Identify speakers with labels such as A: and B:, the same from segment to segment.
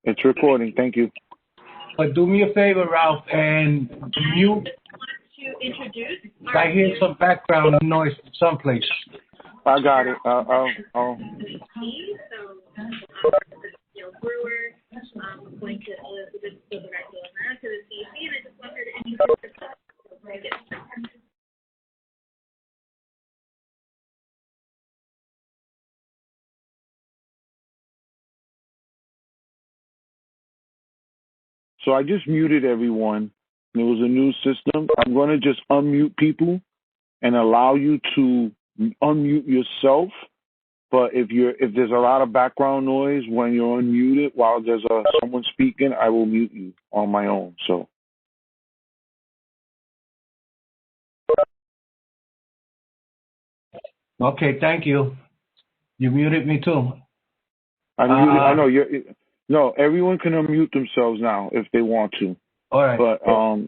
A: It's recording. Thank you.
B: But do me a favor, Ralph, and mute. I hear some background noise someplace.
A: I got it. So I just muted everyone. It was a new system. I'm going to just unmute people and allow you to unmute yourself. But if there's a lot of background noise when you're unmuted while there's someone speaking, I will mute you on my own. So.
B: Okay, thank you. You muted me too.
A: I know you're. No, everyone can unmute themselves now if they want to.
B: All right.
A: But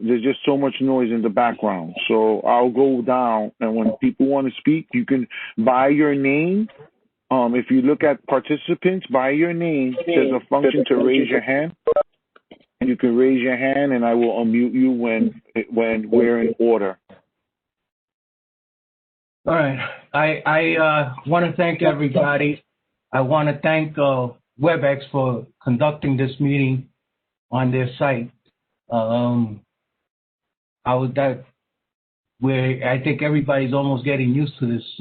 A: there's just so much noise in the background. So I'll go down, and when people want to speak, you can, by your name, if you look at participants, by your name, there's a function to raise your hand. And you can raise your hand, and I will unmute you when we're in order.
B: All right. I want to thank everybody. I want to thank WebEx for conducting this meeting on their site. I think everybody's almost getting used to this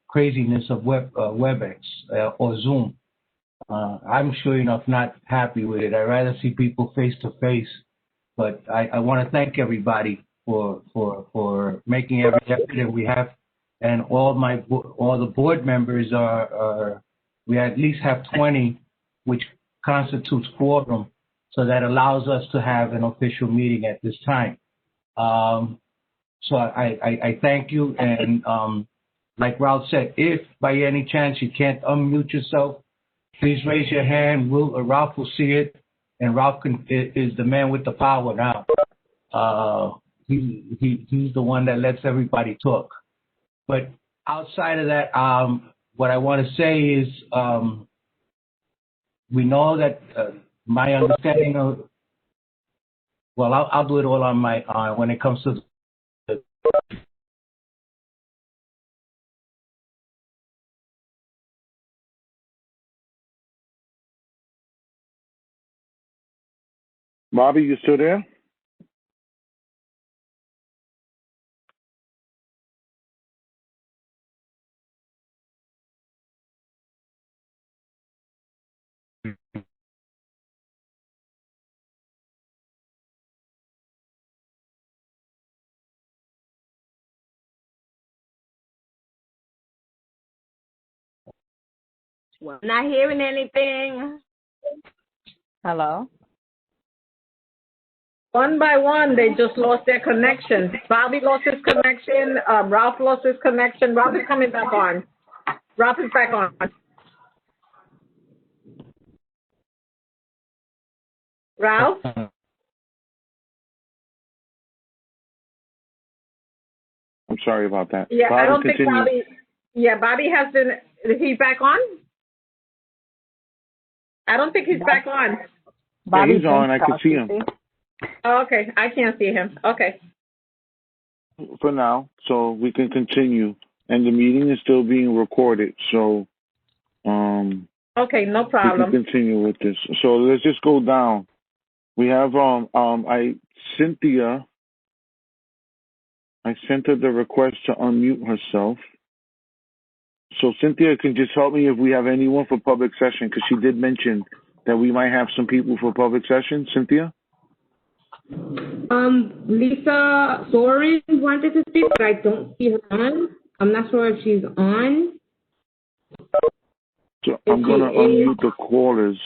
B: craziness of WebEx or Zoom. I'm sure enough not happy with it. I'd rather see people face to face. But I want to thank everybody for making every effort that we have, and all the board members we at least have 20, which constitutes quorum. So that allows us to have an official meeting at this time. So I thank you. And like Ralph said, if by any chance you can't unmute yourself, please raise your hand. Ralph will see it. And Ralph is the man with the power now. He's the one that lets everybody talk. But outside of that, what I want to say is we know that my understanding of, well, I'll do it all on my when it comes to
A: Bobby, you still there?
C: Not hearing anything.
D: Hello?
C: One by one, they just lost their connection. Bobby lost his connection. Ralph lost his connection. Ralph is coming back on. Ralph is back on. Ralph?
A: I'm sorry about that.
C: Yeah,
A: Bobby,
C: I don't
A: continue.
C: think Bobby. Yeah, Bobby has been. Is he back on? I don't think he's back on.
A: Yeah, he's on. I can see him.
C: Oh, okay, I can't see him. Okay.
A: For now, so we can continue, and the meeting is still being recorded. So,
C: okay, no problem.
A: We can continue with this. So let's just go down. We have Cynthia. I sent her the request to unmute herself. So Cynthia can just help me if we have anyone for public session, because she did mention that we might have some people for public session. Cynthia?
E: Lisa Soren wanted to speak, but I don't see her on. I'm not sure if she's on.
A: So I'm going to unmute the callers,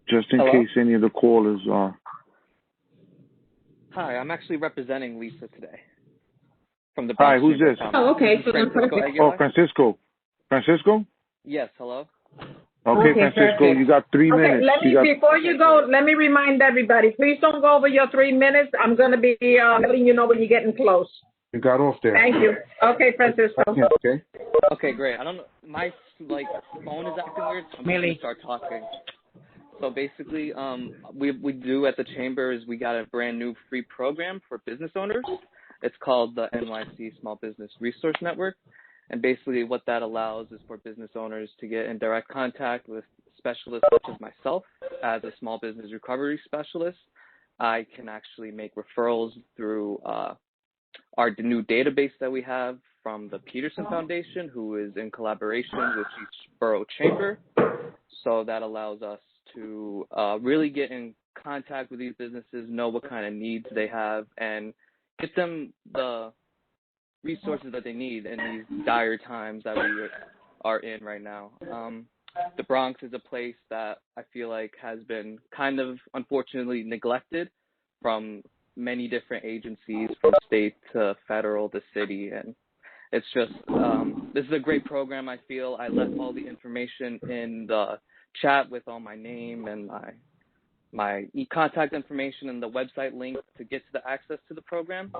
A: just in case any of the callers are.
F: Hi, I'm actually representing Lisa today. From the
A: Hi, who's this?
E: Oh, okay. So
A: Francisco. Francisco?
F: Yes, hello.
A: Okay, Francisco, perfect. You got 3 minutes.
C: Before you go, let me remind everybody, please don't go over your 3 minutes. I'm going to be letting you know when you're getting close.
A: You got off there.
C: Thank you. Okay, Francisco.
A: Yeah, okay.
F: Okay, great. I don't know. My phone is acting weird, so I'm going to start talking. So basically, we do at the chamber is we got a brand new free program for business owners. It's called the NYC Small Business Resource Network. And basically what that allows is for business owners to get in direct contact with specialists such as myself as a small business recovery specialist. I can actually make referrals through our new database that we have from the Peterson Foundation, who is in collaboration with each borough chamber. So that allows us to really get in contact with these businesses, know what kind of needs they have, and get them the resources that they need in these dire times that we are in right now. The Bronx is a place that I feel like has been kind of unfortunately neglected from many different agencies, from state to federal to city, and it's just this is a great program. I feel I left all the information in the chat with all my name and my contact information and the website link to get to the access to the program.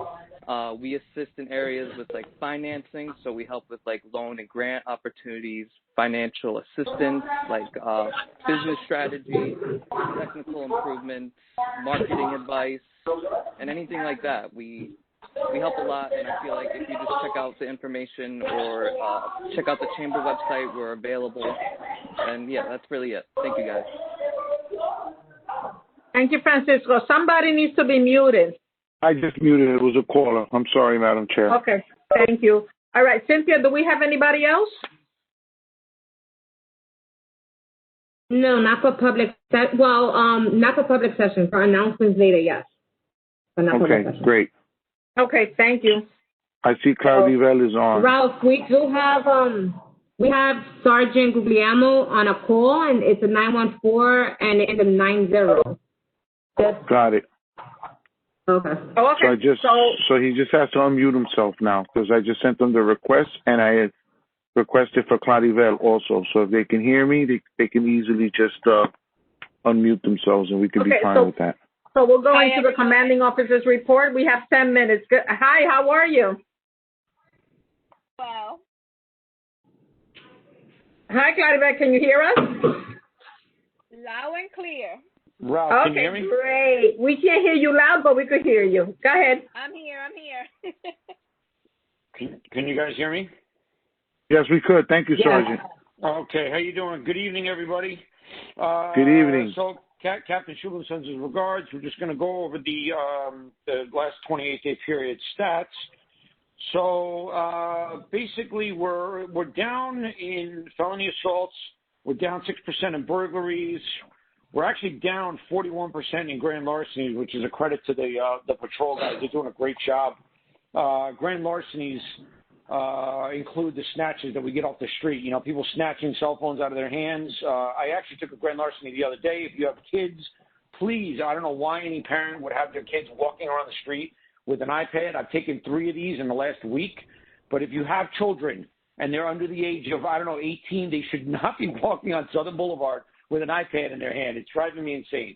F: We assist in areas with like financing, so we help with like loan and grant opportunities, financial assistance, like business strategy, technical improvements, marketing advice, and anything like that. We help a lot, and I feel like if you just check out the information or check out the chamber website, we're available. And yeah, that's really it. Thank you guys.
C: Thank you, Francisco. Somebody needs to be muted.
A: I just muted. It was a caller. I'm sorry, Madam Chair.
C: Okay, thank you. All right, Cynthia, do we have anybody else?
E: No, not for public. Not for public session. For announcements later, yes. But not public session.
A: Great.
C: Okay, thank you.
A: I see Cloudy Bell is on.
E: Ralph, we do have we have Sergeant Guglielmo on a call, and it's a 914 and it's a 90.
A: Got it.
E: Okay.
C: Oh, okay.
A: So he just has to unmute himself now, because I just sent him the request, and I had requested for Claudivel also. So if they can hear me, they can easily just unmute themselves, and we can be fine with that.
C: So we'll go into the commanding officer's report. We have 10 minutes. Good. Hi, how are you?
G: Well.
C: Hi, Claudivel. Can you hear us?
G: Loud and clear.
H: Ralph, can you hear me?
C: Great. We can't hear you loud, but we could hear you. Go ahead.
G: I'm here.
H: Can you guys hear me?
A: Yes, we could. Thank you, Sergeant.
H: Okay. How you doing? Good evening, everybody.
A: Good evening.
H: So, Captain Shubham sends his regards. We're just going to go over the last 28-day period stats. So, basically, we're down in felony assaults. We're down 6% in burglaries. We're actually down 41% in grand larcenies, which is a credit to the patrol guys. They're doing a great job. Grand larcenies include the snatches that we get off the street. You know, people snatching cell phones out of their hands. I actually took a grand larceny the other day. If you have kids, please, I don't know why any parent would have their kids walking around the street with an iPad. I've taken 3 of these in the last week. But if you have children and they're under the age of, 18, they should not be walking on Southern Boulevard with an iPad in their hand. It's driving me insane.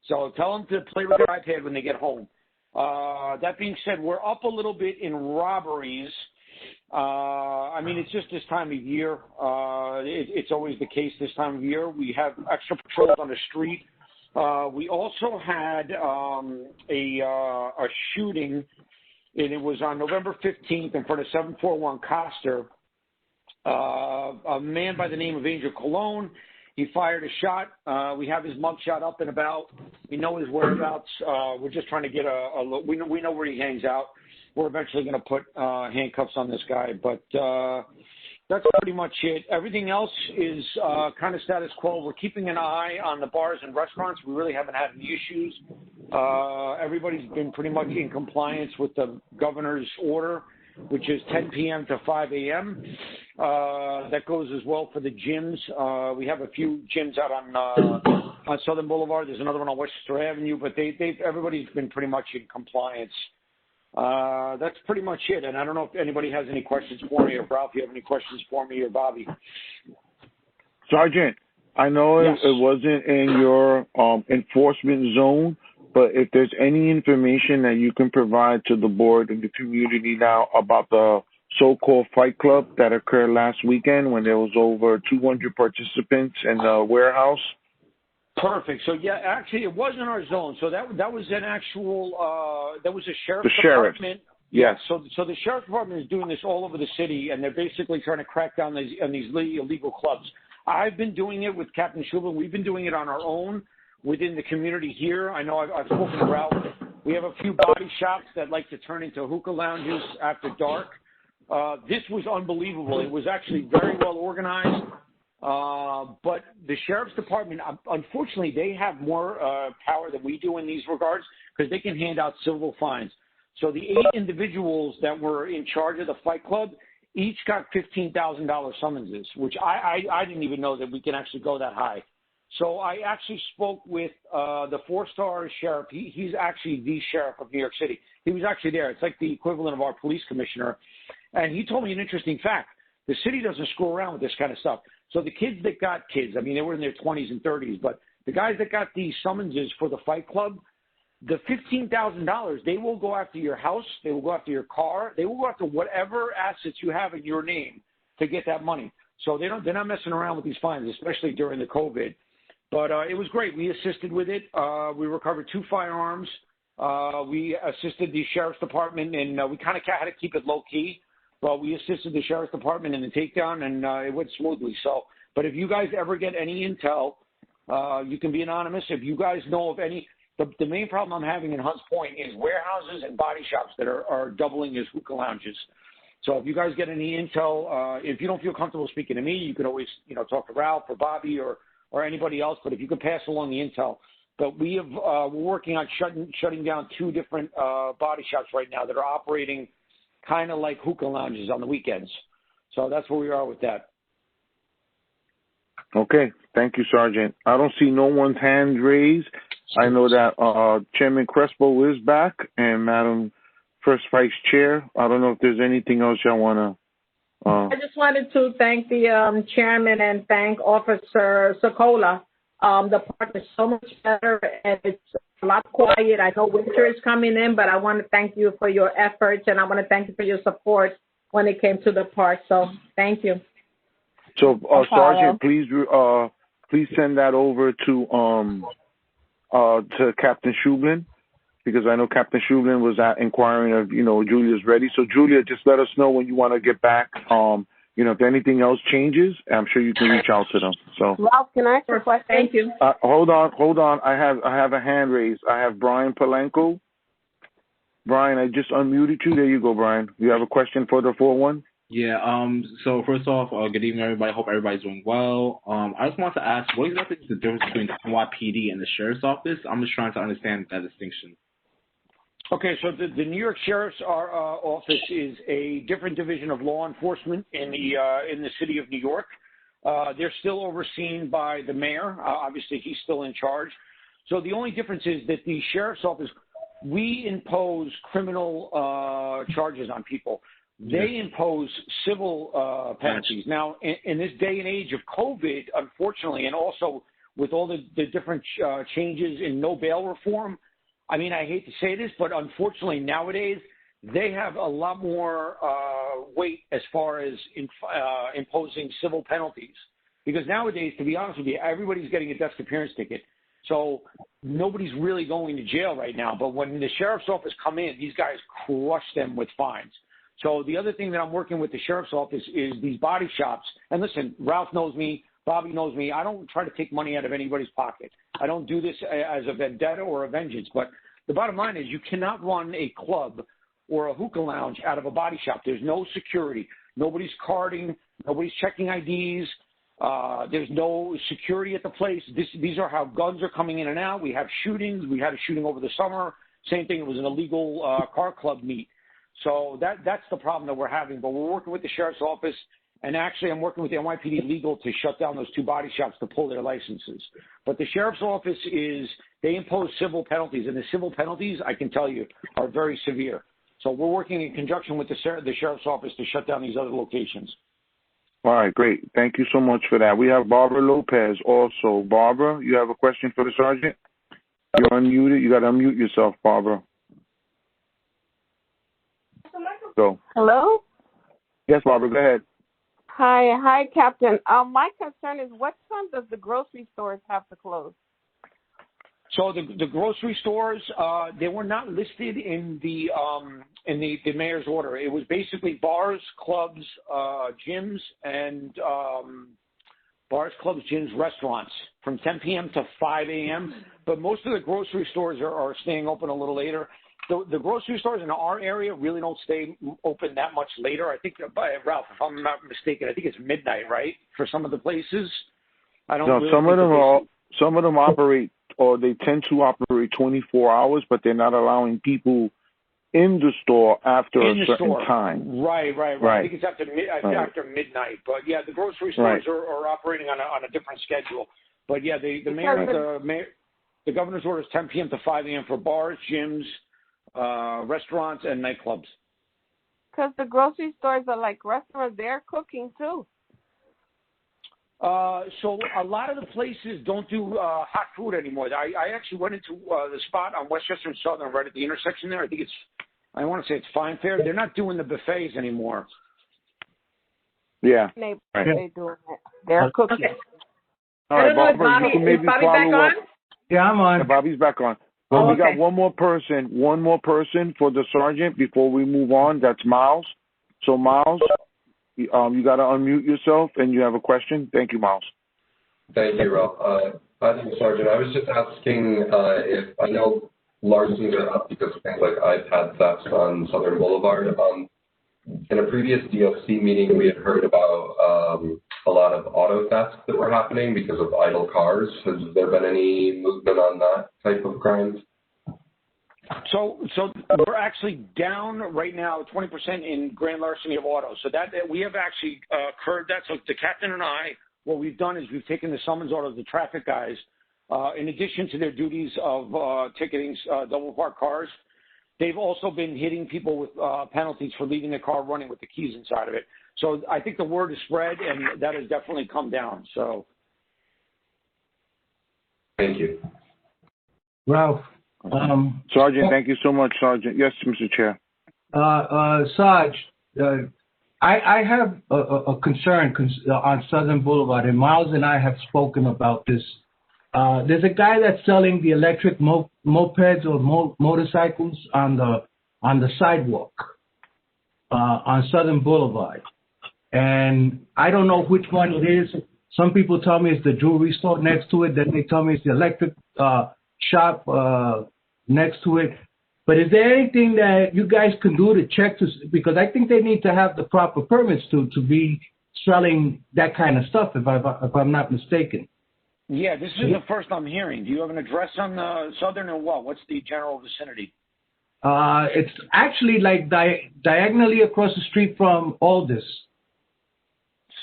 H: So tell them to play with their iPad when they get home. That being said, we're up a little bit in robberies. It's just this time of year. It's always the case this time of year. We have extra patrols on the street. We also had a shooting, and it was on November 15th in front of 741 Coster. A man by the name of Angel Colon. He fired a shot. We have his mugshot up and about. We know his whereabouts. We're just trying to get a look. We know where he hangs out. We're eventually going to put handcuffs on this guy. But that's pretty much it. Everything else is kind of status quo. We're keeping an eye on the bars and restaurants. We really haven't had any issues. Everybody's been pretty much in compliance with the governor's order, which is 10 p.m. to 5 a.m. That goes as well for the gyms. We have a few gyms out on Southern Boulevard. There's another one on Westchester Avenue, but everybody's been pretty much in compliance. That's pretty much it. And I don't know if anybody has any questions for me, or Ralph, you have any questions for me, or Bobby.
A: Sergeant, I know it wasn't in your enforcement zone, but if there's any information that you can provide to the board and the community now about the so-called fight club that occurred last weekend when there was over 200 participants in the warehouse.
H: Perfect. So yeah, actually, it was in our zone. So that was an actual that was a sheriff's
A: The sheriff.
H: department.
A: Yes.
H: So the sheriff's department is doing this all over the city, and they're basically trying to crack down on these illegal clubs. I've been doing it with Captain Schubel. We've been doing it on our own within the community here. I know I've spoken to Ralph. We have a few body shops that like to turn into hookah lounges after dark. This was unbelievable. It was actually very well organized. But the sheriff's department, unfortunately, they have more power than we do in these regards because they can hand out civil fines. So the 8 individuals that were in charge of the fight club each got $15,000 summonses, which I didn't even know that we can actually go that high. So I actually spoke with the 4-star sheriff. He's actually the sheriff of New York City. He was actually there. It's like the equivalent of our police commissioner. And he told me an interesting fact. The city doesn't screw around with this kind of stuff. So the kids that got kids, I mean, they were in their 20s and 30s, but the guys that got these summonses for the fight club, the $15,000, they will go after your house, they will go after your car, they will go after whatever assets you have in your name to get that money. So they're not messing around with these fines, especially during the COVID. But it was great. We assisted with it. We recovered 2 firearms. We assisted the sheriff's department, and we kind of had to keep it low key. But we assisted the sheriff's department in the takedown, and it went smoothly. So, but if you guys ever get any intel, you can be anonymous. If you guys know of any, the main problem I'm having in Hunts Point is warehouses and body shops that are doubling as hookah lounges. So if you guys get any intel, if you don't feel comfortable speaking to me, you can always, talk to Ralph or Bobby or anybody else. But if you could pass along the intel. But we're working on shutting down 2 different body shops right now that are operating kind of like hookah lounges on the weekends. So that's where we are with that.
A: Okay. Thank you, Sergeant. I don't see no one's hand raised. I know that Chairman Crespo is back and Madam First Vice Chair. I don't know if there's anything else y'all want to.
C: I just wanted to thank the chairman and thank Officer Sokola. The park is so much better and it's a lot quiet. I know winter is coming in, but I want to thank you for your efforts and I want to thank you for your support when it came to the park. So thank you.
A: So, Sergeant, please send that over to Captain Shublin, because I know Captain Shublin was inquiring if Julia's ready. So Julia, just let us know when you want to get back. If anything else changes, I'm sure you can reach out to them. So
I: Ralph, can I ask you a question?
C: Thank you.
A: Hold on. I have a hand raised. I have Brian Palenko. Brian, I just unmuted you. There you go, Brian. You have a question for the 4-1?
J: Yeah. So first off, good evening, everybody. Hope everybody's doing well. I just want to ask, what exactly is the difference between the NYPD and the Sheriff's Office? I'm just trying to understand that distinction.
H: Okay, so the New York Sheriff's Office is a different division of law enforcement in the city of New York. They're still overseen by the mayor. Obviously, he's still in charge. So the only difference is that the Sheriff's Office, we impose criminal charges on people. They impose civil penalties. Now, in this day and age of COVID, unfortunately, and also with all the different changes in no bail reform, I mean, I hate to say this, but unfortunately nowadays they have a lot more weight as far as imposing civil penalties. Because nowadays, to be honest with you, everybody's getting a desk appearance ticket. So nobody's really going to jail right now. But when the sheriff's office come in, these guys crush them with fines. So the other thing that I'm working with the sheriff's office is these body shops. And listen, Ralph knows me. Bobby knows me. I don't try to take money out of anybody's pocket. I don't do this as a vendetta or a vengeance. But the bottom line is you cannot run a club or a hookah lounge out of a body shop. There's no security. Nobody's carding. Nobody's checking IDs. There's no security at the place. These are how guns are coming in and out. We have shootings. We had a shooting over the summer. Same thing. It was an illegal car club meet. So that's the problem that we're having. But we're working with the sheriff's office. And actually, I'm working with the NYPD legal to shut down those 2 body shops to pull their licenses. But the sheriff's office they impose civil penalties. And the civil penalties, I can tell you, are very severe. So we're working in conjunction with the sheriff's office to shut down these other locations.
A: All right, great. Thank you so much for that. We have Barbara Lopez also. Barbara, you have a question for the sergeant? You're unmuted. You got to unmute yourself, Barbara. Go.
I: Hello?
A: Yes, Barbara, go ahead.
I: Hi, Captain. My concern is what time does the grocery stores have to close?
H: So the grocery stores, they were not listed in the mayor's order. It was basically bars, clubs, gyms, and restaurants from 10 p.m. to 5 a.m. But most of the grocery stores are staying open a little later. The grocery stores in our area really don't stay open that much later. I think, Ralph, if I'm not mistaken, I think it's midnight, right, for some of the places. I don't. No, really
A: some of them operate, or they tend to operate 24 hours, but they're not allowing people in the store after a certain time.
H: Right. I think it's after midnight. But yeah, the grocery stores are operating on a different schedule. But yeah, the governor's order is 10 p.m. to 5 a.m. for bars, gyms, restaurants, and nightclubs.
G: Because the grocery stores are like restaurants; they're cooking too.
H: So a lot of the places don't do hot food anymore. I actually went into the spot on Westchester and Southern, right at the intersection there. I want to say it's Fine Fare. They're not doing the buffets anymore.
A: Yeah.
G: They're doing it. They're cooking.
A: All right, Barbara, you can maybe
C: Bobby back
A: follow
C: on?
A: up.
B: Yeah, I'm on.
A: Yeah, Bobby's back on. Well, we got one more person for the sergeant before we move on. That's Miles. So, Miles, you got to unmute yourself, and you have a question. Thank you, Miles.
I: Thank you, Ralph. Hi, Sergeant. I was just asking if I know larcenies are up because of things like iPad thefts on Southern Boulevard. In a previous DOC meeting, we had heard about a lot of auto thefts that were happening because of idle cars. Has there been any movement on that type of crime?
H: So we're actually down right now 20% in grand larceny of autos. So that we have actually curbed that. So the captain and I, what we've done is we've taken the summons orders, the traffic guys, in addition to their duties of ticketing double parked cars. They've also been hitting people with penalties for leaving their car running with the keys inside of it. So I think the word is spread, and that has definitely come down. So,
I: thank you,
B: Ralph.
A: Sergeant, thank you so much, Sergeant. Yes, Mr. Chair.
B: Sarge, I have a concern on Southern Boulevard, and Miles and I have spoken about this. There's a guy that's selling the electric mopeds or motorcycles on the sidewalk on Southern Boulevard, and I don't know which one it is. Some people tell me it's the jewelry store next to it. Then they tell me it's the electric shop next to it. But is there anything that you guys can do to check because I think they need to have the proper permits to be selling that kind of stuff, if I'm not mistaken.
H: Yeah, this is the first I'm hearing. Do you have an address on Southern or what? What's the general vicinity?
B: It's actually like diagonally across the street from Aldous.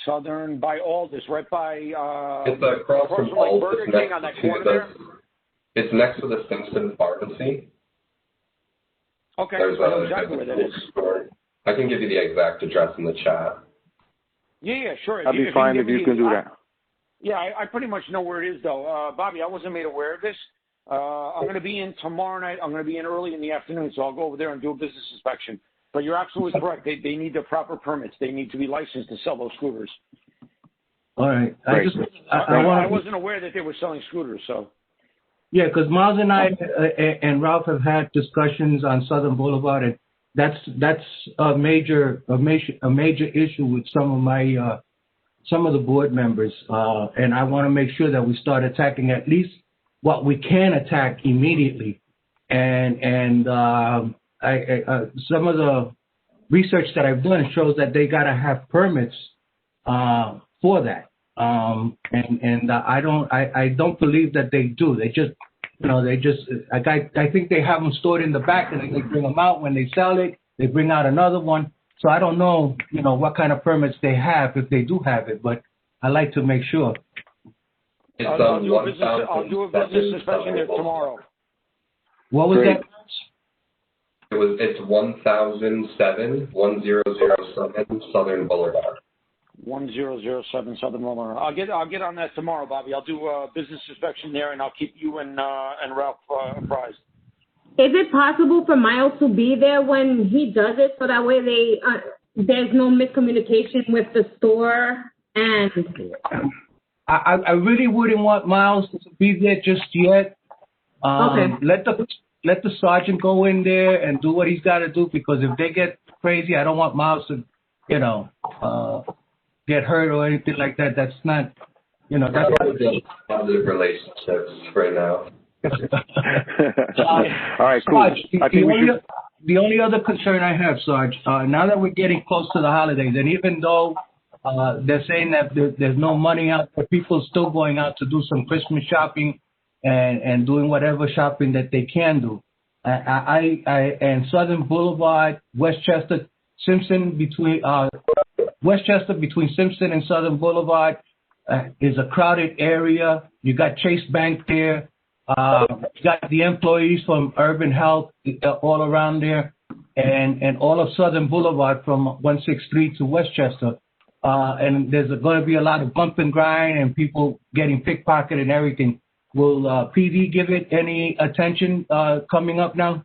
H: Southern by Aldous, right by
I: it's across from
H: like Burger King on that corner there.
I: It's next to the Simpson Pharmacy.
H: Okay, I know exactly where that is.
I: I can give you the exact address in the chat.
H: Yeah, sure.
A: That'd be fine if you can do that.
H: Yeah, I pretty much know where it is, though. Bobby, I wasn't made aware of this. I'm going to be in tomorrow night. I'm going to be in early in the afternoon, so I'll go over there and do a business inspection. But you're absolutely correct. They need the proper permits. They need to be licensed to sell those scooters.
B: All right.
H: I wasn't aware that they were selling scooters, so.
B: Yeah, because Miles and I and Ralph have had discussions on Southern Boulevard, and that's a major issue with some of the board members, and I want to make sure that we start attacking at least what we can attack immediately. And some of the research that I've done shows that they got to have permits for that. I don't believe that they do. They just, I think they have them stored in the back and they bring them out when they sell it. They bring out another one. So I don't know, what kind of permits they have if they do have it, but I like to make sure.
H: I'll do a business inspection there tomorrow.
B: What was that?
I: It's 1007 Southern Boulevard.
H: 1007 Southern Boulevard. I'll get on that tomorrow, Bobby. I'll do a business inspection there, and I'll keep you and Ralph apprised.
E: Is it possible for Miles to be there when he does it, so that way there's no miscommunication with the store? And
B: I really wouldn't want Miles to be there just yet,
E: Okay.
B: Let the sergeant go in there and do what he's got to do, because if they get crazy, I don't want Miles to, get hurt or anything like that. That's not, that's not
I: positive relationships right now.
A: All right, cool.
B: Sarge, the only other concern I have, Sarge, now that we're getting close to the holidays, and even though they're saying that there's no money out there, people still going out to do some Christmas shopping and doing whatever shopping that they can do. And Southern Boulevard, Westchester, Simpson, between Simpson and Southern Boulevard is a crowded area. You got Chase Bank there. You got the employees from Urban Health all around there, and all of Southern Boulevard from 163 to Westchester. And there's going to be a lot of bump and grind and people getting pickpocketed and everything. Will PD give it any attention coming up now?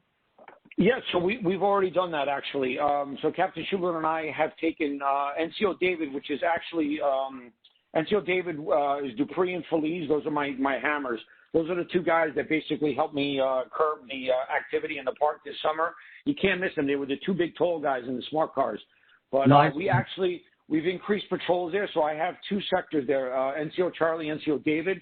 H: Yeah, so we've already done that, actually. So Captain Schubert and I have taken NCO David, which is actually NCO David is Dupree and Feliz. Those are my hammers. Those are the two guys that basically helped me curb the activity in the park this summer. You can't miss them. They were the two big tall guys in the smart cars. But
B: nice.
H: We've increased patrols there. So I have two sectors there, NCO Charlie, NCO David,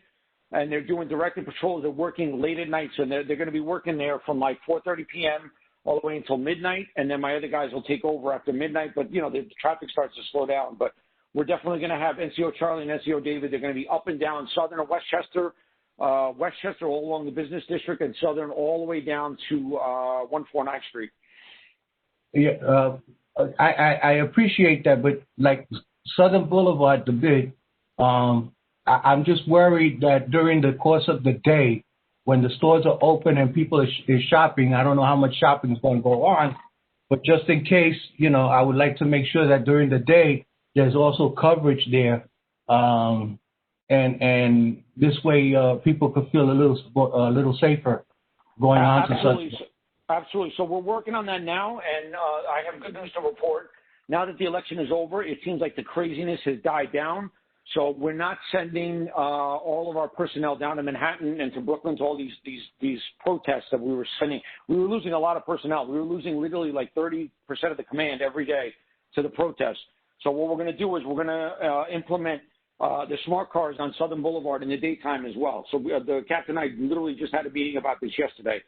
H: and they're doing directed patrols. They're working late at night. So they're going to be working there from like 4:30 p.m. all the way until midnight. And then my other guys will take over after midnight. But, the traffic starts to slow down. But we're definitely going to have NCO Charlie and NCO David. They're going to be up and down Southern and Westchester all along the business district, and Southern all the way down to 149th Street.
B: Yeah, I appreciate that, but like Southern Boulevard, the big, I'm just worried that during the course of the day, when the stores are open and people is shopping, I don't know how much shopping is going to go on, but just in case, I would like to make sure that during the day there's also coverage there. And this way, people could feel a little safer going on to such.
H: Absolutely. So we're working on that now, and I have good news to report. Now that the election is over, it seems like the craziness has died down. So we're not sending all of our personnel down to Manhattan and to Brooklyn to all these protests that we were sending. We were losing a lot of personnel. We were losing literally like 30% of the command every day to the protests. So what we're going to do is we're going to implement the smart cars on Southern Boulevard in the daytime as well. So the captain and I literally just had a meeting about this yesterday.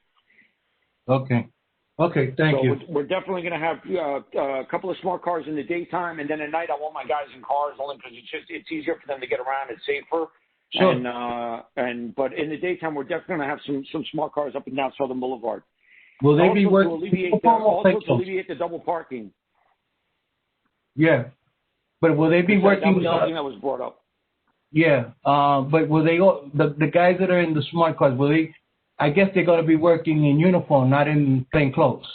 B: Okay, thank you.
H: We're definitely going to have a couple of smart cars in the daytime, and then at night I want my guys in cars only because it's easier for them to get around. It's safer.
B: Sure.
H: But in the daytime we're definitely going to have some smart cars up and down Southern Boulevard.
B: Will they be working?
H: To alleviate the double parking.
B: Yeah, but will they be working?
H: That was something that was brought up.
B: Yeah, but will they? The guys that are in the smart cars, will they? I guess they're going to be working in uniform, not in plain clothes.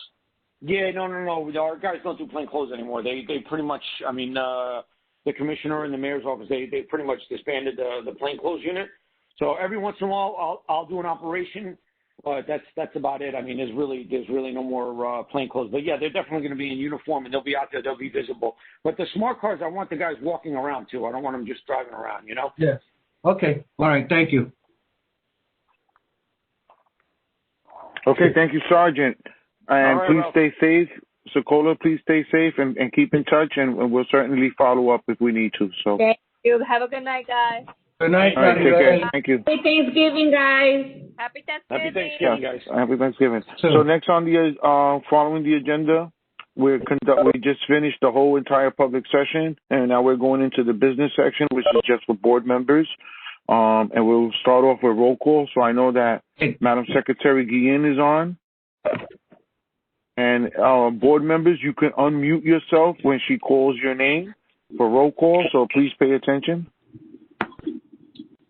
H: Yeah, no. Our guys don't do plain clothes anymore. They pretty much, the commissioner and the mayor's office, they pretty much disbanded the plain clothes unit. So every once in a while, I'll do an operation, but that's about it. I mean, there's really no more plain clothes. But yeah, they're definitely going to be in uniform and they'll be out there. They'll be visible. But the smart cars, I want the guys walking around too. I don't want them just driving around.
B: Yeah. Okay. All right. Thank you.
A: Okay, thank you, Sergeant. And please stay safe. Sokola, please stay safe and keep in touch, and we'll certainly follow up if we need to. So.
D: Thank you. Have a good night, guys.
B: Good night.
A: All right, take care. Thank you.
E: Happy Thanksgiving, guys.
D: Happy Thanksgiving.
H: Happy Thanksgiving, guys.
A: Happy Thanksgiving. So next on the following the agenda, we just finished the whole entire public session, and now we're going into the business section, which is just for board members. And we'll start off with roll call. So I know that Madam Secretary Guillen is on. And board members, you can unmute yourself when she calls your name for roll call. So please pay attention.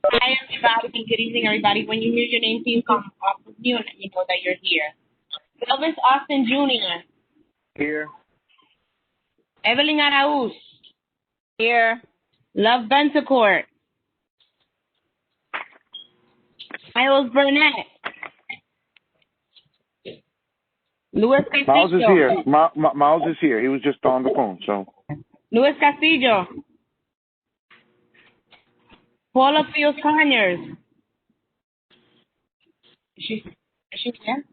K: Hi, everybody. Good evening, everybody. When you hear your name, please come off of mute and you know that you're here. Elvis Austin Jr.
F: Here.
K: Evelyn Arauz.
D: Here.
K: Love Bensecourt. Miles Burnett. Luis Castillo.
A: Miles is here. Miles is here. He was just on the phone. So.
K: Luis Castillo. Paula Fios Conyers. Is she here?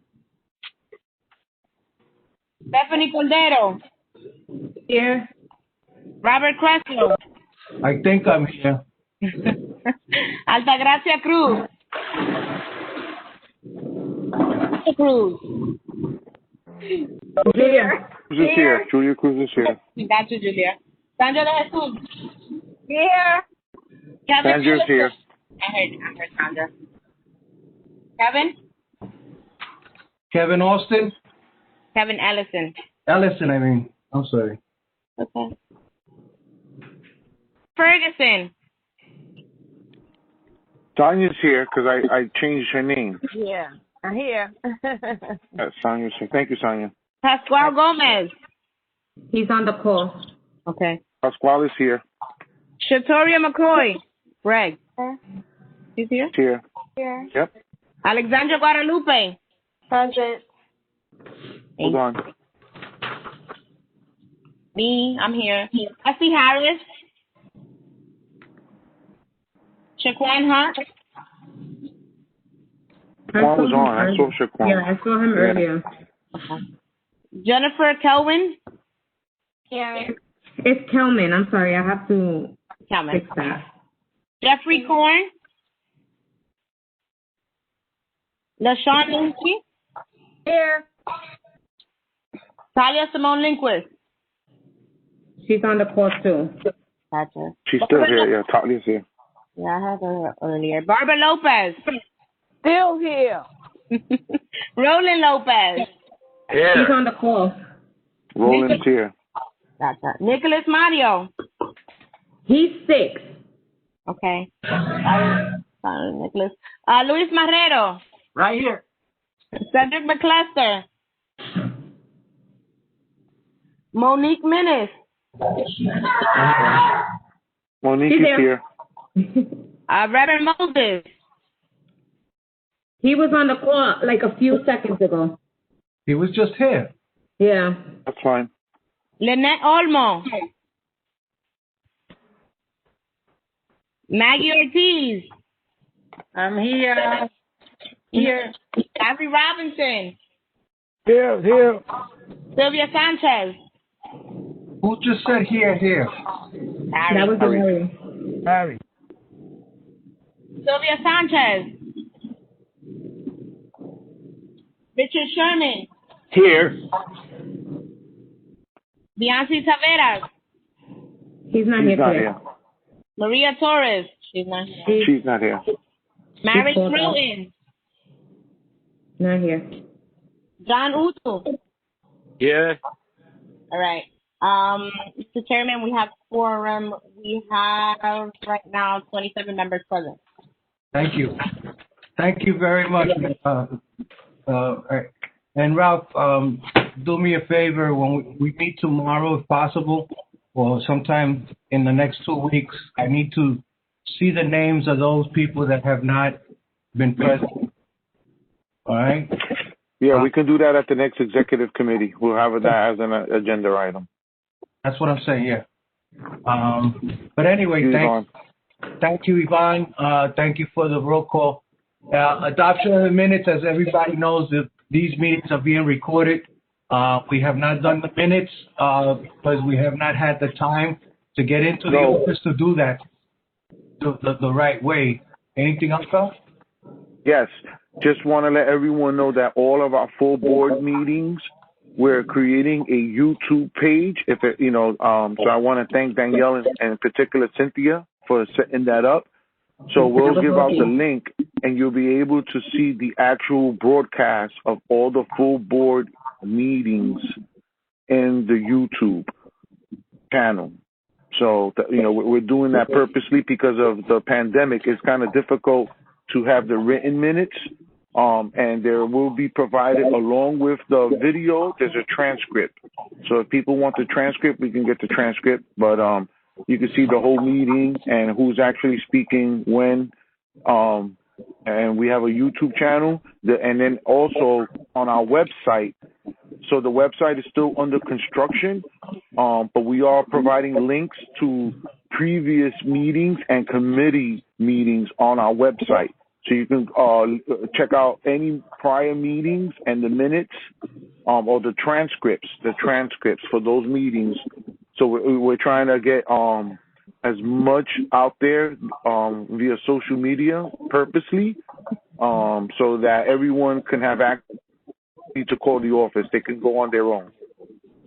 K: Stephanie Cordero.
E: Here.
K: Robert Crespo.
B: I think I'm here.
K: Altagracia Cruz. Cruz.
C: Julia.
A: Cruz is here. Julia Cruz is here.
K: Got you, Julia. Sandra de Jesus.
D: Here.
K: Kevin
A: Sandra's
K: Ellison.
A: here.
K: I heard Sandra. Kevin?
B: Kevin Austin?
K: Kevin Ellison.
B: Ellison, I mean. I'm sorry.
K: Okay. Ferguson.
A: Tanya's here because I changed her name.
D: Yeah. I'm here.
A: Tanya's here. Thank you, Tanya.
K: Pascual Gomez.
E: He's on the call.
K: Okay.
A: Pasquale is here.
K: Shatoria McCoy. Greg. He's here?
A: Here.
D: Here.
A: Yep.
K: Alexandra Guadalupe.
D: Present.
A: Hold on.
K: Me, I'm here. Essie Harris. Shaquan Hunt.
A: Shaquan was on. I saw Shaquan.
E: Yeah, I saw him earlier.
K: Okay. Jennifer Kelvin.
D: Here.
E: It's Kelman. I'm sorry. I have to
K: Kelman.
E: fix that.
K: Jeffrey Korn. LaShawn Lindsay.
D: Here.
K: Talia Simone Lindquist.
E: She's on the call too.
K: Gotcha.
A: She's still here. Yeah, Talia's here.
K: Yeah, I had her earlier. Barbara Lopez.
D: Still here.
K: Roland Lopez.
H: Yeah.
E: She's on the call.
A: Roland's here.
K: Gotcha. Nicholas Mario.
E: He's 6.
K: Okay. Sorry, Nicholas. Luis Marrero.
B: Right here.
K: Cedric McClester. Monique Minnis.
A: Monique
E: She's
A: is
E: here.
A: here.
K: Reverend Moses.
E: He was on the call like a few seconds ago.
B: He was just here.
E: Yeah.
A: That's fine.
K: Lynette Olmo. Maggie Ortiz.
D: I'm here.
K: Here. Gary Robinson.
H: Here.
K: Sylvia Sanchez.
B: Who just said here?
K: Harry.
E: That was Harry.
H: Harry.
K: Sylvia Sanchez. Richard Sherman.
H: Here.
K: Beyonce Taveras.
E: He's not
A: She's
E: here
A: not
E: today.
A: here.
K: Maria Torres. She's not here.
A: She's not here.
K: Mary
E: called out.
K: Bruton.
E: Not here.
K: John Utu.
H: Yeah.
K: All right. Mr. Chairman, we have quorum. We have right now 27 members present.
B: Thank you. Thank you very much. And Ralph, do me a favor, when we meet tomorrow, if possible, or sometime in the next 2 weeks, I need to see the names of those people that have not been present. All right?
A: Yeah, we can do that at the next executive committee. We'll have that as an agenda item.
B: That's what I'm saying, yeah. But anyway, thank you, Yvonne. Thank you for the roll call. Adoption of the minutes, as everybody knows, these meetings are being recorded. We have not done the minutes because we have not had the time to get into the office to do that the right way. Anything else, Phil?
A: Yes. Just want to let everyone know that all of our full board meetings, we're creating a YouTube page. So I want to thank Danielle and in particular Cynthia for setting that up. So we'll give out the link, and you'll be able to see the actual broadcast of all the full board meetings in the YouTube channel. So, we're doing that purposely because of the pandemic. It's kind of difficult to have the written minutes, and there will be provided along with the video, there's a transcript. So if people want the transcript, we can get the transcript, but you can see the whole meeting and who's actually speaking when, and we have a YouTube channel, and then also on our website. So the website is still under construction, but we are providing links to previous meetings and committee meetings on our website. So you can check out any prior meetings and the minutes, or the transcripts for those meetings. So we're trying to get as much out there via social media purposely, so that everyone can have access to call the office. They can go on their own.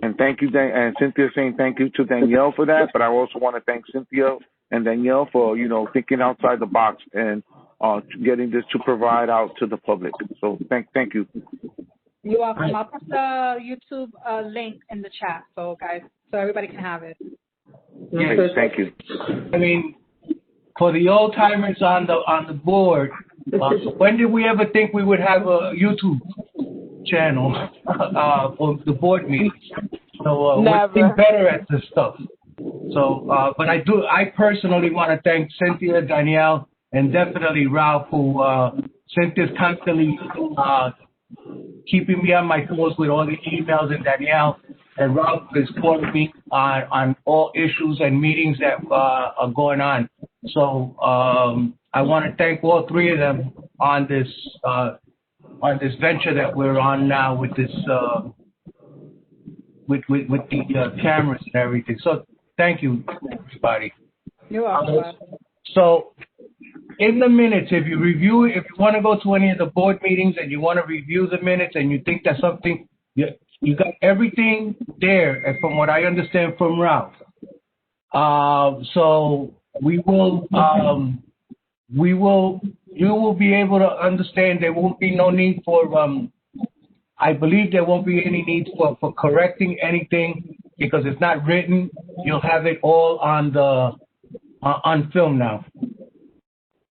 A: And thank you, and Cynthia saying thank you to Danielle for that. But I also want to thank Cynthia and Danielle for, thinking outside the box and getting this to provide out to the public. So thank you.
L: You're welcome. I'll put the YouTube link in the chat, so everybody can have it.
A: Yes, thank you.
B: I mean, for the old timers on the board, when did we ever think we would have a YouTube channel for the board meetings? So we're getting better at this stuff. So, but I personally want to thank Cynthia, Danielle, and definitely Ralph, who Cynthia's constantly keeping me on my toes with all the emails, and Danielle and Ralph is calling me on all issues and meetings that are going on. So I want to thank all three of them on this venture that we're on now with this with the cameras and everything. So thank you, everybody.
L: You're welcome.
B: So in the minutes, if you want to go to any of the board meetings and you want to review the minutes and you think that's something, you got everything there, and from what I understand from Ralph. So you will be able to understand there won't be no need for, I believe there won't be any need for correcting anything because it's not written. You'll have it all on film now.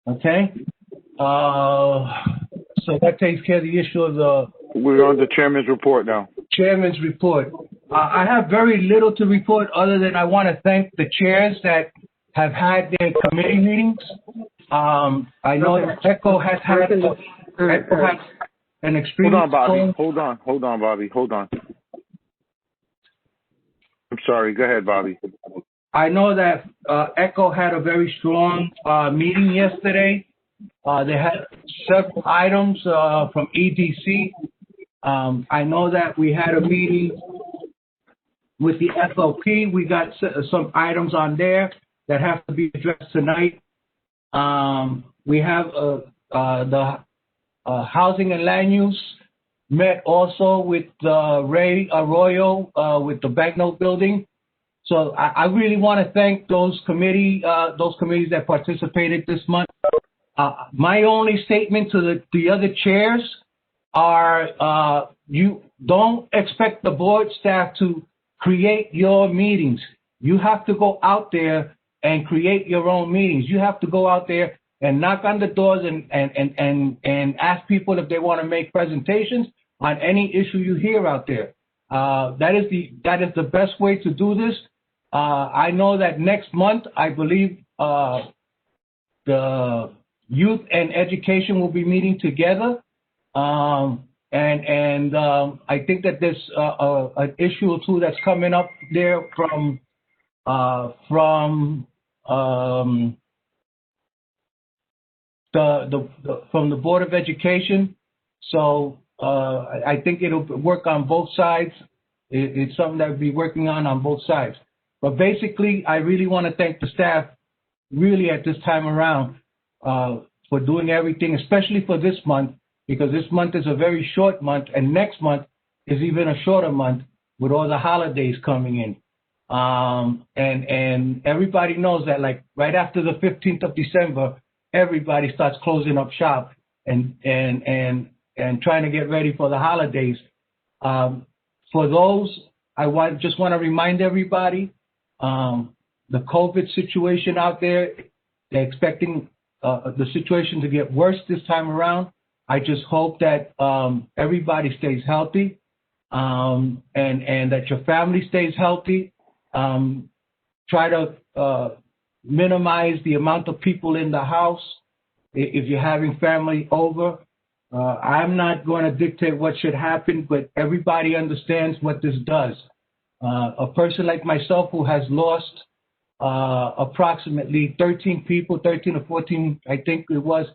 B: Okay? So that takes care of the issue of
A: we're on the chairman's report now.
B: Chairman's report. I have very little to report other than I want to thank the chairs that have had their committee meetings. I know that ECHO has had an extreme.
A: Hold on, Bobby. Hold on, Bobby. Hold on. I'm sorry. Go ahead, Bobby.
B: I know that ECHO had a very strong meeting yesterday. They had several items from EDC. I know that we had a meeting with the FLP. We got some items on there that have to be addressed tonight. We have the housing and land use met also with Ray Arroyo with the banknote building. So I really want to thank those committees that participated this month. My only statement to the other chairs are you don't expect the board staff to create your meetings. You have to go out there and create your own meetings. You have to go out there and knock on the doors and ask people if they want to make presentations on any issue you hear out there. That is the best way to do this. I know that next month, I believe the youth and education will be meeting together. I think that there's an issue or two that's coming up there from the Board of Education. So I think it'll work on both sides. It's something that we'll be working on both sides. But basically, I really want to thank the staff really at this time around for doing everything, especially for this month, because this month is a very short month, and next month is even a shorter month with all the holidays coming in. And everybody knows that, like, right after the 15th of December, everybody starts closing up shop and trying to get ready for the holidays. For those, just want to remind everybody, the COVID situation out there, they're expecting the situation to get worse this time around. I just hope that everybody stays healthy and that your family stays healthy. Try to minimize the amount of people in the house if you're having family over. I'm not going to dictate what should happen, but everybody understands what this does. A person like myself who has lost approximately 13 or 14, I think it was,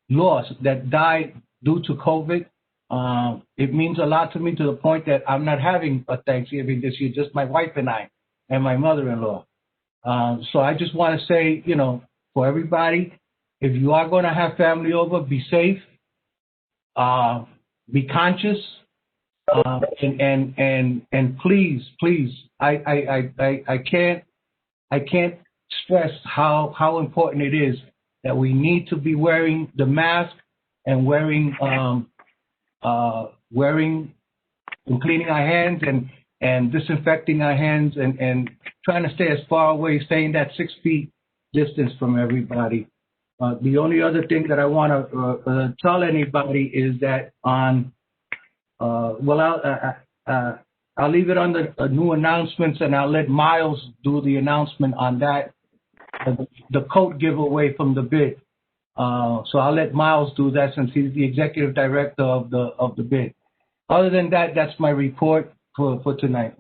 B: lost that died due to COVID. It means a lot to me to the point that I'm not having a Thanksgiving this year, just my wife and I and my mother-in-law. So I just want to say, for everybody, if you are going to have family over, be safe, be conscious, and please, I can't stress how important it is that we need to be wearing the mask and wearing and cleaning our hands and disinfecting our hands and trying to stay as far away, staying that 6 feet distance from everybody. The only other thing that I want to tell anybody is that I'll leave it on the new announcements, and I'll let Miles do the announcement on that, the coat giveaway from the bid. So I'll let Miles do that since he's the executive director of the bid. Other than that, that's my report for tonight.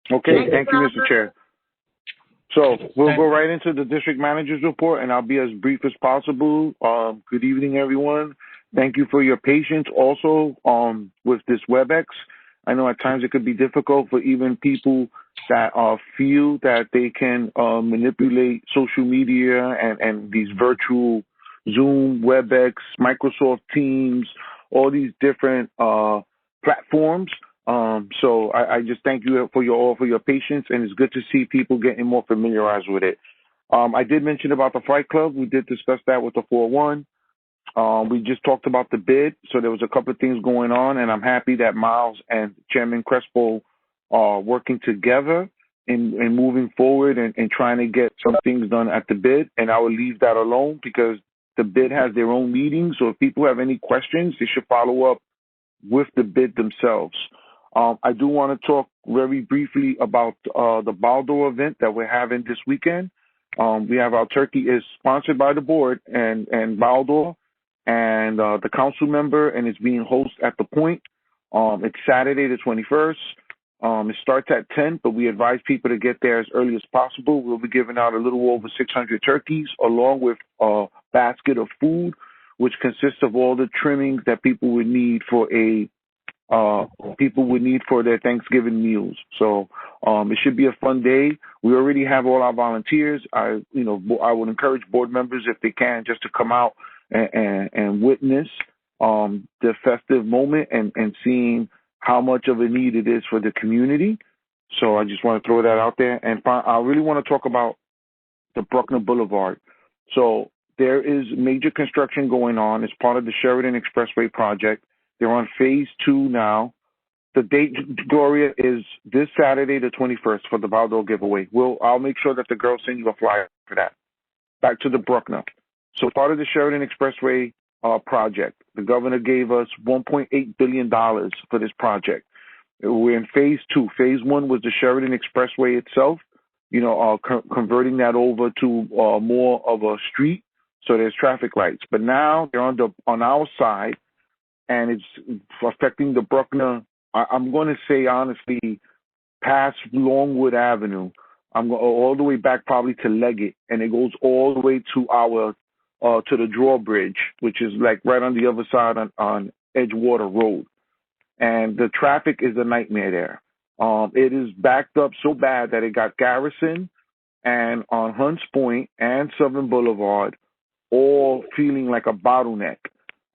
A: Okay, thank you, Mr. Chair. So we'll go right into the district manager's report, and I'll be as brief as possible. Good evening, everyone. Thank you for your patience also with this WebEx. I know at times it could be difficult for even people that feel that they can manipulate social media and these virtual Zoom, WebEx, Microsoft Teams, all these different platforms. So I just thank you for your patience, and it's good to see people getting more familiarized with it. I did mention about the Fight Club. We did discuss that with the 4-1. We just talked about the bid, so there was a couple of things going on, and I'm happy that Miles and Chairman Crespo are working together in moving forward and trying to get some things done at the bid, and I will leave that alone because the bid has their own meetings, so if people have any questions, they should follow up with the bid themselves. I do want to talk very briefly about the Baldo event that we're having this weekend. We have our turkey is sponsored by the board and Baldo and the council member, and it's being hosted at the Point. It's Saturday the 21st. It starts at 10, but we advise people to get there as early as possible. We'll be giving out a little over 600 turkeys along with a basket of food, which consists of all the trimmings that people would need for their Thanksgiving meals. So it should be a fun day. We already have all our volunteers. I would encourage board members, if they can, just to come out and witness the festive moment and seeing how much of a need it is for the community. So I just want to throw that out there. And I really want to talk about the Bruckner Boulevard. So there is major construction going on as part of the Sheridan Expressway project. They're on phase 2 now. The date, Gloria, is this Saturday, the 21st, for the Baldo giveaway. I'll make sure that the girls send you a flyer for that. Back to the Bruckner. So part of the Sheridan Expressway project, the governor gave us $1.8 billion for this project. We're in phase 2. Phase 1 was the Sheridan Expressway itself, converting that over to more of a street, so there's traffic lights. But now they're on our side, and it's affecting the Bruckner. I'm going to say, honestly, past Longwood Avenue. I'm going all the way back probably to Leggett, and it goes all the way to to the drawbridge, which is like right on the other side on Edgewater Road. And the traffic is a nightmare there. It is backed up so bad that it got Garrison and on Hunts Point and Southern Boulevard all feeling like a bottleneck.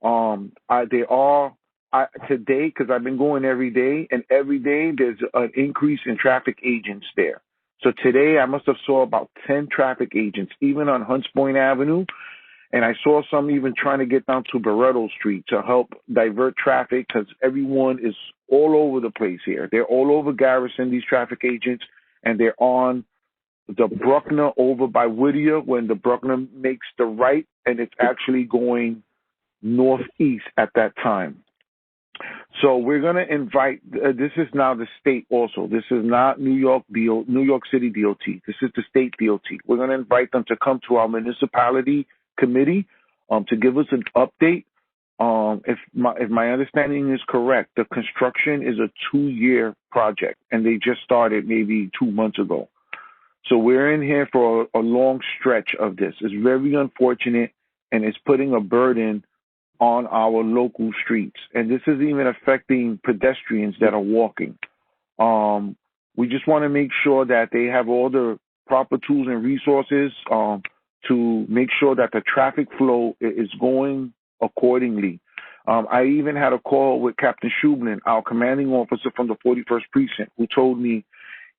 A: They are today, because I've been going every day, and every day there's an increase in traffic agents there. So today I must have saw about 10 traffic agents, even on Hunts Point Avenue, and I saw some even trying to get down to Barretto Street to help divert traffic, because everyone is all over the place here. They're all over Garrison, these traffic agents, and they're on the Bruckner over by Whittier when the Bruckner makes the right, and it's actually going northeast at that time. So we're going to invite, this is now the state also. This is not New York City DOT. This is the state DOT. We're going to invite them to come to our municipality committee to give us an update. If my understanding is correct, the construction is a 2-year project, and they just started maybe 2 months ago. So we're in here for a long stretch of this. It's very unfortunate, and it's putting a burden on our local streets. And this is even affecting pedestrians that are walking. We just want to make sure that they have all the proper tools and resources to make sure that the traffic flow is going accordingly. I even had a call with Captain Schublin, our commanding officer from the 41st Precinct, who told me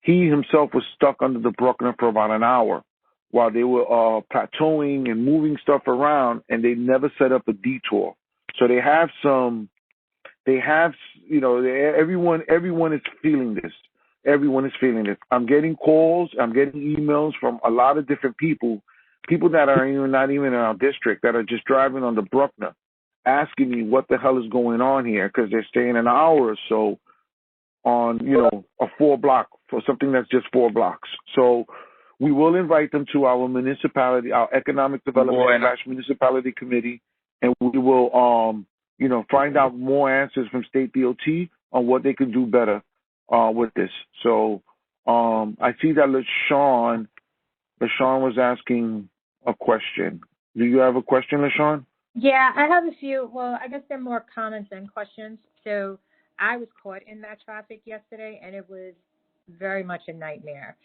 A: he himself was stuck under the Bruckner for about an hour while they were plateauing and moving stuff around, and they never set up a detour. So everyone is feeling this. Everyone is feeling this. I'm getting calls, I'm getting emails from a lot of different people that are not even in our district, that are just driving on the Bruckner, asking me what the hell is going on here, because they're staying an hour or so on, a 4-block for something that's just 4 blocks. So we will invite them to our municipality, our economic development / municipality committee, and we will, find out more answers from State DOT on what they can do better with this. So I see that LaShawn was asking a question. Do you have a question, LaShawn?
L: Yeah, I have a few. Well, I guess they're more comments than questions. So I was caught in that traffic yesterday, and it was very much a nightmare.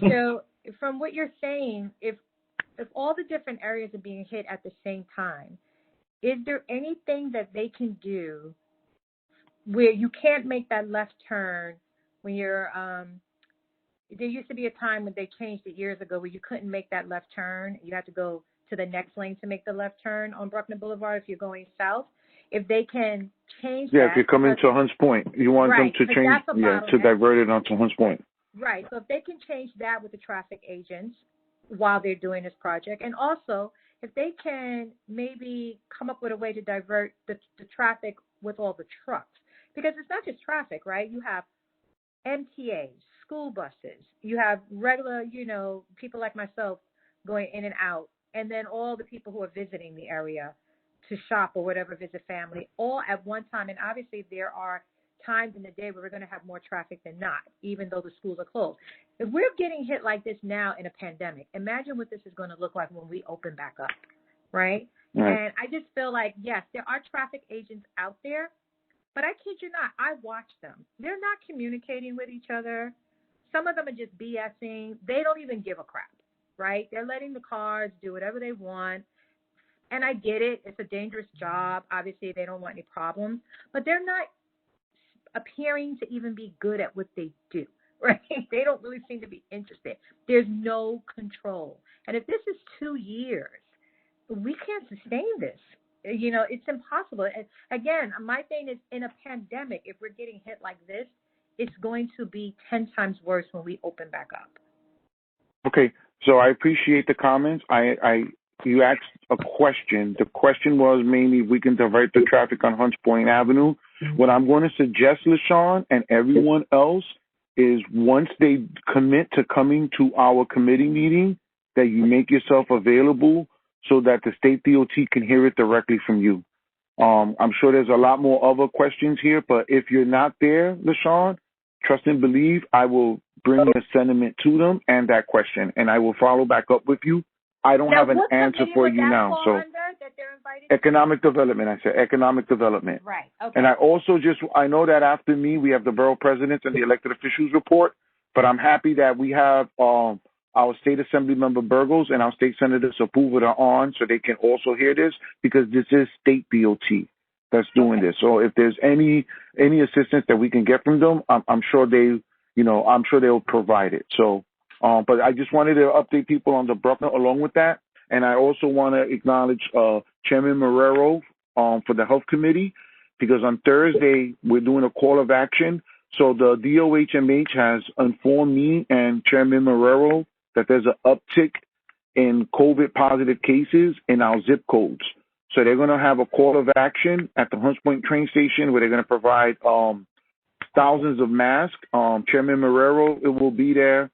L: So from what you're saying, if all the different areas are being hit at the same time, is there anything that they can do where you can't make that left turn when you're there used to be a time when they changed it years ago where you couldn't make that left turn. You had to go to the next lane to make the left turn on Bruckner Boulevard if you're going south. If they can change that.
A: Yeah, if you're coming to Hunts Point, you want them to change, to divert it onto Hunts Point.
L: Right. So if they can change that with the traffic agents while they're doing this project, and also if they can maybe come up with a way to divert the traffic with all the trucks, because it's not just traffic, right? You have MTAs, school buses, you have regular, people like myself going in and out, and then all the people who are visiting the area to shop or whatever, visit family, all at one time. And obviously there are times in the day where we're going to have more traffic than not, even though the schools are closed. If we're getting hit like this now in a pandemic, imagine what this is going to look like when we open back up, right? And I just feel like, yes, there are traffic agents out there, but I kid you not, I watch them. They're not communicating with each other. Some of them are just BSing. They don't even give a crap, right? They're letting the cars do whatever they want. And I get it. It's a dangerous job. Obviously, they don't want any problems. But they're not appearing to even be good at what they do, right? They don't really seem to be interested. There's no control. And if this is 2 years, we can't sustain this. It's impossible. And again, my thing is, in a pandemic, if we're getting hit like this, it's going to be 10 times worse when we open back up.
A: Okay, so I appreciate the comments. You asked a question. The question was mainly if we can divert the traffic on Hunts Point Avenue. What I'm going to suggest, LaShawn, and everyone else, is once they commit to coming to our committee meeting, that you make yourself available so that the state DOT can hear it directly from you. I'm sure there's a lot more other questions here, but if you're not there, LaShawn, trust and believe, I will bring a sentiment to them and that question, and I will follow back up with you. I don't have an answer for you now. So economic development, I said economic development.
L: Right. Okay.
A: And I know that after me, we have the borough presidents and the elected officials report, but I'm happy that we have our state assembly member Burgos and our state senator Sepulveda on so they can also hear this, because this is state DOT that's doing this. So if there's any assistance that we can get from them, I'm sure they'll provide it. So, but I just wanted to update people on the Bruckner along with that. And I also want to acknowledge Chairman Marrero for the Health Committee, because on Thursday we're doing a call of action. So the DOHMH has informed me and Chairman Marrero that there's an uptick in COVID positive cases in our zip codes. So they're going to have a call of action at the Hunts Point train station where they're going to provide thousands of masks. Chairman Marrero will be there.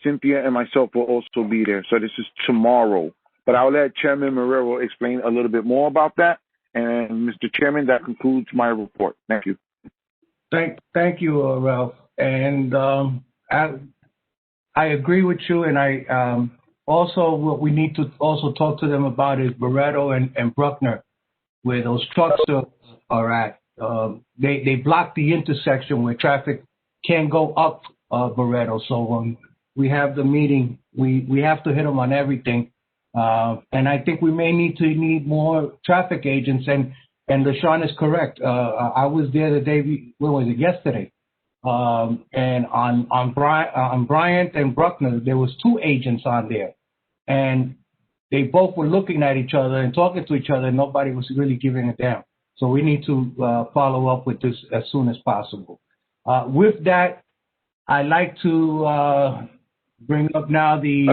A: Cynthia and myself will also be there. So this is tomorrow. But I'll let Chairman Marrero explain a little bit more about that. And Mr. Chairman, that concludes my report. Thank you.
B: Thank you, Ralph. And I agree with you, and I also what we need to also talk to them about is Barreto and Bruckner, where those trucks are at. They block the intersection where traffic can't go up Barreto. So when we have the meeting, we have to hit them on everything. And I think we may need more traffic agents. And LaShawn is correct. I was there the day, when was it, yesterday? And on Bryant and Bruckner, there was 2 agents on there. And they both were looking at each other and talking to each other, and nobody was really giving a damn. So we need to follow up with this as soon as possible. With that, I'd like to bring up now the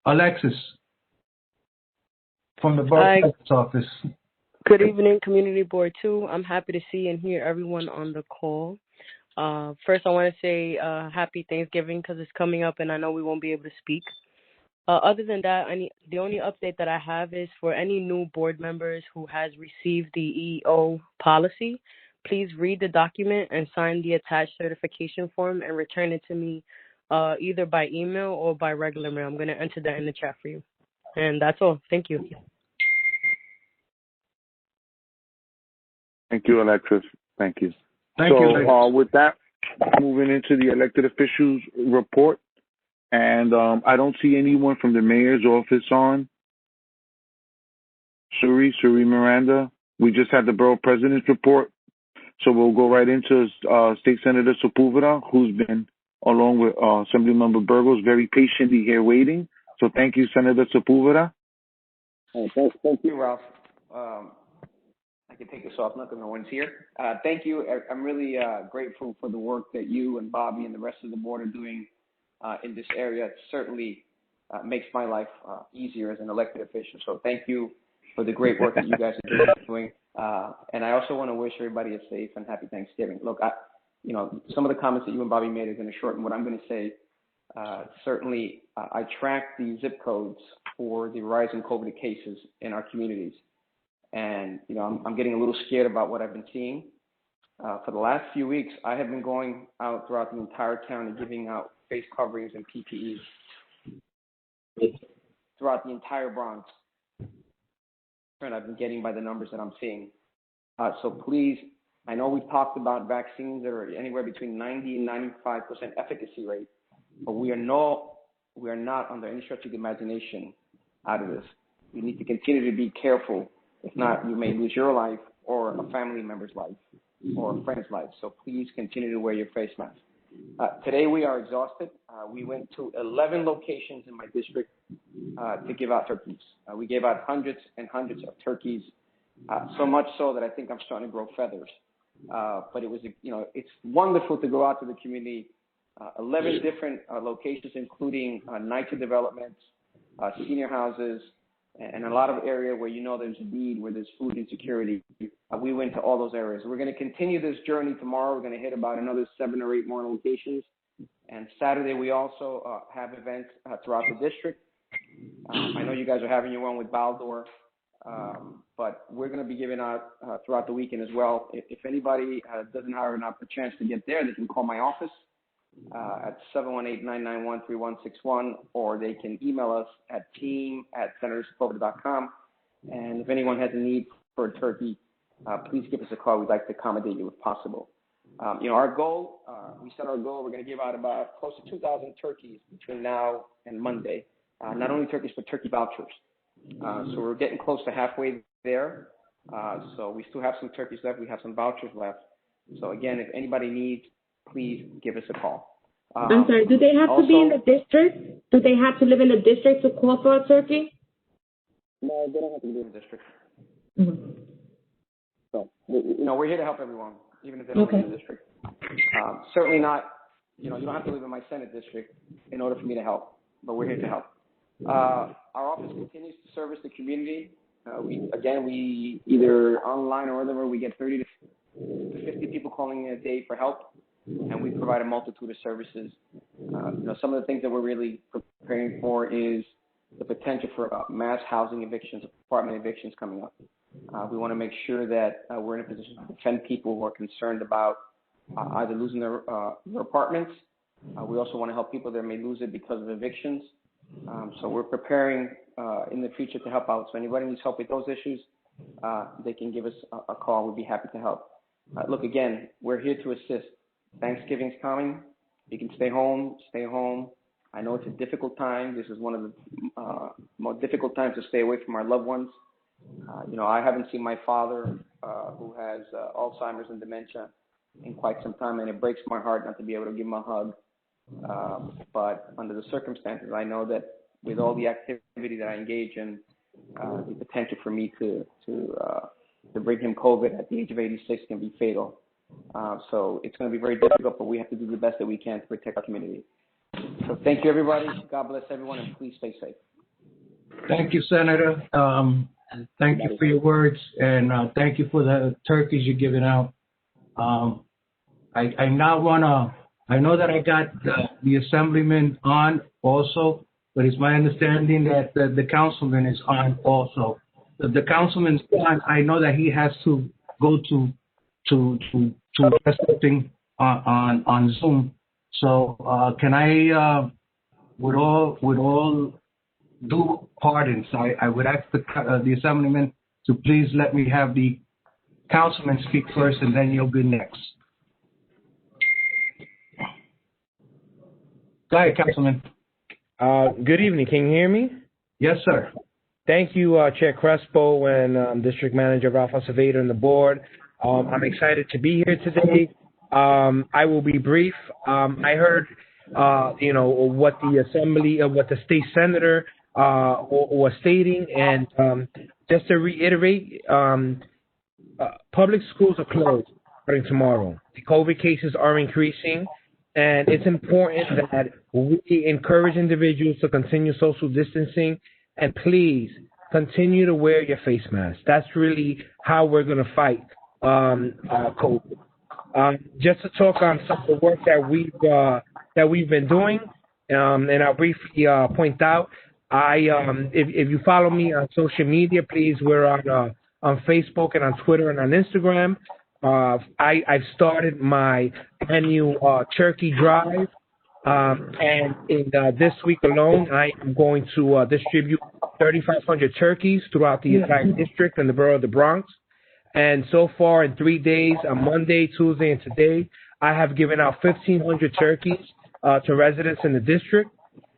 B: Alexis from the Borough office.
M: Good evening, Community Board 2. I'm happy to see and hear everyone on the call. First, I want to say happy Thanksgiving because it's coming up and I know we won't be able to speak. Other than that, the only update that I have is for any new board members who has received the EO policy, please read the document and sign the attached certification form and return it to me either by email or by regular mail. I'm going to enter that in the chat for you. And that's all. Thank you.
A: Thank you, Alexis. Thank you.
B: Thank you.
A: With that, moving into the elected officials report. And I don't see anyone from the mayor's office on. Suri Miranda. We just had the borough president's report. So we'll go right into State Senator Sepulveda, who's been, along with Assemblymember Burgos, very patiently here waiting. So thank you, Senator Sepulveda.
N: Thank you, Ralph. I can take this off, not that no one's here. Thank you. I'm really grateful for the work that you and Bobby and the rest of the board are doing in this area. It certainly makes my life easier as an elected official. So thank you for the great work that you guys are doing. And I also want to wish everybody a safe and happy Thanksgiving. Look, some of the comments that you and Bobby made are going to shorten what I'm going to say. Certainly, I track the zip codes for the rising COVID cases in our communities. And, I'm getting a little scared about what I've been seeing. For the last few weeks, I have been going out throughout the entire county giving out face coverings and PPEs throughout the entire Bronx. And I've been getting by the numbers that I'm seeing. So please, I know we've talked about vaccines that are anywhere between 90 and 95% efficacy rate, but we are not under any stretch of the imagination out of this. You need to continue to be careful. If not, you may lose your life or a family member's life or a friend's life. So please continue to wear your face mask. Today we are exhausted. We went to 11 locations in my district to give out turkeys. We gave out hundreds and hundreds of turkeys, so much so that I think I'm starting to grow feathers. But it was, it's wonderful to go out to the community. 11 different locations, including NYCHA developments, senior houses, and a lot of area where there's a need, where there's food insecurity. We went to all those areas. We're going to continue this journey tomorrow. We're going to hit about another 7 or 8 more locations. And Saturday, we also have events throughout the district. I know you guys are having your one with Baldor, but we're going to be giving out throughout the weekend as well. If anybody doesn't have a chance to get there, they can call my office at 718-991-3161, or they can email us at team@senatorsepulveda.com. And if anyone has a need for a turkey, please give us a call. We'd like to accommodate you if possible. Our goal, we set our goal, we're going to give out about close to 2,000 turkeys between now and Monday. Not only turkeys, but turkey vouchers. So we're getting close to halfway there. So we still have some turkeys left. We have some vouchers left. So again, if anybody needs, please give us a call.
E: I'm sorry, do they have to be in the district? Do they have to live in the district to call for a turkey?
N: No, they don't have to live in the district.
E: Mm-hmm.
N: So, we're here to help everyone, even if they don't live in the district. Certainly not, you don't have to live in my Senate district in order for me to help, but we're here to help. Our office continues to service the community. We either online or otherwise, we get 30 to 50 people calling in a day for help, and we provide a multitude of services. Some of the things that we're really preparing for is the potential for mass housing evictions, apartment evictions coming up. We want to make sure that we're in a position to defend people who are concerned about either losing their apartments We also want to help people that may lose it because of evictions. So we're preparing in the future to help out. So anybody needs help with those issues, they can give us a call. We'd be happy to help. Look, again, we're here to assist. Thanksgiving's coming. You can stay home, stay home. I know it's a difficult time. This is one of the more difficult times to stay away from our loved ones. I haven't seen my father, who has Alzheimer's and dementia, in quite some time, and it breaks my heart not to be able to give him a hug. But under the circumstances, I know that with all the activity that I engage in, the potential for me to bring him COVID at the age of 86 can be fatal. So it's going to be very difficult, but we have to do the best that we can to protect our community. So thank you, everybody. God bless everyone, and please stay safe.
B: Thank you, Senator. Thank you for your words, and thank you for the turkeys you're giving out. I now I know that I got the assemblyman on also, but it's my understanding that the councilman is on also. The councilman's on. I know that he has to go to something on Zoom. So can I, with all due pardons, I would ask the assemblyman to please let me have the councilman speak first, and then you'll be next. Go ahead, Councilman.
O: Good evening. Can you hear me?
B: Yes, sir.
O: Thank you, Chair Crespo and District Manager Ralph Acevedo and the board. I'm excited to be here today. I will be brief. I heard, what the state senator was stating, and just to reiterate, public schools are closed starting tomorrow. The COVID cases are increasing. And it's important that we encourage individuals to continue social distancing, and please continue to wear your face mask. That's really how we're going to fight COVID. Just to talk on some of the work that we've been doing, and I'll briefly point out, if you follow me on social media, please, we're on Facebook and on Twitter and on Instagram. I've started my annual turkey drive, and in this week alone, I am going to distribute 3,500 turkeys throughout the entire district and the borough of the Bronx. And so far, in 3 days, on Monday, Tuesday, and today, I have given out 1,500 turkeys to residents in the district.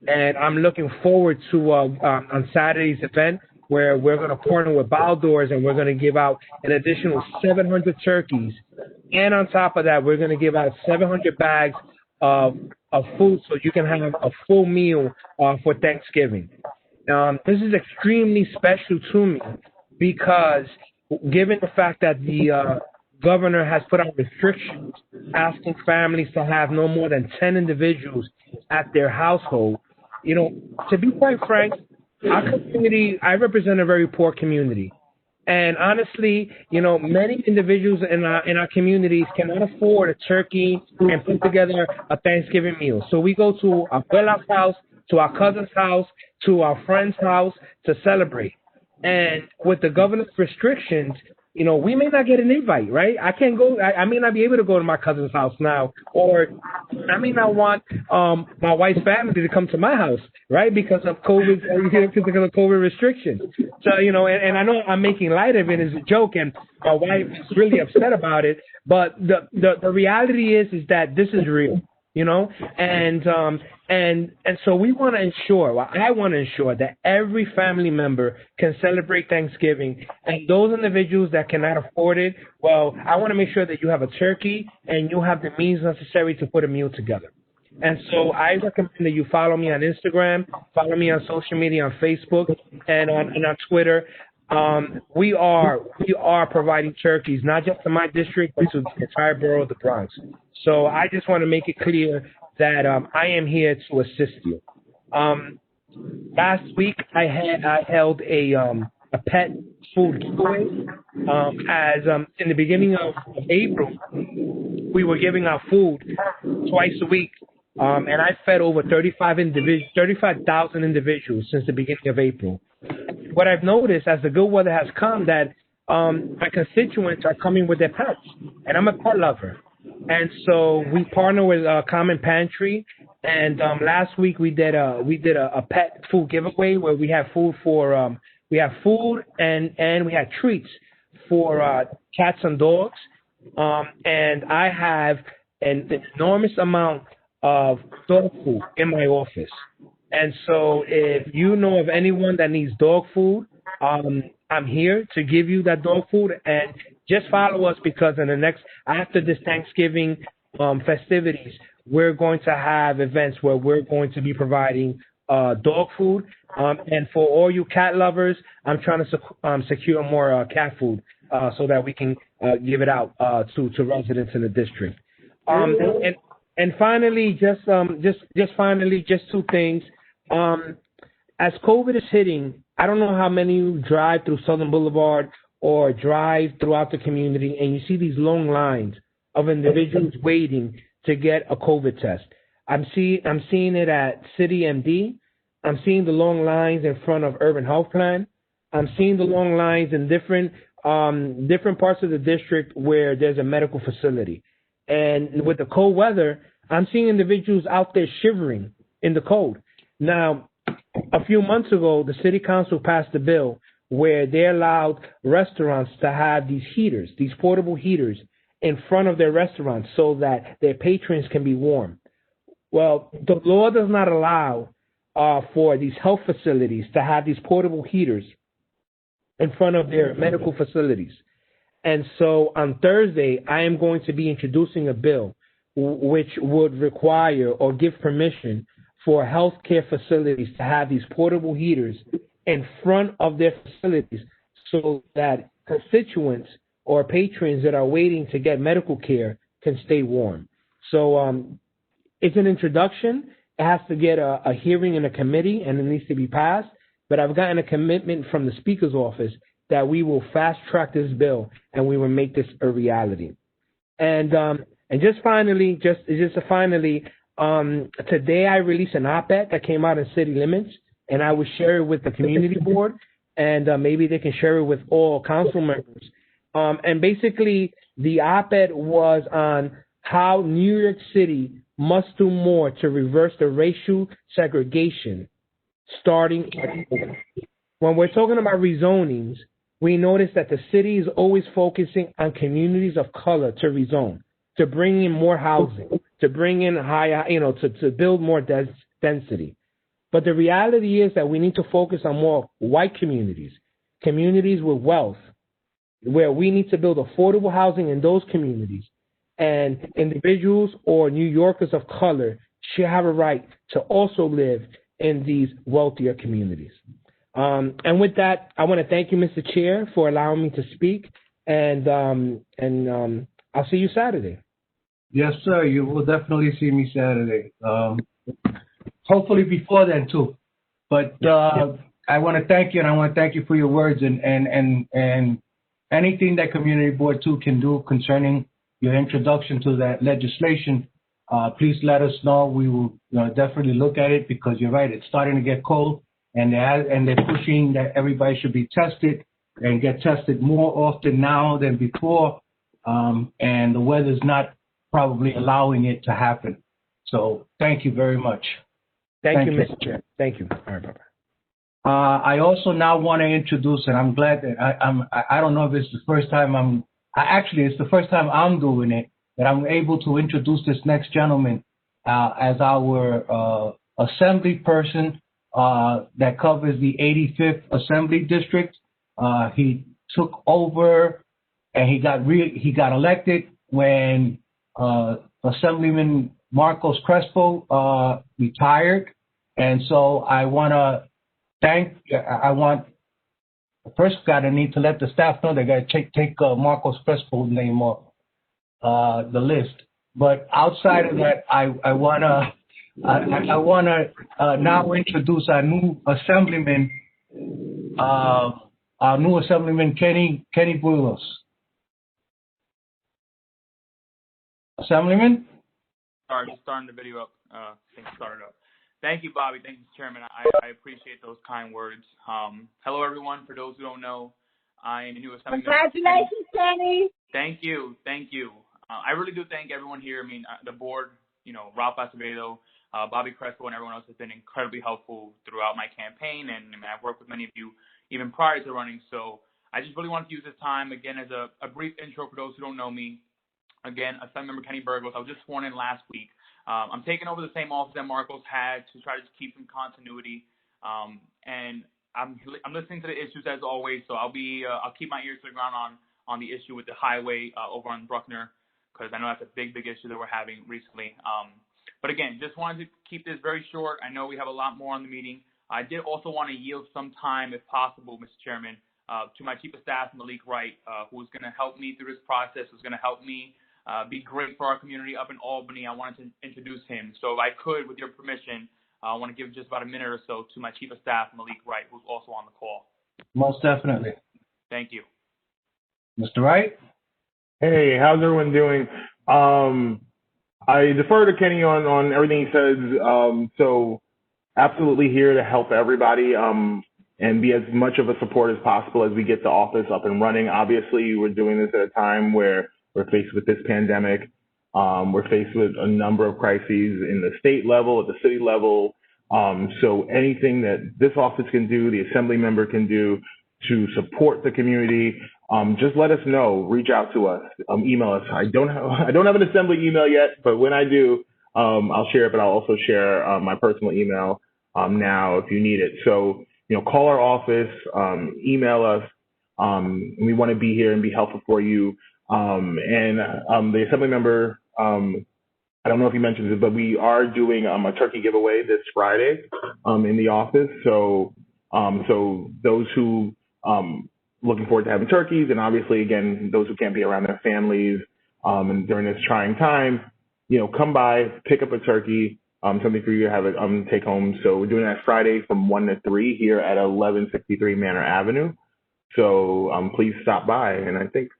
O: And I'm looking forward to on Saturday's event, where we're going to partner with Baldors, and we're going to give out an additional 700 turkeys. And on top of that, we're going to give out 700 bags of food so you can have a full meal for Thanksgiving. This is extremely special to me because given the fact that the governor has put out restrictions asking families to have no more than 10 individuals at their household, to be quite frank, our community, I represent a very poor community. And honestly, many individuals in our communities cannot afford a turkey and put together a Thanksgiving meal. So we go to our abuela's house, to our cousin's house, to our friend's house to celebrate. And with the governor's restrictions, we may not get an invite, right? I can't go. I may not be able to go to my cousin's house now, or I may not want my wife's family to come to my house, right? Because of COVID, because of COVID restrictions. So, and I know I'm making light of it as a joke, and my wife is really upset about it. But the reality is that this is real. And so we want to ensure, I want to ensure that every family member can celebrate Thanksgiving, and those individuals that cannot afford it, well, I want to make sure that you have a turkey and you have the means necessary to put a meal together. And so I recommend that you follow me on Instagram, follow me on social media, on Facebook, and on Twitter. We are providing turkeys, not just to my district, but to the entire borough of the Bronx. So I just want to make it clear that I am here to assist you. Last week I held a pet food giveaway. As in the beginning of April, we were giving out food twice a week. And I fed over 35,000 individuals since the beginning of April. What I've noticed as the good weather has come, that my constituents are coming with their pets, and I'm a pet lover. And so we partner with Common Pantry, and last week we did a pet food giveaway where we have food for and we had treats for cats and dogs. And I have an enormous amount of dog food in my office. And so if you know of anyone that needs dog food, I'm here to give you that dog food. And just follow us because after this Thanksgiving festivities, we're going to have events where we're going to be providing dog food. And for all you cat lovers, I'm trying to secure more cat food so that we can give it out to residents in the district. And finally, just two things. As COVID is hitting, I don't know how many of you drive through Southern Boulevard or drive throughout the community, and you see these long lines of individuals waiting to get a COVID test. I'm seeing it at City MD. I'm seeing the long lines in front of Urban Health Plan. I'm seeing the long lines in different parts of the district where there's a medical facility. And with the cold weather, I'm seeing individuals out there shivering in the cold. Now, a few months ago, the city council passed a bill where they allowed restaurants to have these heaters, these portable heaters, in front of their restaurants so that their patrons can be warm. Well, the law does not allow for these health facilities to have these portable heaters in front of their medical facilities. And so on Thursday, I am going to be introducing a bill which would require or give permission for healthcare facilities to have these portable heaters in front of their facilities so that constituents or patrons that are waiting to get medical care can stay warm. So it's an introduction. It has to get a hearing in a committee, and it needs to be passed. But I've gotten a commitment from the Speaker's office that we will fast track this bill and we will make this a reality. And just finally, today I released an op-ed that came out in City Limits, and I will share it with the community board, and maybe they can share it with all council members. And basically, the op-ed was on how New York City must do more to reverse the racial segregation starting at when we're talking about rezonings, we notice that the city is always focusing on communities of color to rezone, to bring in more housing, to bring in higher, to build more density. But the reality is that we need to focus on more white communities, communities with wealth, where we need to build affordable housing in those communities. And individuals or New Yorkers of color should have a right to also live in these wealthier communities. And with that, I want to thank you, Mr. Chair, for allowing me to speak. And I'll see you Saturday.
B: Yes, sir. You will definitely see me Saturday. Hopefully before then too. But I want to thank you, and I want to thank you for your words and anything that Community Board 2 can do concerning your introduction to that legislation. Please let us know. We will definitely look at it because you're right. It's starting to get cold, and they're pushing that everybody should be tested and get tested more often now than before. And the weather's not probably allowing it to happen. So thank you very much.
O: Thank you, Mr. Chair. Thank you. All right, bye-bye.
B: I also now want to introduce, and I'm glad that I don't know if it's the first time it's the first time I'm doing it, that I'm able to introduce this next gentleman as our assembly person that covers the 85th Assembly District. He took over and he got elected when Assemblyman Marcos Crespo retired. And so I first need to let the staff know they got to take Marcos Crespo's name off the list. But outside of that, I wanna now introduce our new assemblyman, Kenny Bulos. Assemblyman.
P: Sorry, just starting the video up. Things started up. Thank you, Bobby. Thank you, Chairman. I appreciate those kind words. Hello, everyone. For those who don't know, I am a new assemblyman.
D: Congratulations, Kenny.
P: Thank you. I really do thank everyone here. I mean, the board, Ralph Acevedo, Bobby Crespo, and everyone else has been incredibly helpful throughout my campaign, and I mean, I've worked with many of you even prior to running. So I just really wanted to use this time, again, as a brief intro for those who don't know me. Again, Assembly Member Kenny Burgos. I was just sworn in last week. I'm taking over the same office that Marcos had to try to just keep some continuity. And I'm listening to the issues as always, so I'll keep my ears to the ground on the issue with the highway over on Bruckner, because I know that's a big issue that we're having recently. But again, just wanted to keep this very short. I know we have a lot more on the meeting. I did also want to yield some time, if possible, Mr. Chairman, to my Chief of Staff, Malik Wright, who's going to help me through this process, who's going to help me be great for our community up in Albany. I wanted to introduce him. So if I could, with your permission, I want to give just about a minute or so to my Chief of Staff, Malik Wright, who's also on the call.
B: Most definitely.
P: Thank you.
B: Mr. Wright?
Q: Hey, how's everyone doing? I defer to Kenny on everything he says. So absolutely here to help everybody and be as much of a support as possible as we get the office up and running. Obviously, we're doing this at a time where we're faced with this pandemic. We're faced with a number of crises in the state level, at the city level. So anything that this office can do, the assembly member can do to support the community, just let us know. Reach out to us. Email us. I don't have an assembly email yet, but when I do, I'll share it. But I'll also share my personal email now if you need it. So call our office, email us. We want to be here and be helpful for you. The assembly member, I don't know if he mentions it, but we are doing a turkey giveaway this Friday in the office. So those who looking forward to having turkeys, and obviously again those who can't be around their families and during this trying time, come by, pick up a turkey, something for you to have it take home. So we're doing that Friday from 1 to 3 here at 1163 Manor Avenue. So please stop by, and I think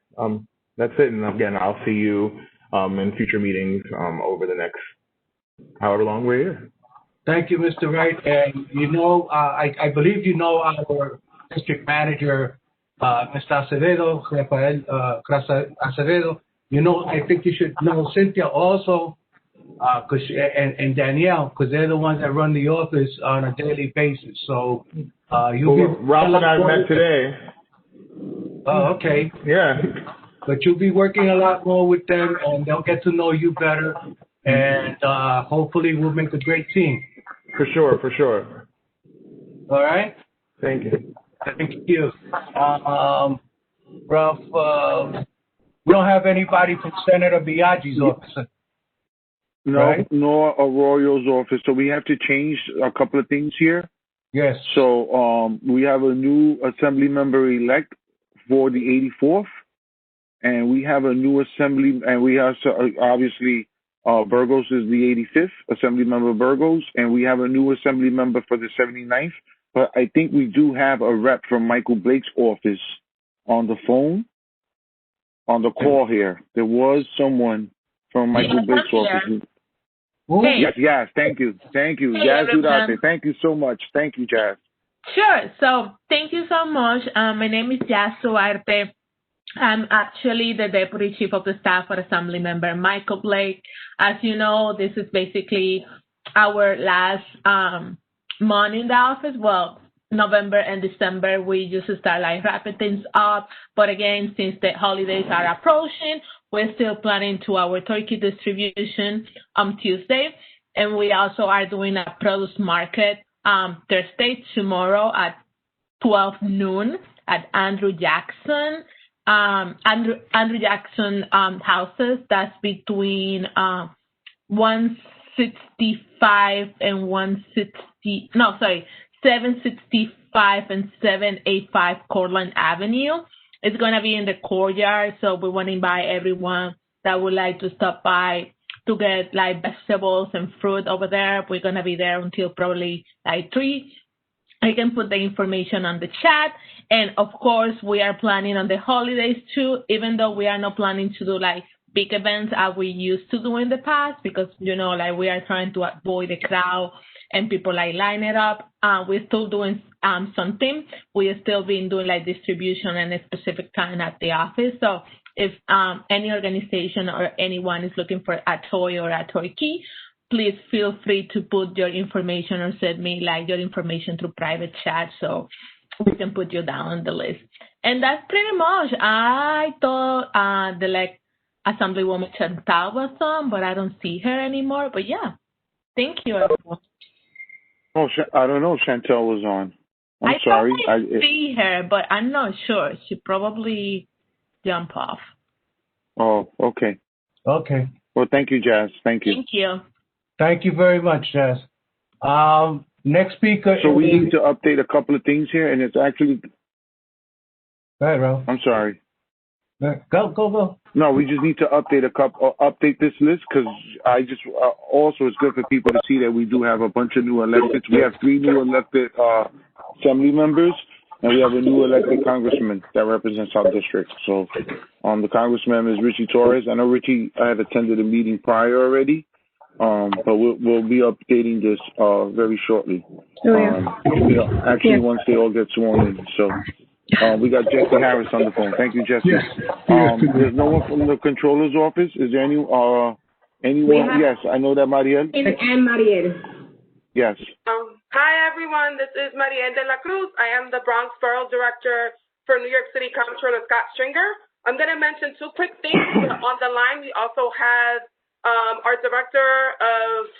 Q: that's it. And again, I'll see you in future meetings over the next however long we're here.
B: Thank you, Mr. Wright. And I believe our district manager, Mr. Acevedo, Rafael Acevedo. I think you should know Cynthia also, and Danielle, because they're the ones that run the office on a daily basis. So
Q: Ralph and I met today.
B: Oh, okay.
Q: Yeah.
B: But you'll be working a lot more with them, and they'll get to know you better, and hopefully we'll make a great team.
Q: For sure.
B: All right?
Q: Thank you.
B: Thank you. Ralph, we don't have anybody from Senator Biaggi's office.
A: No,
B: right?
A: Nor Arroyo's office. So we have to change a couple of things here.
B: Yes.
A: So we have a new assembly member elect for the 84th. And we have a new assembly, and we have obviously Burgos is the 85th, Assembly Member Burgos, and we have a new assembly member for the 79th. But I think we do have a rep from Michael Blake's office on the phone, on the call here. There was someone from Michael Blake's office.
R: Hey.
A: Yes, thank you.
R: Hey,
A: Jazz Udate, thank you so much. Thank you, Jazz.
R: Sure. So thank you so much. My name is Jazz Duarte. I'm actually the Deputy Chief of the Staff for Assembly Member Michael Blake. As you know, this is basically our last month in the office. Well, November and December, we just start wrapping things up. But again, since the holidays are approaching, we're still planning to our turkey distribution on Tuesday. And we also are doing a produce market Thursday, tomorrow at 12 noon at Andrew Jackson. Andrew Jackson houses, that's between 165 and 765 and 785 Cortland Avenue. It's going to be in the courtyard, so we want to invite everyone that would like to stop by to get vegetables and fruit over there. We're going to be there until probably 3. I can put the information on the chat. And of course, we are planning on the holidays too, even though we are not planning to do big events as we used to do in the past, because, we are trying to avoid the crowd and people line it up. We're still doing something. We are still been doing distribution and a specific time at the office. So if any organization or anyone is looking for a toy or a toy key, please feel free to put your information or send me like your information through private chat so we can put you down on the list. And that's pretty much. I thought the like Assemblywoman Chantal was on, but I don't see her anymore. But yeah, thank you, everyone.
A: Oh, I don't know. Chantel was on. I'm sorry.
R: I see her, but I'm not sure. She probably jumped off.
A: Oh, okay.
B: Okay.
A: Well, thank you, Jazz. Thank you.
R: Thank you.
B: Thank you very much, Jazz. Next speaker.
A: So we need to update a couple of things here, and it's actually.
B: Go ahead, Ralph.
A: I'm sorry.
B: Go.
A: No, we just need to update this list because I just also it's good for people to see that we do have a bunch of new electeds. We have 3 new elected assembly members, and we have a new elected congressman that represents our district. So, the congressman is Richie Torres. I know Richie had attended a meeting prior already, but we'll be updating this very shortly. Actually, once they all get sworn in. So. We got Jesse Harris on the phone. Thank you, Jesse.
S: Yes.
A: There's no one from the controller's office. Is there anyone? Yes, I know that Mariel.
E: And Mariel.
A: Yes.
T: Hi, everyone. This is Mariel de la Cruz. I am the Bronx Borough Director for New York City Comptroller Scott Stringer. I'm going to mention 2 quick things. On the line, we also have our Director of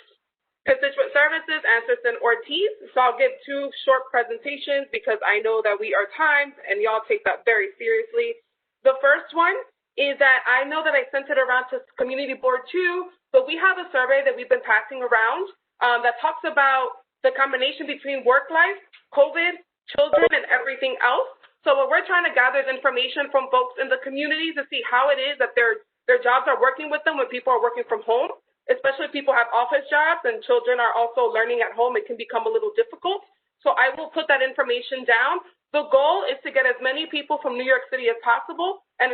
T: Constituent Services, Anderson Ortiz. So I'll give 2 short presentations because I know that we are timed and y'all take that very seriously. The first one is that I know that I sent it around to Community Board 2, but we have a survey that we've been passing around that talks about the combination between work life, COVID, children, and everything else. So what we're trying to gather is information from folks in the community to see how it is that their jobs are working with them when people are working from home. Especially if people have office jobs and children are also learning at home, it can become a little difficult. So I will put that information down. The goal is to get as many people from New York City as possible and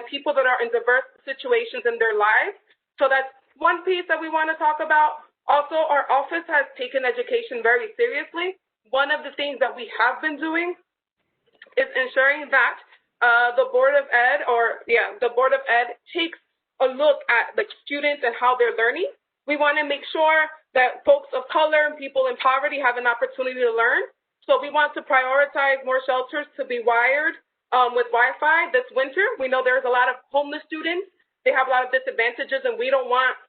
T: people that are in diverse situations in their lives. So that's one piece that we want to talk about. Also, our office has taken education very seriously. One of the things that we have been doing is ensuring that the Board of Ed takes a look at the students and how they're learning. We want to make sure that folks of color and people in poverty have an opportunity to learn. So we want to prioritize more shelters to be wired with Wi-Fi this winter. We know there's a lot of homeless students. They have a lot of disadvantages, and we don't want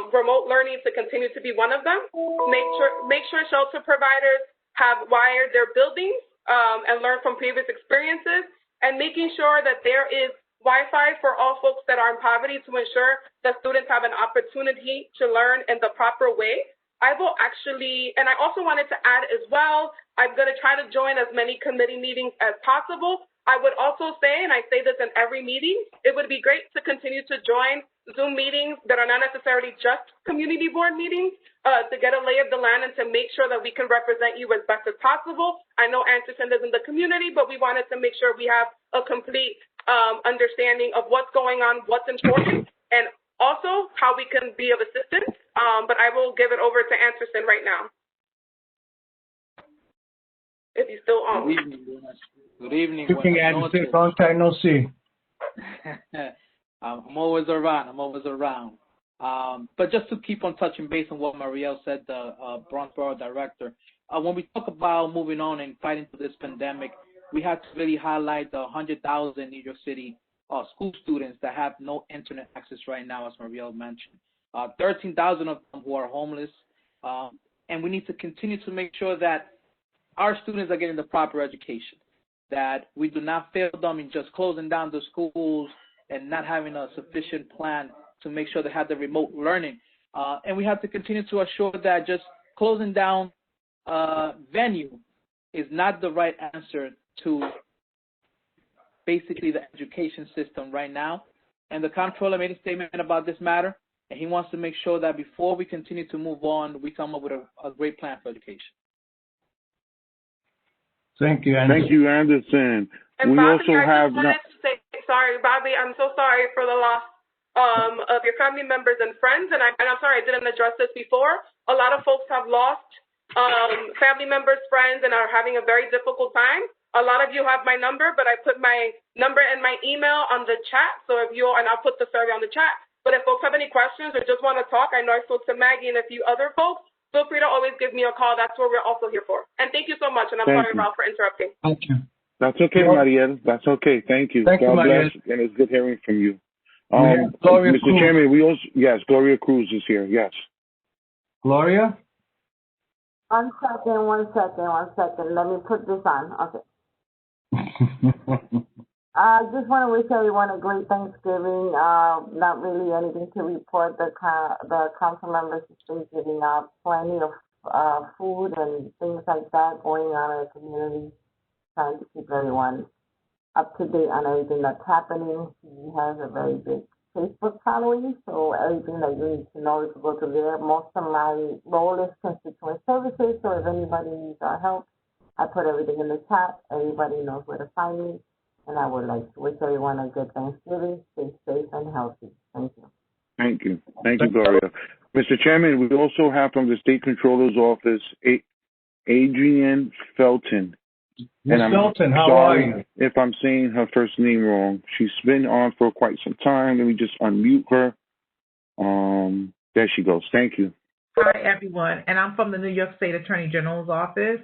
T: remote learning to continue to be one of them. Make sure shelter providers have wired their buildings and learn from previous experiences, and making sure that there is Wi-Fi for all folks that are in poverty to ensure that students have an opportunity to learn in the proper way. I also wanted to add as well, I'm going to try to join as many committee meetings as possible. I would also say, and I say this in every meeting, it would be great to continue to join Zoom meetings that are not necessarily just community board meetings to get a lay of the land and to make sure that we can represent you as best as possible. I know Anderson is in the community, but we wanted to make sure we have a complete understanding of what's going on, what's important, and also how we can be of assistance. But I will give it over to Anderson right now. If he's still on.
U: Good evening.
B: Good evening, Anderson. Long time no see.
U: I'm always around. But just to keep on touching base on what Mariel said, the Bronx Borough Director, when we talk about moving on and fighting through this pandemic, we have to really highlight the 100,000 New York City school students that have no internet access right now, as Mariel mentioned. 13,000 of them who are homeless. And we need to continue to make sure that our students are getting the proper education, that we do not fail them in just closing down the schools and not having a sufficient plan to make sure they have the remote learning. And we have to continue to assure that just closing down venue is not the right answer to basically the education system right now. And the comptroller made a statement about this matter, and he wants to make sure that before we continue to move on, we come up with a great plan for education.
B: Thank you, Anderson.
A: Thank you, Anderson.
T: And
A: we
T: Bobby,
A: also
T: I
A: have
T: just wanted to say, sorry, Bobby, I'm so sorry for the loss of your family members and friends, and I'm sorry I didn't address this before. A lot of folks have lost family members, friends, and are having a very difficult time. A lot of you have my number, but I put my number and my email on the chat. So if you'll, and I'll put the survey on the chat. But if folks have any questions or just want to talk, I know I spoke to Maggie and a few other folks. Feel free to always give me a call. That's what we're also here for. And thank you so much. And I'm sorry, Ralph, for interrupting.
B: Thank you.
A: That's okay, Mariel. That's okay. Thank you.
B: Thank you,
A: God
B: Mariel.
A: bless, and it's good hearing from you.
B: Gloria
A: Mr.
B: Cruz.
A: Chairman, we also, yes, Gloria Cruz is here. Yes.
B: Gloria?
S: One second. Let me put this on. Okay. I just want to wish everyone a great Thanksgiving. Not really anything to report. The council members have been giving out plenty of food and things like that going on in the community, trying to keep everyone up to date on everything that's happening. He has a very big Facebook following, so everything that you need to know, you can go to there. Most of my role is constituent services, so if anybody needs our help, I put everything in the chat. Everybody knows where to find me, and I would like to wish everyone a good Thanksgiving. Stay safe and healthy. Thank you.
A: Thank you. Thank you, Gloria. Mr. Chairman, we also have from the State Controller's Office, Adrienne Felton.
B: Ms.
A: And I'm
B: Felton, how
A: sorry
B: are you?
A: if I'm saying her first name wrong. She's been on for quite some time. Let me just unmute her. There she goes. Thank you.
V: Hi, everyone. And I'm from the New York State Attorney General's office.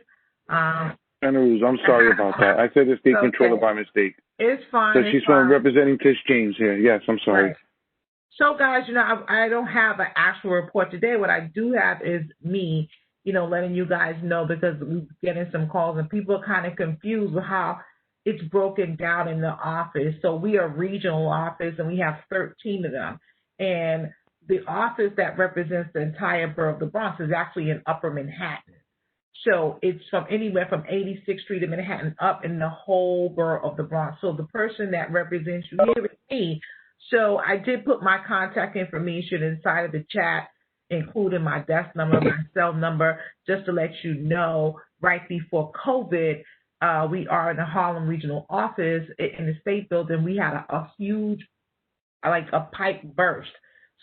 A: Andrews, I'm sorry about that. I said the State Controller by mistake.
V: It's fine.
A: So she's from representing Tish James here. Yes, I'm sorry.
V: Right. So, guys, I don't have an actual report today. What I do have is me, letting you guys know, because we're getting some calls and people are kind of confused with how it's broken down in the office. So we are a regional office and we have 13 of them. And the office that represents the entire borough of the Bronx is actually in Upper Manhattan. So it's from anywhere from 86th Street in Manhattan up in the whole borough of the Bronx. So the person that represents you here is me. So I did put my contact information inside of the chat, including my desk number, my cell number, just to let you know. Right before COVID, we are in the Harlem Regional Office in the State Building. We had a huge, like a pipe burst.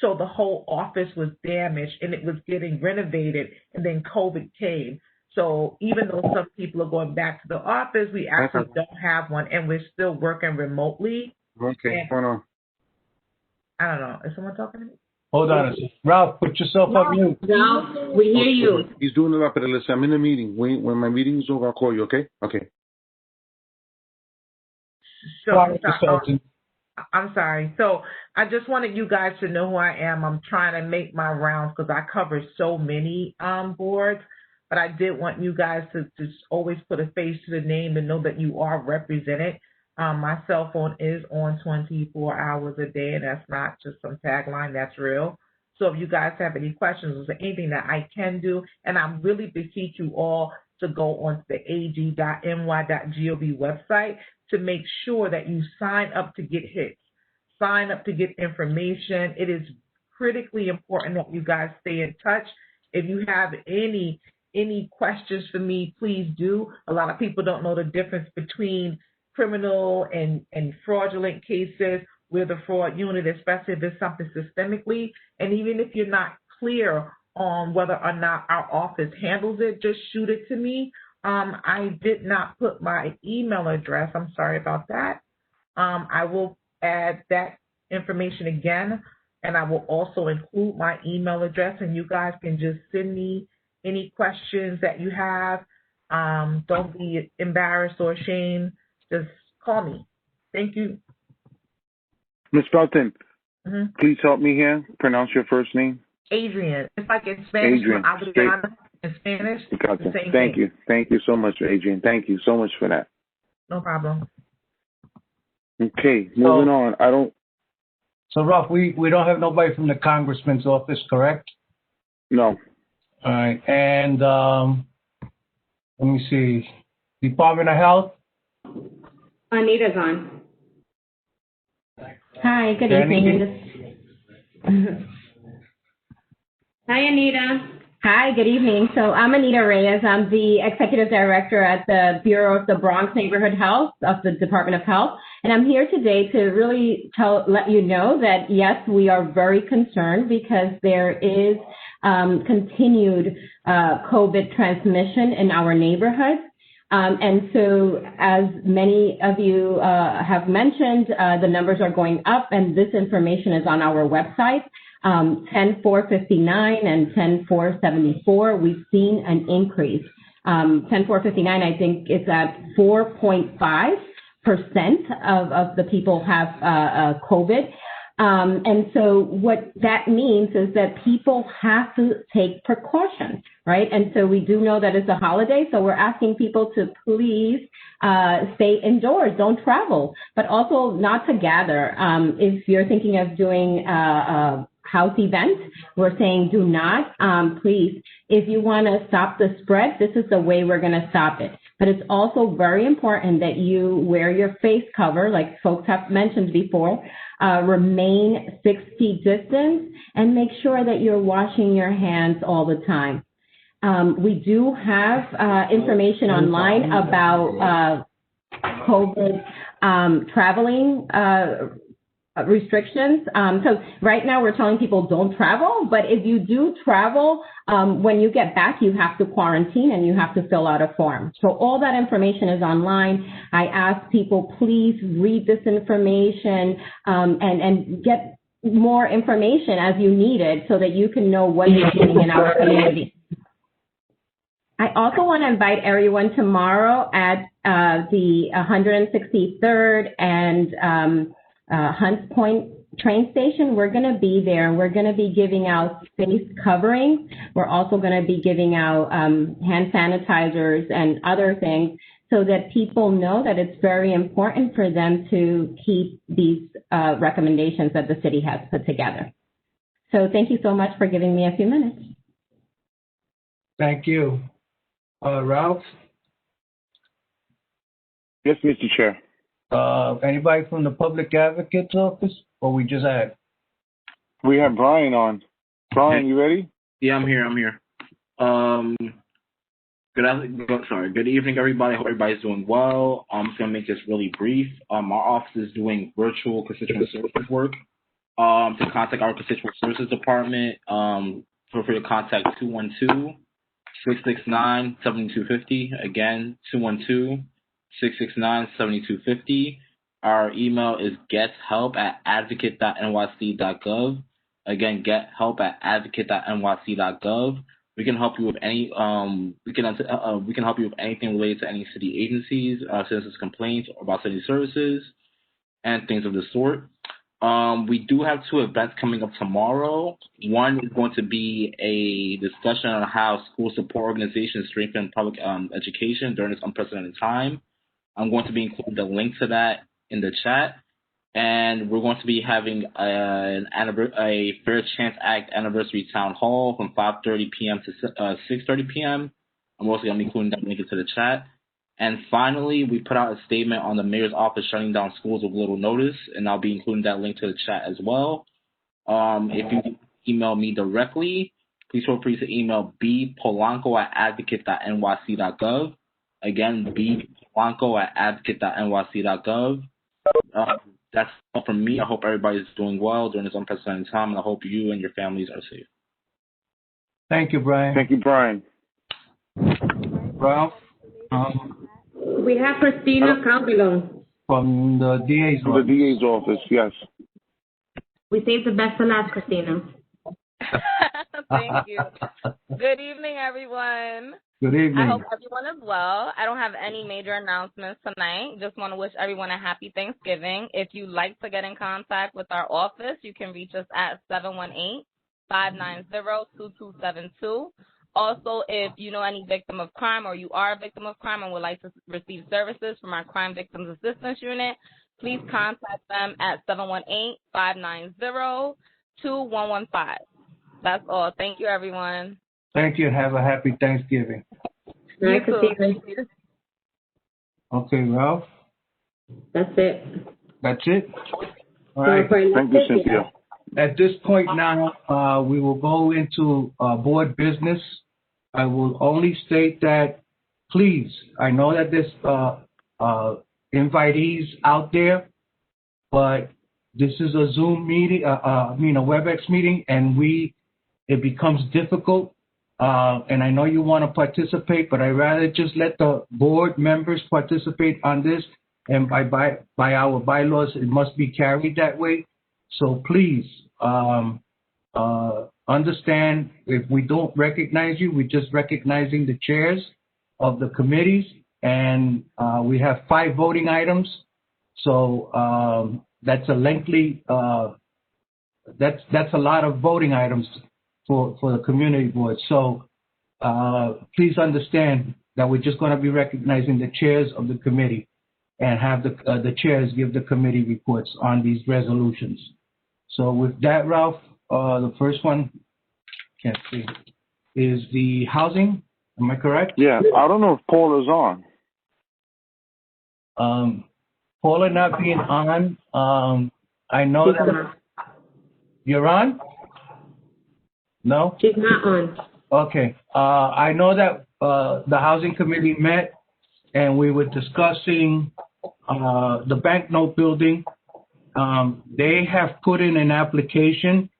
V: So the whole office was damaged and it was getting renovated, and then COVID came. So even though some people are going back to the office, we actually don't have one, and we're still working remotely.
A: Okay, hold on.
V: I don't know. Is someone talking to me?
B: Hold on a second. Ralph, put yourself on mute.
V: Ralph, we hear you.
W: He's doing it up, but listen, I'm in a meeting. When my meeting is over, I'll call you, okay? Okay.
V: I'm sorry. So I just wanted you guys to know who I am. I'm trying to make my rounds because I cover so many boards. But I did want you guys to just always put a face to the name and know that you are represented. My cell phone is on 24 hours a day, and that's not just some tagline, that's real. So if you guys have any questions or anything that I can do, and I really beseech you all to go onto the ag.ny.gov website to make sure that you sign up to get hits, sign up to get information. It is critically important that you guys stay in touch. If you have any questions for me, please do. A lot of people don't know the difference between criminal and fraudulent cases. We're the fraud unit, especially if it's something systemically. And even if you're not clear on whether or not our office handles it, just shoot it to me. I did not put my email address. I'm sorry about that. I will add that information again, and I will also include my email address, and you guys can just send me any questions that you have. Don't be embarrassed or ashamed. Just call me. Thank you.
A: Ms. Felton, please help me here. Pronounce your first name.
V: Adrienne. It's like in Spanish.
A: Adrienne.
V: In Spanish.
A: Gotcha. Thank you. Thank you so much, Adrienne. Thank you so much for that.
V: No problem.
A: Okay, moving on.
B: So, Ralph, we don't have nobody from the congressman's office, correct?
A: No.
B: All right. And let me see. Department of Health?
E: Anita's on. Hi, good evening. Hi, Anita. Hi, good evening. So I'm Anita Reyes. I'm the Executive Director at the Bureau of the Bronx Neighborhood Health of the Department of Health. And I'm here today to really let you know that, yes, we are very concerned because there is continued COVID transmission in our neighborhoods. And so as many of you have mentioned, the numbers are going up, and this information is on our website. 10459 and 10474, we've seen an increase. 10459, I think, is at 4.5% of the people have COVID. And so what that means is that people have to take precautions, right? And so we do know that it's a holiday, so we're asking people to please stay indoors, don't travel, but also not to gather. If you're thinking of doing a house event, we're saying do not, please. If you want to stop the spread, this is the way we're going to stop it. But it's also very important that you wear your face cover, like folks have mentioned before, remain 6 feet distance, and make sure that you're washing your hands all the time. We do have information online about COVID traveling restrictions. So right now we're telling people don't travel, but if you do travel, when you get back, you have to quarantine and you have to fill out a form. So all that information is online. I ask people, please read this information and get more information as you need it so that you can know what is happening in our community. I also want to invite everyone tomorrow at the 163rd and Hunts Point train station. We're going to be there. We're going to be giving out face coverings. We're also going to be giving out hand sanitizers and other things so that people know that it's very important for them to keep these recommendations that the city has put together. So thank you so much for giving me a few minutes.
B: Thank you. Ralph?
A: Yes, Mr. Chair.
B: Anybody from the Public Advocate's office, or we just had?
A: We have Brian on. Brian, you ready?
G: Yeah, I'm here. Good evening, everybody. Hope everybody's doing well. I'm just gonna make this really brief. Our office is doing virtual constituent services work. To contact our constituent services department, feel free to contact 212-669-7250. Again, 212-669-7250. Our email is gethelp@advocate.nyc.gov. Again, gethelp@advocate.nyc.gov. We can help you with any we can help you with anything related to any city agencies, citizens' complaints about city services, and things of the sort. We do have 2 events coming up tomorrow. One is going to be a discussion on how school support organizations strengthen public education during this unprecedented time. I'm going to be including the link to that in the chat. And we're going to be having a Fair Chance Act anniversary town hall from 5:30 p.m. to 6:30 p.m. I'm also going to be including that link into the chat. And finally, we put out a statement on the mayor's office shutting down schools with little notice, and I'll be including that link to the chat as well. If you email me directly, please feel free to email bpolanco@advocate.nyc.gov. Again, bpolanco@advocate.nyc.gov. That's all from me. I hope everybody's doing well during this unprecedented time, and I hope you and your families are safe.
B: Thank you, Brian.
A: Thank you, Brian.
B: Ralph?
C: We have Christina Calvillo.
B: From the DA's office.
A: The DA's office, yes.
C: We saved the best for last, Christina.
I: Thank you. Good evening, everyone.
B: Good evening.
I: I hope everyone is well. I don't have any major announcements tonight. Just want to wish everyone a happy Thanksgiving. If you'd like to get in contact with our office, you can reach us at 718-590-2272. Also, if you know any victim of crime or you are a victim of crime and would like to receive services from our Crime Victims Assistance Unit, please contact them at 718-590-2115. That's all. Thank you, everyone.
B: Thank you, and have a happy Thanksgiving.
I: You too.
B: Okay, Ralph?
C: That's it.
B: That's it? All right.
A: Thank you, Cynthia.
B: At this point now, we will go into board business. I will only state that, please, I know that there's invitees out there, but this is a Zoom meeting, a WebEx meeting, and it becomes difficult and I know you want to participate, but I'd rather just let the board members participate on this. And by our bylaws, it must be carried that way. So please understand, if we don't recognize you, we're just recognizing the chairs of the committees, and we have 5 voting items. So that's a lengthy, that's a lot of voting items for the community board. So please understand that we're just going to be recognizing the chairs of the committee and have the chairs give the committee reports on these resolutions. So with that, Ralph, the first one, can't see, is the housing. Am I correct?
A: Yeah, I don't know if Paul is on.
B: Paula not being on, I know that you're on? No?
E: She's not on.
B: Okay. I know that the housing committee met and we were discussing the banknote building. They have put in an application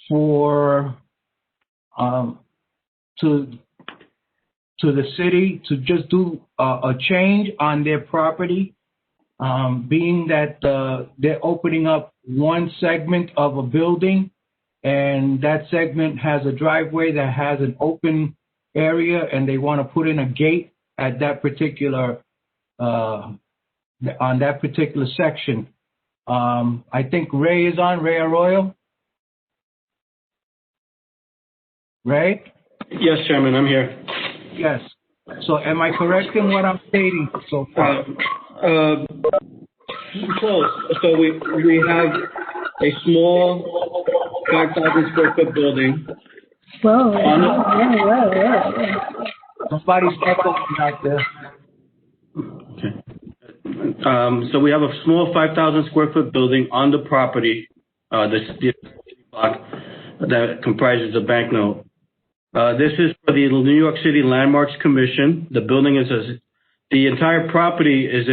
B: for to the city to just do a change on their property, being that they're opening up one segment of a building, and that segment has a driveway that has an open area, and they want to put in a gate at that particular on that particular section. I think Ray is on, Ray Arroyo. Ray?
F: Yes, Chairman, I'm here.
B: Yes. So am I correct in what I'm stating so far?
F: Close. So we have a small 5,000 square foot building.
E: Whoa.
B: Somebody's echoing out there.
F: Okay. So we have a small 5,000 square foot building on the property, the block that comprises a banknote. This is for the New York City Landmarks Commission. The building the entire property is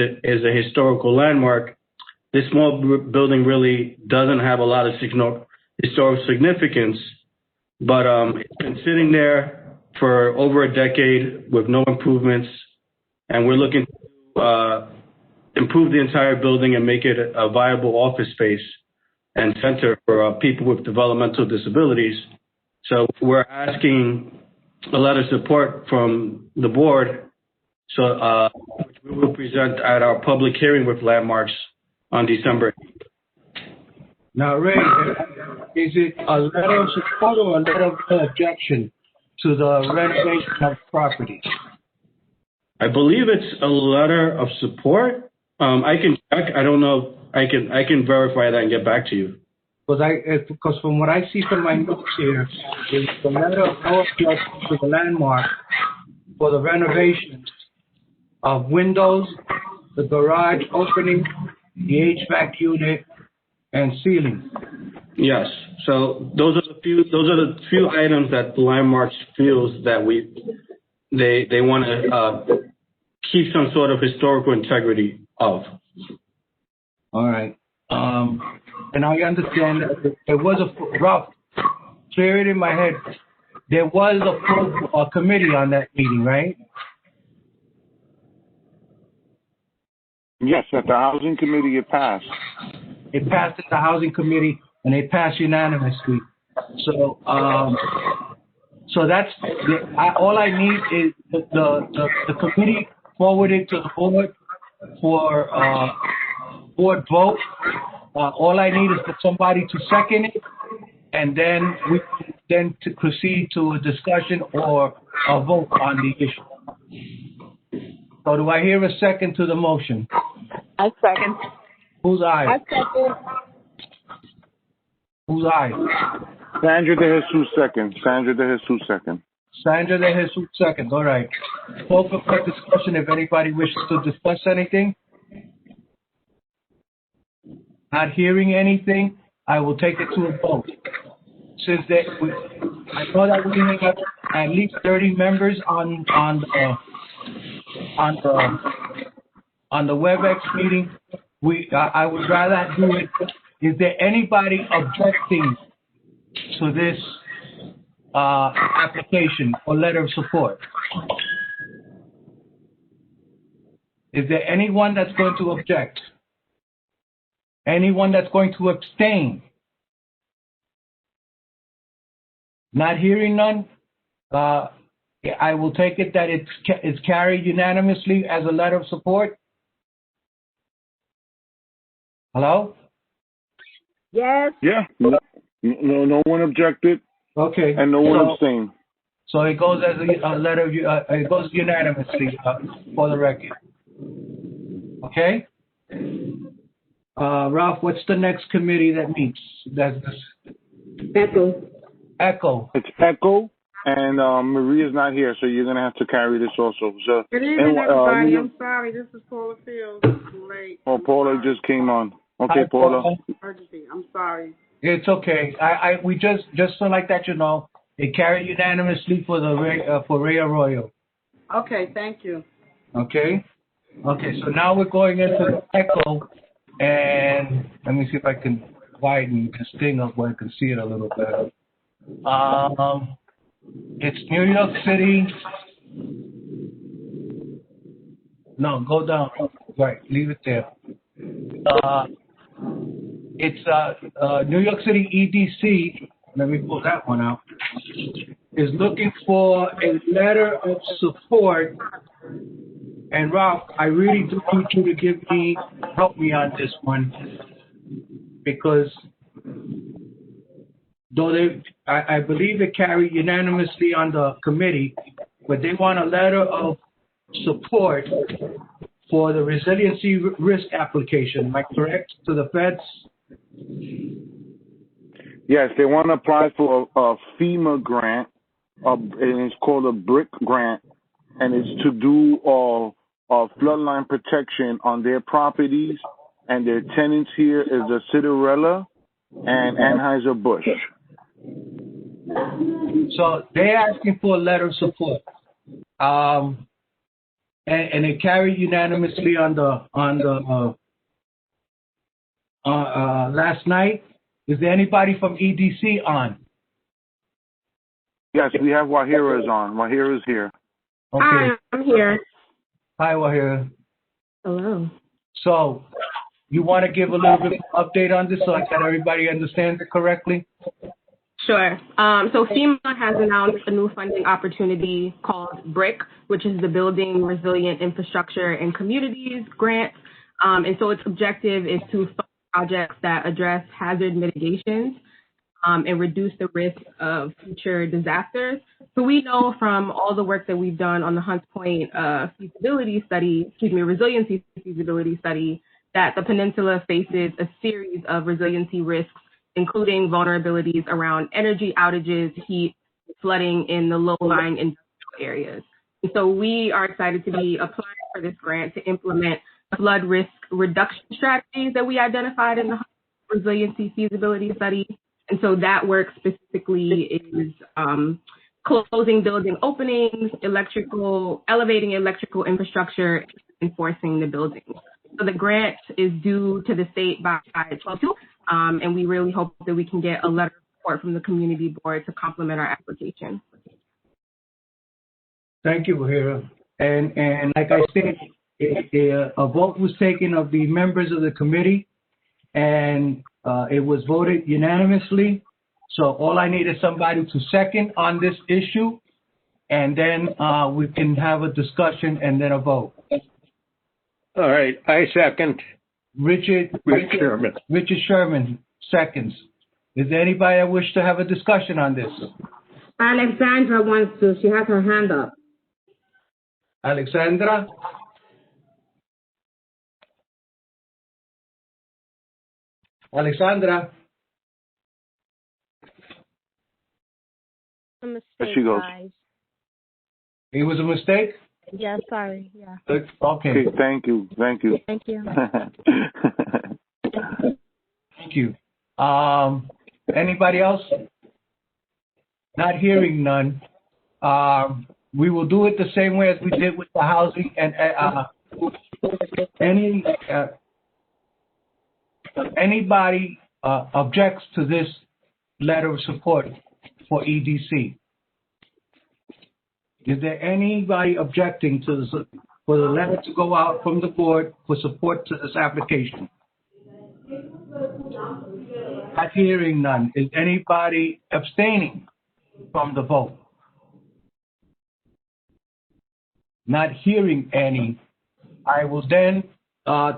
F: a historical landmark. This small building really doesn't have a lot of historical significance, but it's been sitting there for over a decade with no improvements, and we're looking to improve the entire building and make it a viable office space and center for people with developmental disabilities. So we're asking a lot of support from the board, which we will present at our public hearing with Landmarks on December 8th.
B: Now, Ray, is it a letter of support or a letter of objection to the renovation of property?
F: I believe it's a letter of support. I can check. I don't know. I can verify that and get back to you.
B: Because from what I see from my notes here, is the letter of no objection to the landmark for the renovations of windows, the garage opening, the HVAC unit, and ceiling.
F: Yes. So those are the few items that the Landmarks feels that they want to keep some sort of historical integrity of.
B: All right. And I understand that there was rough, clear it in my head. There was a committee on that meeting, right?
A: Yes, at the housing committee it passed.
B: It passed at the housing committee, and it passed unanimously. So, so that's all I need is the committee forwarded to the board for board vote. All I need is for somebody to second it, and then we then to proceed to a discussion or a vote on the issue. So do I hear a second to the motion?
D: I second.
B: Who's aye?
D: I second.
B: Who's aye?
A: Sandra De Jesus second. Sandra De Jesus second.
B: Sandra De Jesus second. All right. Open for discussion if anybody wishes to discuss anything. Not hearing anything, I will take it to a vote. Since I know that we have at least 30 members on the WebEx meeting, I would rather do it. Is there anybody objecting to this application or letter of support? Is there anyone that's going to object? Anyone that's going to abstain? Not hearing none, I will take it that it's carried unanimously as a letter of support. Hello?
D: Yes.
A: Yeah. No one objected.
B: Okay.
A: And no one abstained.
B: So it goes as a letter. It goes unanimously for the record. Okay. Ralph, what's the next committee that meets? That's
E: Echo.
B: Echo.
A: It's Echo, and Maria's not here, so you're gonna have to carry this also. So,
D: Good evening, everybody. I'm sorry. This is Paula Fields. I'm late.
A: Oh, Paula just came on. Okay,
B: Hi,
A: Paula.
D: Emergency. I'm sorry.
B: It's okay. We just so like that, you know, it carried unanimously for the for Ray Arroyo.
D: Okay, thank you.
B: Okay. Okay. So now we're going into the Echo, and let me see if I can widen this thing up where I can see it a little better. It's New York City. No, go down. Right, leave it there. It's New York City EDC. Let me pull that one out. Is looking for a letter of support. And Ralph, I really do need you to help me on this one, because though I believe it carried unanimously on the committee, but they want a letter of support for the resiliency risk application. Am I correct, to the feds?
A: Yes, they want to apply for a FEMA grant, and it's called a BRIC grant, and it's to do floodline protection on their properties, and their tenants here is the Citarella and Anheuser-Busch.
B: So they're asking for a letter of support, and it carried unanimously on the last night. Is there anybody from EDC on?
A: Yes, we have Wahira's on. Wahira's here.
B: Okay.
E: Hi, I'm here.
B: Hi, Wahira.
E: Hello.
B: So you want to give a little bit of update on this so that everybody understands it correctly?
E: Sure. So FEMA has announced a new funding opportunity called BRIC, which is the Building Resilient Infrastructure and Communities grant. And so its objective is to fund projects that address hazard mitigations and reduce the risk of future disasters. So we know from all the work that we've done on the Hunts Point resiliency feasibility study, that the peninsula faces a series of resiliency risks, including vulnerabilities around energy outages, heat, flooding in the low-lying industrial areas. And so we are excited to be applying for this grant to implement flood risk reduction strategies that we identified in the resiliency feasibility study. And so that work specifically is closing building openings, elevating electrical infrastructure, enforcing the buildings. So the grant is due to the state by 12/2, and we really hope that we can get a letter of support from the community board to complement our application.
B: Thank you, Wahira. And like I said, a vote was taken of the members of the committee, and it was voted unanimously. So all I need is somebody to second on this issue, and then we can have a discussion and then a vote.
H: All right, I second.
B: Richard Sherman. Richard Sherman seconds. Is there anybody that wish to have a discussion on this?
E: Alexandra wants to. She has her hand up.
B: Alexandra? Alexandra?
J: A mistake,
A: There she goes.
J: guys.
B: It was a mistake?
J: Yeah, sorry. Yeah.
B: Okay.
A: Thank you.
J: Thank you.
B: Thank you. Anybody else? Not hearing none. We will do it the same way as we did with the housing, and anybody objects to this letter of support for EDC. Is there anybody objecting to this, for the letter to go out from the board for support to this application? Not hearing none. Is anybody abstaining from the vote? Not hearing any. I will then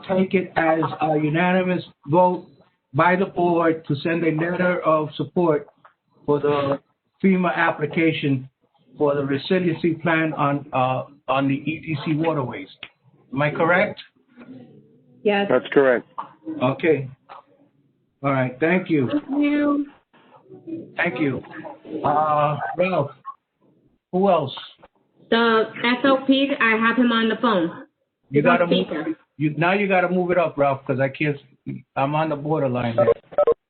B: take it as a unanimous vote by the board to send a letter of support for the FEMA application for the resiliency plan on the EDC waterways. Am I correct?
E: Yes.
A: That's correct.
B: Okay. All right. Thank you.
E: Thank you.
B: Thank you. Ralph, who else?
E: The SLP, I have him on the phone.
B: You gotta move. Now you gotta move it up, Ralph, because I can't. I'm on the borderline. There.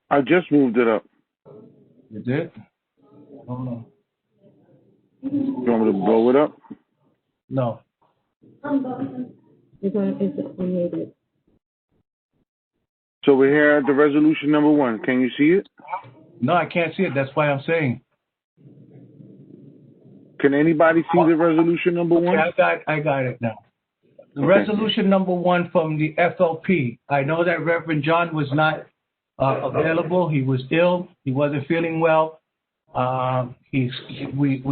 A: I just moved it up.
B: You did? Hold on.
A: You want me to blow it up?
B: No.
A: So we're here at the resolution number 1. Can you see it?
B: No, I can't see it. That's why I'm saying.
A: Can anybody see the resolution number 1?
B: Okay, I got it now. The resolution number 1 from the FLP. I know that Reverend John was not available. He was ill. He wasn't feeling well. We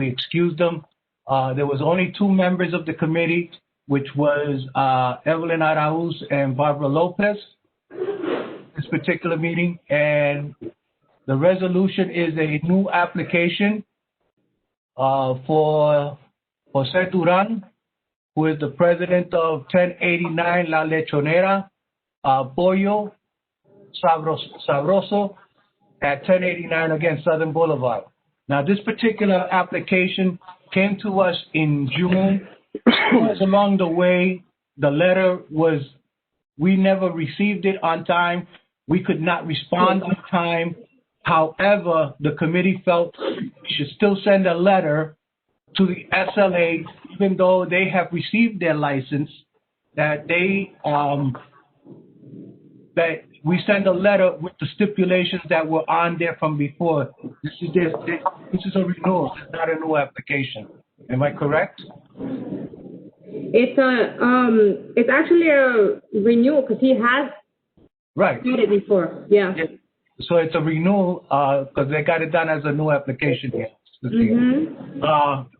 B: excused him. There was only 2 members of the committee, which was Evelyn Arauz and Barbara Lopez, this particular meeting. And the resolution is a new application for Jose Duran, who is the president of 1089 La Lechonera, Pollo Sabroso, at 1089 again Southern Boulevard. Now, this particular application came to us in June. Along the way, the letter was, we never received it on time. We could not respond on time. However, the committee felt we should still send a letter to the SLA, even though they have received their license, that they that we send a letter with the stipulations that were on there from before. This is a renewal, it's not a new application. Am I correct?
E: It's actually a renewal because he has did it before. Yeah.
B: So it's a renewal because they got it done as a new application here.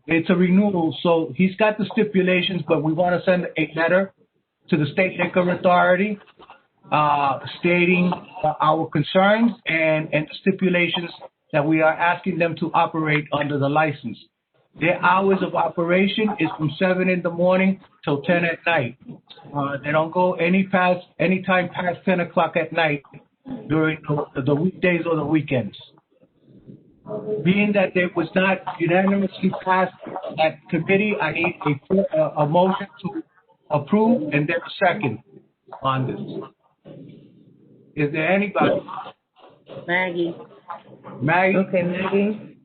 B: It's a renewal, so he's got the stipulations, but we want to send a letter to the State Liquor Authority stating our concerns and stipulations that we are asking them to operate under the license. Their hours of operation is from 7 in the morning till 10 at night. They don't go any time past 10 o'clock at night during the weekdays or the weekends. Being that it was not unanimously passed at committee, I need a motion to approve and then a second on this. Is there anybody?
V: Maggie.
B: Maggie?
V: Okay, Maggie.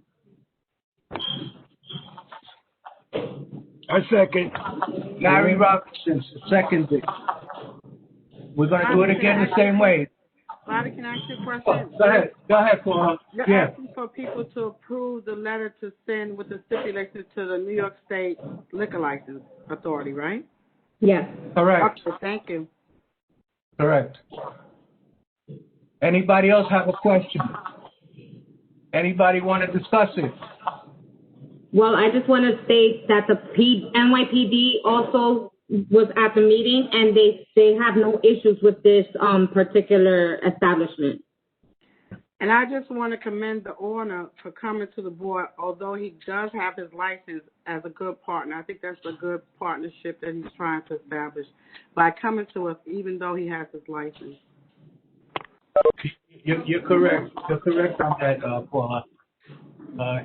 B: A second. Larry Robinson, seconded. We're going to do it again the same way.
D: Bobby, can I ask you a question?
B: Go ahead, Paula.
D: You're asking for people to approve the letter to send with the stipulations to the New York State Liquor License Authority, right?
E: Yes.
B: Correct.
D: Okay, thank you.
B: Correct. Anybody else have a question? Anybody want to discuss it?
E: Well, I just want to state that the NYPD also was at the meeting, and they have no issues with this particular establishment.
D: And I just want to commend the owner for coming to the board, although he does have his license as a good partner. I think that's a good partnership that he's trying to establish by coming to us, even though he has his license.
B: You're correct. You're correct on that, Paula.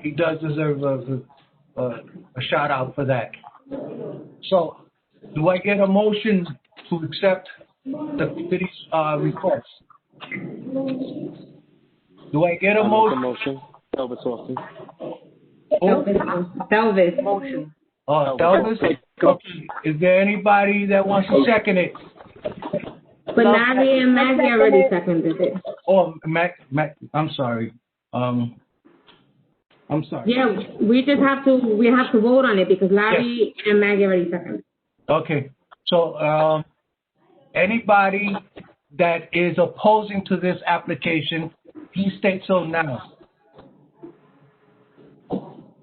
B: He does deserve a shout out for that. So, do I get a motion to accept the committee's request? Do I get a motion?
W: Elvis Austin.
E: Elvis.
D: Motion.
B: Elvis? Okay. Is there anybody that wants to second it?
E: But Maggie already seconded it.
B: Oh, I'm sorry. I'm sorry.
E: Yeah, we have to vote on it because Larry and Maggie already seconded.
B: Okay. So anybody that is opposing to this application, please state so now.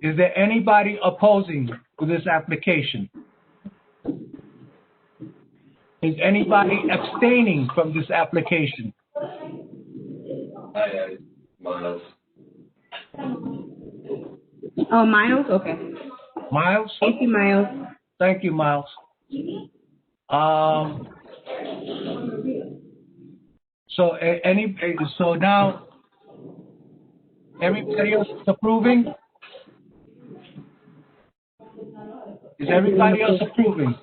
B: Is there anybody opposing to this application? Is anybody abstaining from this application?
J: Miles.
E: Oh, Miles? Okay.
B: Miles?
E: Thank you, Miles.
B: Thank you, Miles. So now everybody else is approving? Is everybody else approving?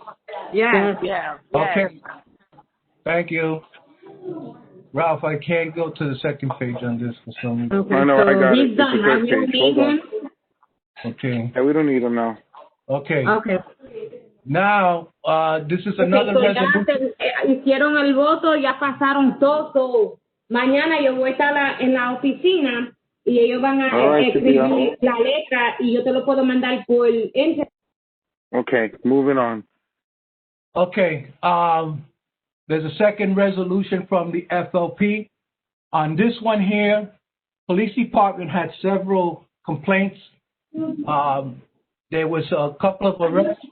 D: Yes. Yeah.
B: Okay. Thank you. Ralph, I can't go to the second page on this for some reason.
A: Okay, I know, I got it. It's the third page. Hold on.
B: Okay.
A: Yeah, we don't need him now.
B: Okay.
E: Okay.
B: Now, this is another resolution.
E: Hicieron el voto, ya pasaron todo. Mañana yo voy a estar en la oficina y ellos van a escribir la letra y yo te lo puedo mandar por internet.
A: Okay, moving on.
B: Okay. There's a second resolution from the FLP. On this one here, police department had several complaints. There was a couple of arrests.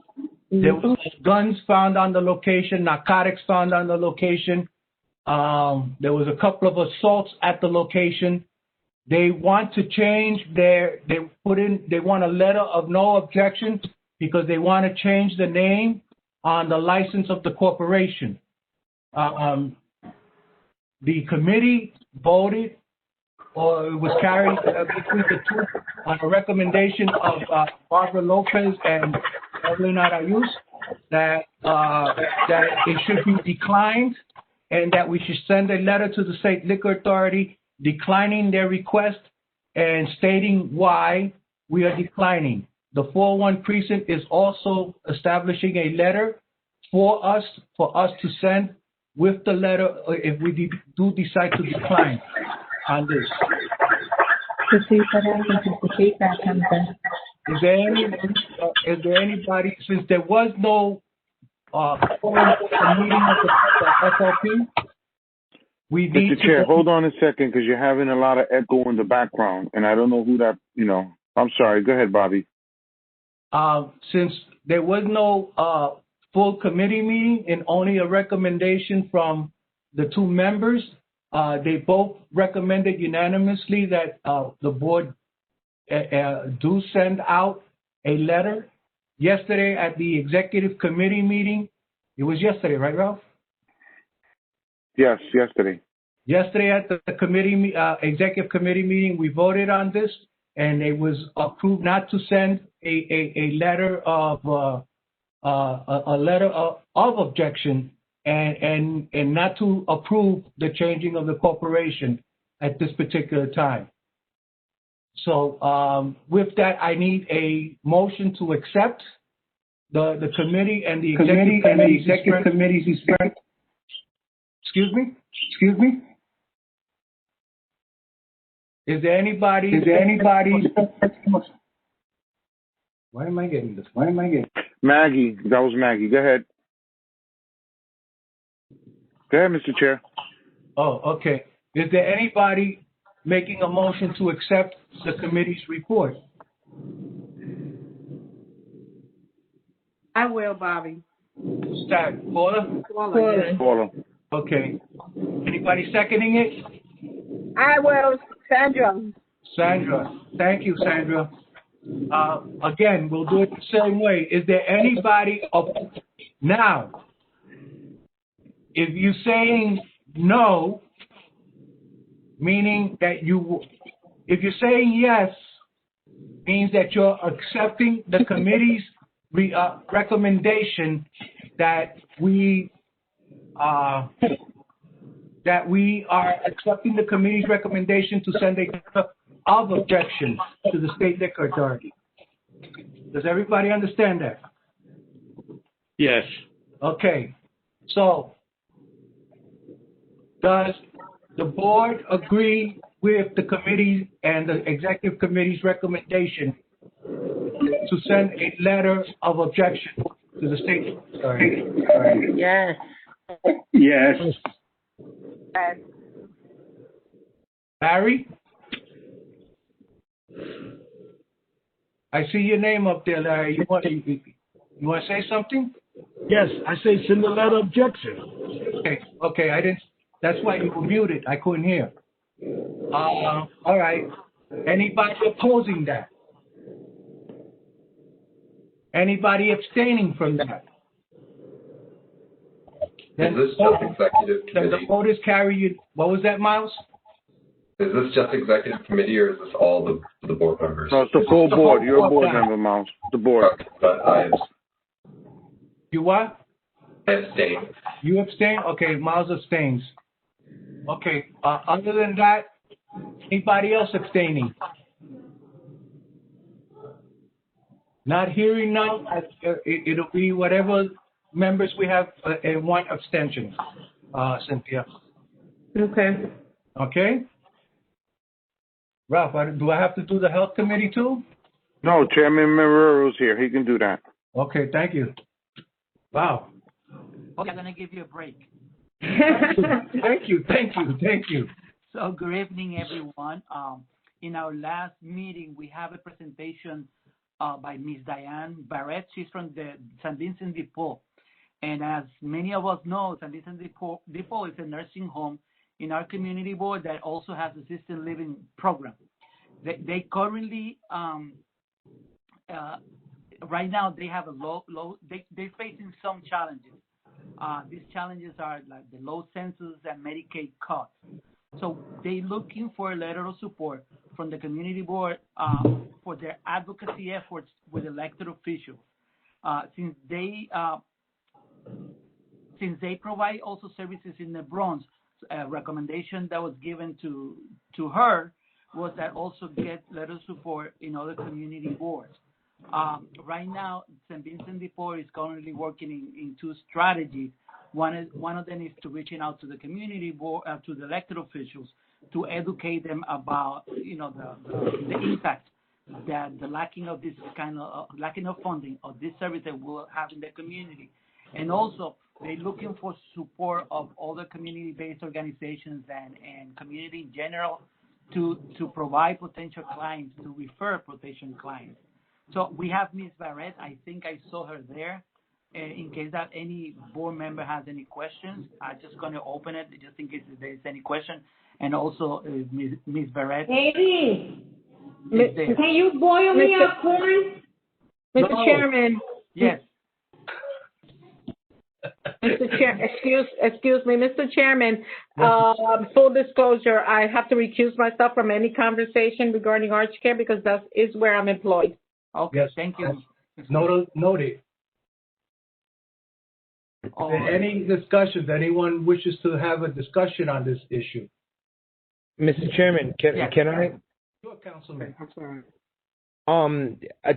B: There was guns found on the location, narcotics found on the location. There was a couple of assaults at the location. They want to change they want a letter of no objection because they want to change the name on the license of the corporation. The committee voted, or it was carried between the two on a recommendation of Barbara Lopez and Evelyn Arayuz that it should be declined and that we should send a letter to the State Liquor Authority declining their request and stating why we are declining. The 401 precinct is also establishing a letter for us to send with the letter if we do decide to decline on this. Is there anybody, since there was no meeting of the FLP, we need
A: Mr. Chair, hold on a second because you're having a lot of echo in the background, and I don't know who that, I'm sorry. Go ahead, Bobby.
B: Since there was no full committee meeting and only a recommendation from the two members, they both recommended unanimously that the board do send out a letter. Yesterday at the executive committee meeting, it was yesterday, right, Ralph?
A: Yes, yesterday.
B: Yesterday at the committee, executive committee meeting, we voted on this, and it was approved not to send a letter of objection and not to approve the changing of the corporation at this particular time. So with that, I need a motion to accept the committee and the executive committee's Excuse me. Is there anybody? Why am I getting this?
A: Maggie, that was Maggie. Go ahead. Go ahead, Mr. Chair.
B: Oh, okay. Is there anybody making a motion to accept the committee's report?
D: I will, Bobby.
B: Paula? Okay. Anybody seconding it?
C: I will, Sandra.
B: Sandra. Thank you, Sandra. Again, we'll do it the same way. Is there anybody now? If you're saying no, meaning that if you're saying yes, means that you're accepting the committee's recommendation that we are accepting the committee's recommendation to send a letter of objection to the State Liquor Authority. Does everybody understand that?
H: Yes.
B: Okay. So, does the board agree with the committee and the executive committee's recommendation to send a letter of objection to the state. Sorry.
V: Yes.
J: Yes.
B: Larry? I see your name up there, Larry. You want to say something?
J: Yes, I say send a letter of objection.
B: Okay, I didn't. That's why you were muted. I couldn't hear. All right. Anybody opposing that? Anybody abstaining from that? Then
K: Is this just executive
B: then
K: committee?
B: the vote is carried. What was that, Miles?
K: Is this just executive committee or is this all the board members?
A: No, it's the full board. You're a board member, Miles. The board.
K: But
B: You what?
K: I abstain.
B: You abstain? Okay, Miles abstains. Okay. Other than that, anybody else abstaining? Not hearing none. It'll be whatever members we have and one abstention. Cynthia.
V: Okay.
B: Okay. Ralph, do I have to do the health committee too?
A: No, Chairman Marrero's here. He can do that.
B: Okay, thank you. Wow.
L: Okay, I'm going to give you a break.
B: Thank you.
L: So good evening, everyone. In our last meeting, we have a presentation by Ms. Diane Barrett. She's from the San Vincent Depot. And as many of us know, San Vincent Depot is a nursing home in our community board that also has assisted living program. They currently, right now, they have a they're facing some challenges. These challenges are like the low census and Medicaid costs. So they're looking for a letter of support from the community board for their advocacy efforts with elected officials. Since they provide also services in the Bronx, a recommendation that was given to her was that also get letter of support in other community boards. Right now, St. Vincent Depot is currently working in two strategies. One of them is to reaching out to the community board, to the elected officials, to educate them about the impact that the lacking of this kind of lacking of funding of this service that will have in the community, and also they're looking for support of other community-based organizations and community in general to provide potential clients, to refer potential clients. So we have Ms. Barrett. I think I saw her there. In case that any board member has any questions, I'm just going to open it just in case there's any question. And also, Ms. Barrett.
C: Amy, can you boil me up corn? Mr. Chairman.
B: Yes.
C: Mr. Chair, excuse me, Mr. Chairman. Full disclosure, I have to recuse myself from any conversation regarding Arch Care because that is where I'm employed.
L: Okay, yes, thank you.
B: Noted. Any discussions? Anyone wishes to have a discussion on this issue?
O: Mr. Chairman, can I?
B: Sure, Councilman.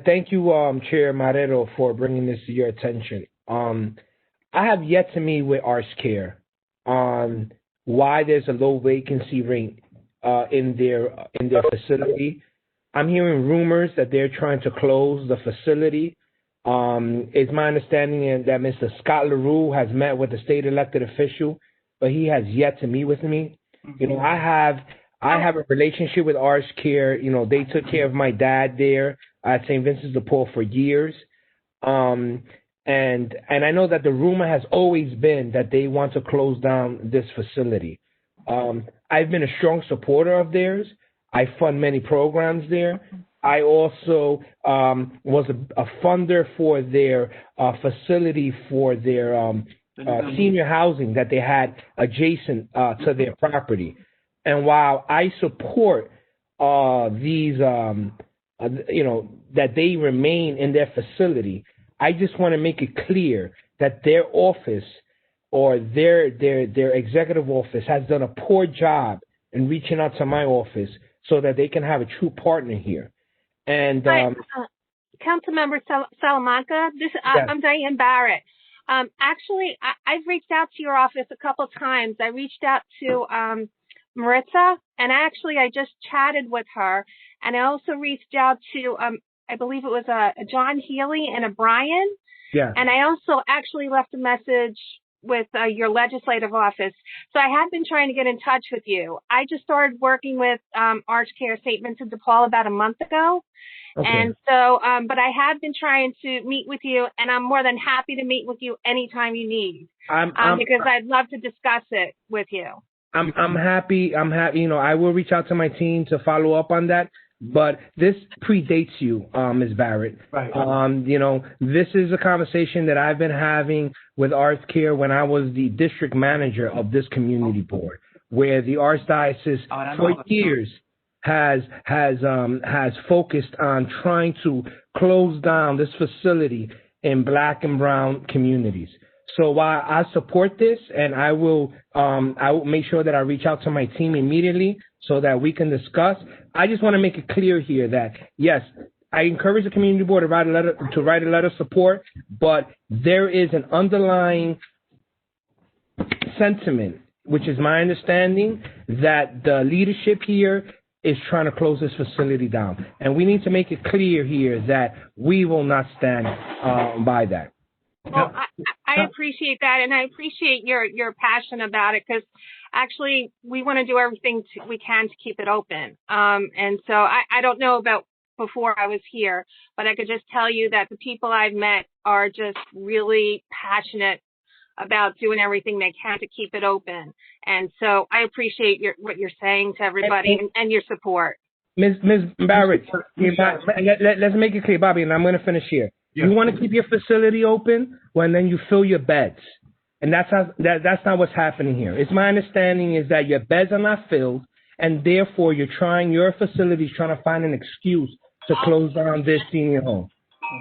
O: Thank you, Chair Marrero, for bringing this to your attention. I have yet to meet with Arch Care on why there's a low vacancy rate in their facility. I'm hearing rumors that they're trying to close the facility. It's my understanding that Mr. Scott LaRue has met with the state elected official, but he has yet to meet with me. You know, I have a relationship with Arch Care. You know, they took care of my dad there at St. Vincent de Paul for years. And I know that the rumor has always been that they want to close down this facility. I've been a strong supporter of theirs. I fund many programs there. I also was a funder for their facility for their senior housing that they had adjacent to their property. And while I support these, that they remain in their facility, I just want to make it clear that their office or their executive office has done a poor job in reaching out to my office so that they can have a true partner here. And
X: Councilmember Salamanca, I'm Diane Barrett. Actually, I've reached out to your office a couple times. I reached out to Maritza, and actually I just chatted with her, and I also reached out to I believe it was a John Healy and a Brian.
O: Yeah.
X: And I also actually left a message with your legislative office. So I have been trying to get in touch with you. I just started working with Arch Care St. Vincent de Paul about a month ago.
O: Okay.
X: And so, but I have been trying to meet with you, and I'm more than happy to meet with you anytime you need, because I'd love to discuss it with you.
O: I'm happy. You know, I will reach out to my team to follow up on that. But this predates you, Ms. Barrett.
B: Right.
O: You know, this is a conversation that I've been having with Arts Care when I was the district manager of this community board, where the Archdiocese for years has focused on trying to close down this facility in Black and brown communities. So while I support this, and I will make sure that I reach out to my team immediately so that we can discuss. I just want to make it clear here that yes, I encourage the community board to write a letter of support, but there is an underlying sentiment, which is my understanding, that the leadership here is trying to close this facility down, and we need to make it clear here that we will not stand by that.
X: Well, I appreciate that, and I appreciate your passion about it, because actually we want to do everything we can to keep it open. And so I don't know about before I was here, but I could just tell you that the people I've met are just really passionate about doing everything they can to keep it open. And so I appreciate what you're saying to everybody and your support.
O: Ms. Barrett, let's make it clear, Bobby, and I'm going to finish here. You want to keep your facility open, well, then you fill your beds. And that's not what's happening here. It's my understanding is that your beds are not filled, and therefore your facility is trying to find an excuse to close down this senior home.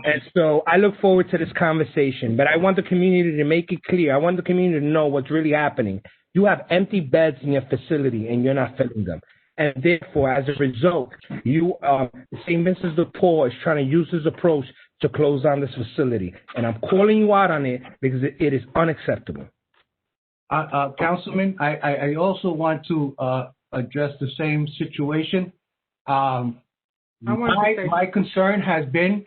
O: And so I look forward to this conversation, but I want the community to make it clear. I want the community to know what's really happening. You have empty beds in your facility, and you're not filling them. And therefore, as a result, St. Vincent de Paul is trying to use this approach to close down this facility. And I'm calling you out on it because it is unacceptable.
B: Councilman, I also want to address the same situation. My concern has been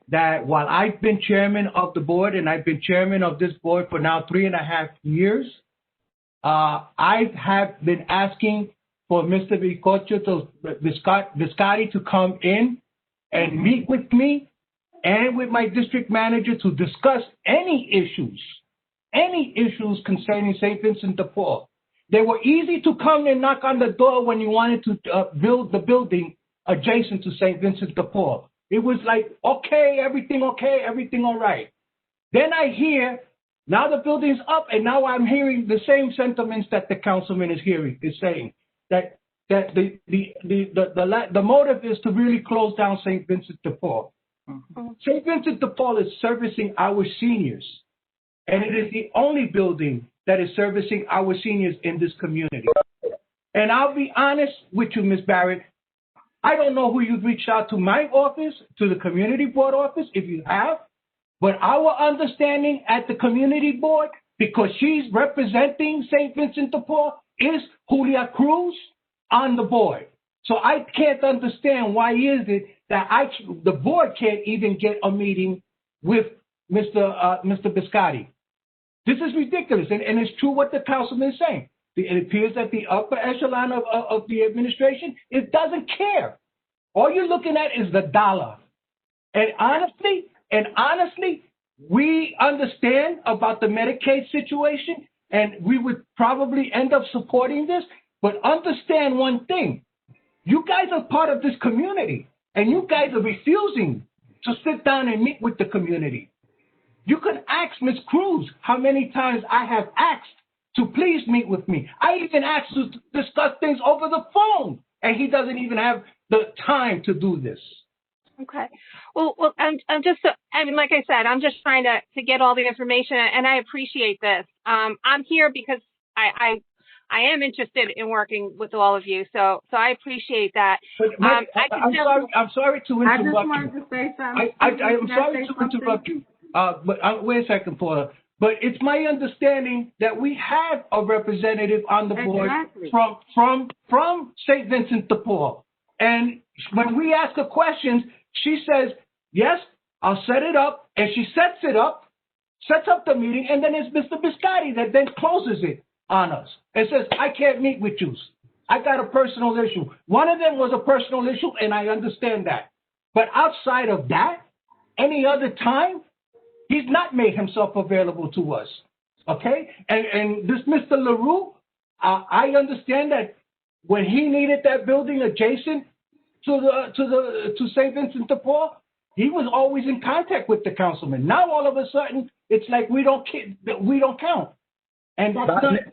B: that while I've been chairman of the board, and I've been chairman of this board for now 3.5 years, I have been asking for Mr. Biscotti to come in and meet with me and with my district manager to discuss any issues concerning St. Vincent de Paul. They were easy to come and knock on the door when you wanted to build the building adjacent to St. Vincent de Paul. It was like, okay, everything all right. Then I hear, now the building's up, and now I'm hearing the same sentiments that the councilman is saying, that the motive is to really close down St. Vincent de Paul. Mm-hmm. St. Vincent de Paul is servicing our seniors, and it is the only building that is servicing our seniors in this community. And I'll be honest with you, Ms. Barrett, I don't know who you've reached out to, my office, to the community board office, if you have, but our understanding at the community board, because she's representing St. Vincent de Paul, is Julia Cruz on the board. So I can't understand why is it that the board can't even get a meeting with Mr. Biscotti. This is ridiculous, and it's true what the councilman is saying. It appears that the upper echelon of the administration, it doesn't care. All you're looking at is the dollar. And honestly, we understand about the Medicaid situation, and we would probably end up supporting this. But understand one thing. You guys are part of this community, and you guys are refusing to sit down and meet with the community. You can ask Ms. Cruz how many times I have asked to please meet with me. I even asked to discuss things over the phone, and he doesn't even have the time to do this.
X: Okay. Well, I'm just, like I said, I'm just trying to get all the information, and I appreciate this. I'm here because I am interested in working with all of you, so I appreciate that.
B: I'm sorry to interrupt you.
D: I just wanted to say something.
B: I'm sorry to interrupt you. But wait a second, Paula. But it's my understanding that we have a representative on the board from St. Vincent de Paul. And when we ask her questions, she says, yes, I'll set it up. And she sets up the meeting, and then it's Mr. Biscotti that then closes it on us and says, I can't meet with you. I got a personal issue. One of them was a personal issue, and I understand that. But outside of that, any other time, he's not made himself available to us. Okay? And this Mr. LaRue, I understand that when he needed that building adjacent to St. Vincent de Paul, he was always in contact with the councilman. Now all of a sudden, it's like we don't count. And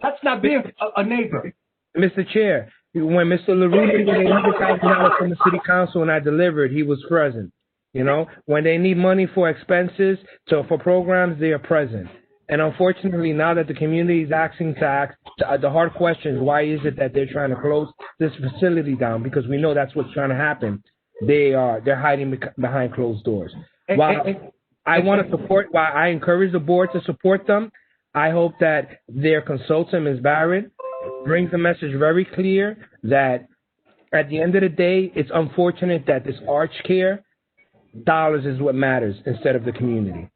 B: that's not being a neighbor.
O: Mr. Chair, when Mr. LaRue needed $100,000 from the city council and I delivered, he was present. You know, when they need money for expenses, for programs, they are present. And unfortunately, now that the community is asking the hard questions, why is it that they're trying to close this facility down? Because we know that's what's trying to happen. They're hiding behind closed doors. While I want to support, while I encourage the board to support them, I hope that their consultant, Ms. Barrett, brings the message very clear that at the end of the day, it's unfortunate that this arch care, dollars is what matters instead of the community.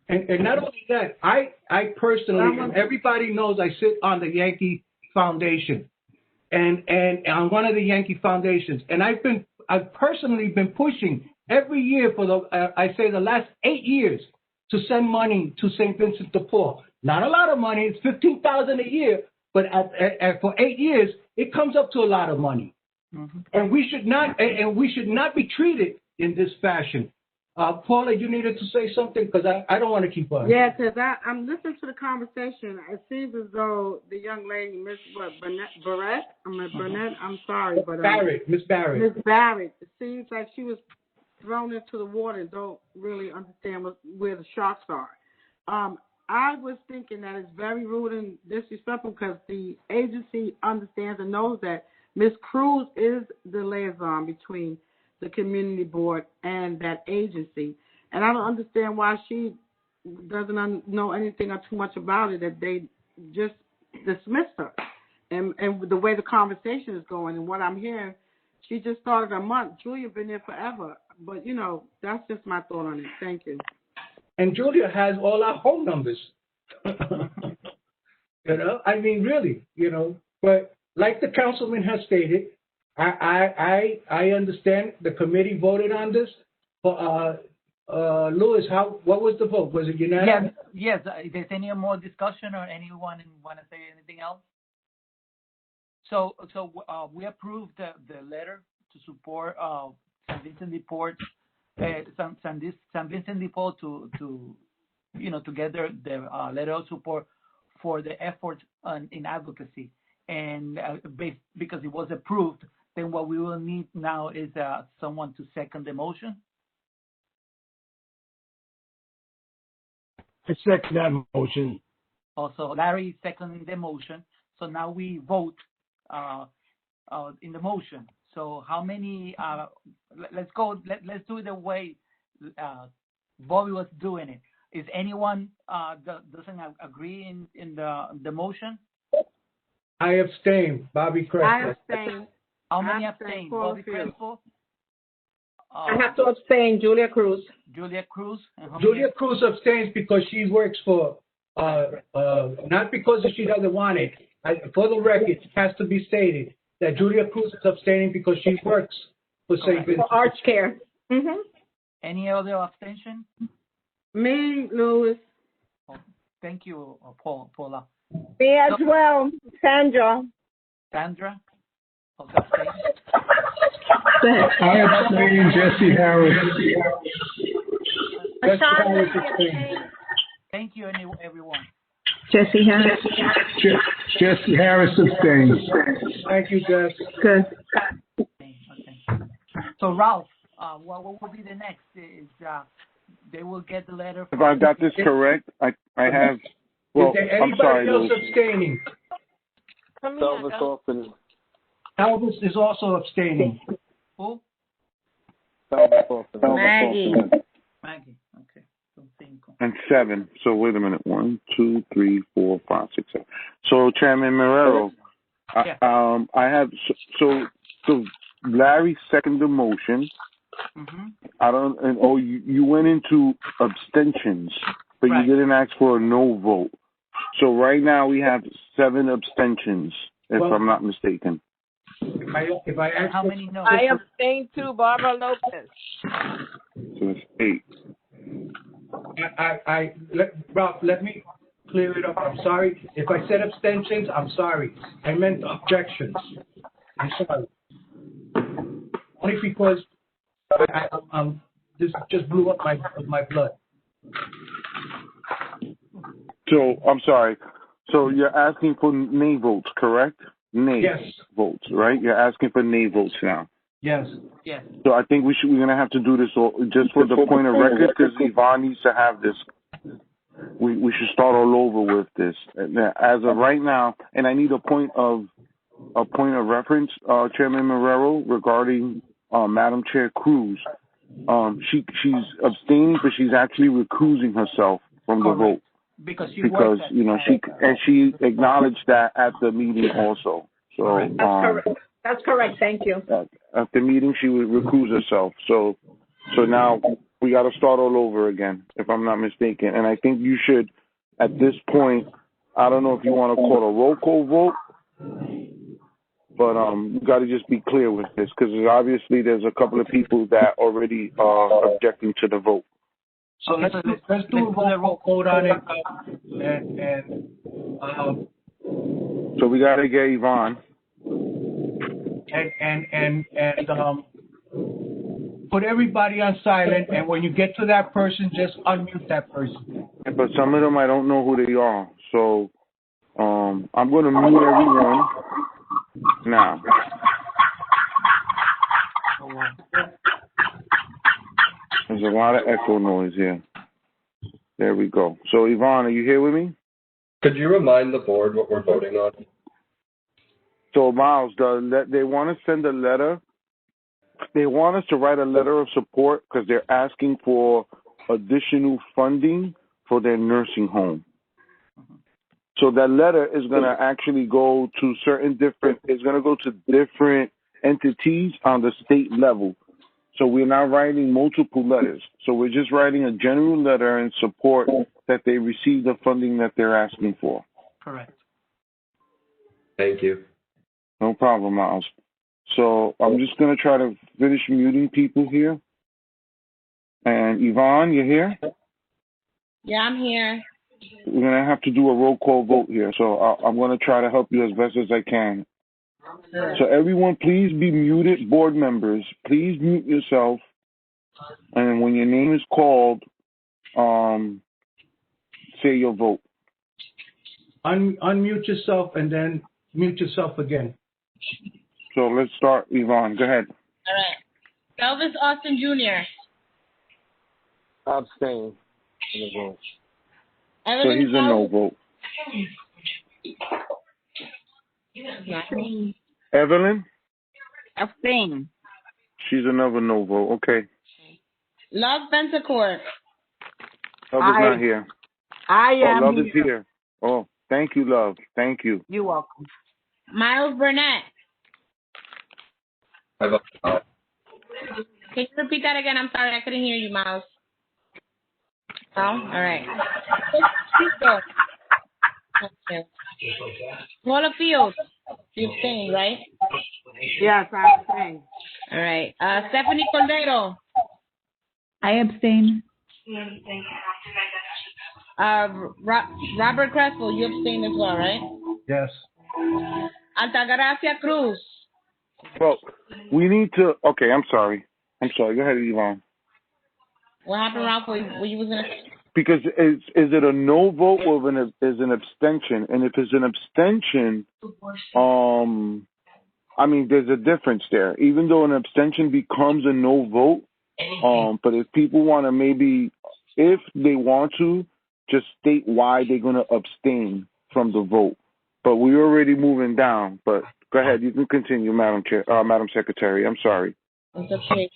B: And not only that, I personally, everybody knows I sit on the Yankee Foundation, and on one of the Yankee Foundations, and I've personally been pushing every year for the last 8 years to send money to St. Vincent de Paul. Not a lot of money; it's $15,000 a year, but for 8 years, it comes up to a lot of money. Mm-hmm. And we should not be treated in this fashion. Paula, you needed to say something because I don't want to keep on.
D: Yeah, because I'm listening to the conversation. It seems as though the young lady, Miss Barrett. I'm sorry, but
B: Miss Barrett.
D: Miss Barrett. It seems like she was thrown into the water and don't really understand where the sharks are. I was thinking that it's very rude and disrespectful because the agency understands and knows that Ms. Cruz is the liaison between the community board and that agency. And I don't understand why she doesn't know anything or too much about it, that they just dismissed her. And the way the conversation is going and what I'm hearing, she just started a month. Julia been there forever. But, that's just my thought on it. Thank you.
B: And Julia has all our home numbers. I mean, really, But like the councilman has stated, I understand the committee voted on this. Louis, what was the vote? Was it unanimous?
L: Yes. If there's any more discussion or anyone want to say anything else? So we approved the letter to support San Vincent de Paul, San Vincent de Paul to get the letter of support for the efforts in advocacy. And because it was approved, then what we will need now is someone to second the motion.
J: I second that motion.
L: Also, Larry seconding the motion. So now we vote in the motion. So how many? Let's go. Let's do it the way Bobby was doing it. Is anyone doesn't agree in the motion?
B: I abstain. Bobby Crespo.
D: I abstain.
L: How many abstain? Bobby Crespo.
C: I have to abstain. Julia Cruz.
L: Julia Cruz.
B: Julia Cruz abstains because she works for, not because she doesn't want it. For the record, it has to be stated that Julia Cruz is abstaining because she works for St. Vincent.
C: For Arch Care. Mm-hmm.
L: Any other abstention?
D: Me, Louis.
L: Oh, thank you, Paula.
C: Me as well, Sandra.
L: Sandra? Okay.
J: I abstain, Jesse Harris.
B: Jesse Harris abstains.
L: Thank you, everyone.
R: Jesse Harris.
J: Jesse Harris abstains.
B: Thank you, Jess.
R: Good.
L: Okay. So, Ralph, what will be the next? Is they will get the letter.
A: If I got this correct, I have. Well,
B: is there
A: I'm sorry,
B: anybody else
A: Lou.
B: abstaining? Elvis is also abstaining.
L: Who?
A: Maggie.
L: Maggie. Okay.
A: and 7. So wait a minute. 1, 2, 3, 4, 5, 6, 7. So Chairman Marrero, I have so Larry seconded the motion. I don't. And you went into abstentions, but you didn't ask for a no vote. So right now we have 7 abstentions, if I'm not mistaken.
B: If I ask
L: how many no?
C: I abstain too, Barbara Lopez.
A: So it's 8.
B: Ralph, let me clear it up. I'm sorry. If I said abstentions, I'm sorry. I meant objections. I'm sorry. Only because this just blew up my blood.
A: So I'm sorry. So you're asking for nay votes, correct? Nay votes, right? You're asking for nay votes now.
B: Yes.
L: Yes.
A: So I think we're gonna have to do this just for the point of record, because Yvonne needs to have this. We should start all over with this. As of right now, and I need a point of reference, Chairman Marrero, regarding Madam Chair Cruz. She's abstaining, but she's actually recusing herself from the vote
L: because
A: she acknowledged that at the meeting also. So
C: That's correct. Thank you.
A: At the meeting, she would recuse herself. So now we got to start all over again, if I'm not mistaken. And I think you should, at this point, I don't know if you want to call a roll call vote, but you got to just be clear with this, because obviously there's a couple of people that already are objecting to the vote.
B: So let's do a roll call on it,
A: so we got to get Yvonne.
B: And put everybody on silent, and when you get to that person, just unmute that person.
A: But some of them I don't know who they are, so I'm going to mute everyone now. There's a lot of echo noise here. There we go. So Yvonne, are you here with me?
K: Could you remind the board what we're voting on?
A: So Miles, they want to send a letter. They want us to write a letter of support because they're asking for additional funding for their nursing home. So that letter is going to actually go to different entities on the state level. So we're not writing multiple letters. So we're just writing a general letter in support that they receive the funding that they're asking for.
L: Correct.
K: Thank you.
A: No problem, Miles. So I'm just going to try to finish muting people here. And Yvonne, you here?
I: Yeah, I'm here.
A: We're going to have to do a roll call vote here. So I'm going to try to help you as best as I can. So everyone, please be muted. Board members, please mute yourself. And when your name is called, say your vote.
B: Unmute yourself and then mute yourself again.
A: So let's start. Yvonne, go ahead.
I: All right. Elvis Austin Jr.
A: Abstain. So
I: Evelyn
A: he's a no vote. Evelyn?
I: Abstain.
A: She's another no vote. Okay.
I: Love Bensacourt.
A: Love is not here.
C: I am
A: Love is here. Oh, thank you, Love. Thank you.
C: You're welcome.
I: Miles Burnett.
K: I vote aye.
I: Can you repeat that again? I'm sorry, I couldn't hear you, Miles. Oh, all right. Okay. Paula Fields. You abstain, right?
D: Yes, I abstain.
I: All right. Stephanie Cordero.
M: I abstain.
I: Robert Crespo, you abstain as well, right?
B: Yes.
I: Altagracia Cruz.
A: Well, we need to. Okay, I'm sorry. Go ahead, Yvonne.
I: What happened, Ralph? What you was gonna say?
A: Because is it a no vote or is an abstention? And if it's an abstention, I mean, there's a difference there. Even though an abstention becomes a no vote, but if people want to if they want to, just state why they're going to abstain from the vote. But we're already moving down. But go ahead, you can continue, Madam Secretary. I'm sorry.
I: It's okay.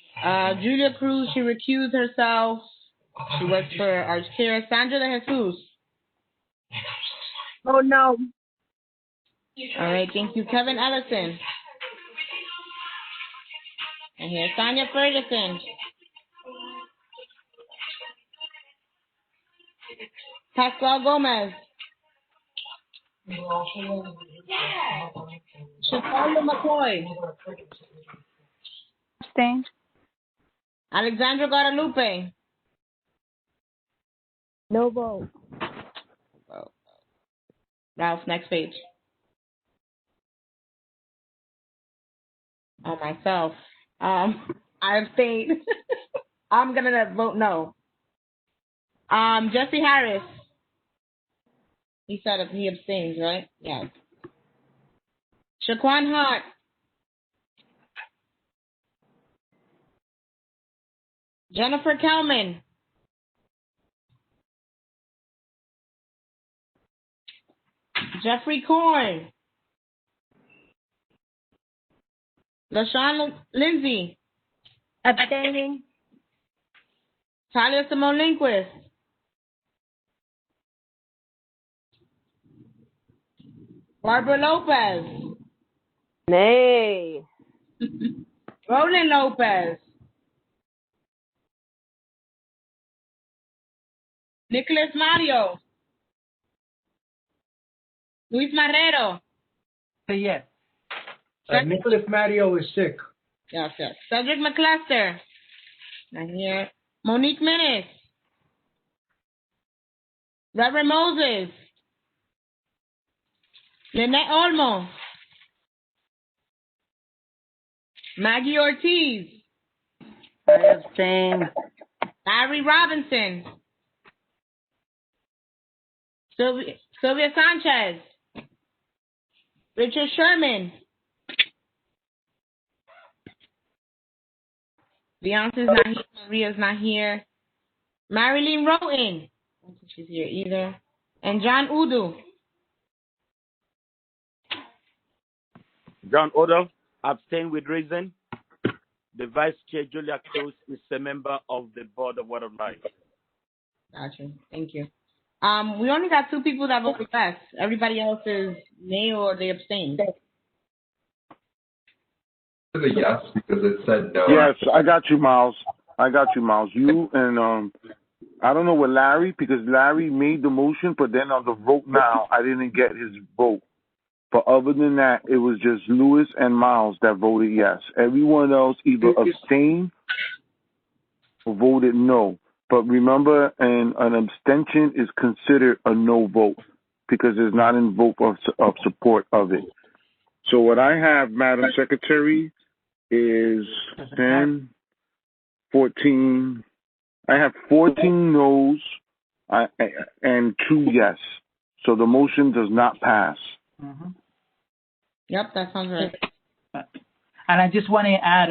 I: Julia Cruz, she recused herself. She works for our chair, Sandra de Jesus.
X: Oh, no.
I: All right, thank you. Kevin Ellison. And here's Sonia Ferguson. Pascal Gomez. Shaqualla McCoy.
M: Abstain.
I: Alexandra Guadalupe.
M: No vote.
I: Ralph, next page. Oh, myself. I abstained. I'm gonna vote no. Jesse Harris. He said he abstains, right? Yes. Shaquan Hart. Jennifer Kelman. Jeffrey Korn. LaShawn Lindsay.
X: Abstaining.
I: Talia Simone Lindquist. Barbara Lopez.
N: Nay.
I: Roland Lopez. Nicholas Mario. Luis Marrero.
L: Say yes.
B: Nicholas Mario is sick.
I: Yes. Cedric McClester. Not here. Monique Menace. Reverend Moses. Lynette Olmo. Maggie Ortiz.
N: I abstain.
I: Larry Robinson. Sylvia Sanchez. Richard Sherman. Beyonce's not here. Maria's not here. Marilyn Rowan. I don't think she's here either. And John Udu.
P: John Odell, abstain with reason. The Vice Chair, Julia Cruz, is a member of the Board of Word of Life.
I: Gotcha. Thank you. We only got 2 people that voted yes. Everybody else is nay or they abstain.
K: Is a yes because it said no.
A: Yes, I got you, Miles. You and I don't know what Larry, because Larry made the motion, but then on the vote now, I didn't get his vote. But other than that, it was just Lewis and Miles that voted yes. Everyone else either abstained or voted no. But remember, an abstention is considered a no vote because it's not in vote of support of it. So what I have, Madam Secretary, is 10, 14. I have 14 no's and 2 yes. So the motion does not pass.
L: Mm-hmm.
I: Yep, that sounds right.
L: And I just want to add,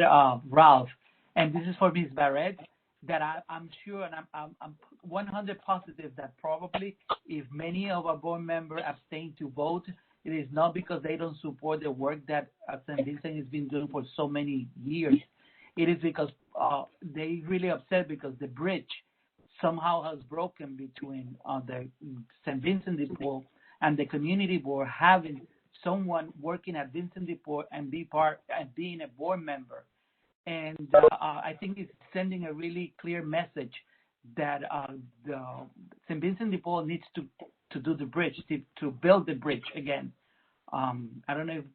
L: Ralph, and this is for Ms. Barrett, that I'm sure and I'm 100 positive that probably if many of our board members abstain to vote, it is not because they don't support the work that St. Vincent has been doing for so many years. It is because they really upset because the bridge somehow has broken between the St. Vincent de Paul and the community board, having someone working at Vincent de Paul and being a board member. And I think it's sending a really clear message that the St. Vincent de Paul needs to do the bridge, to build the bridge again. I don't know if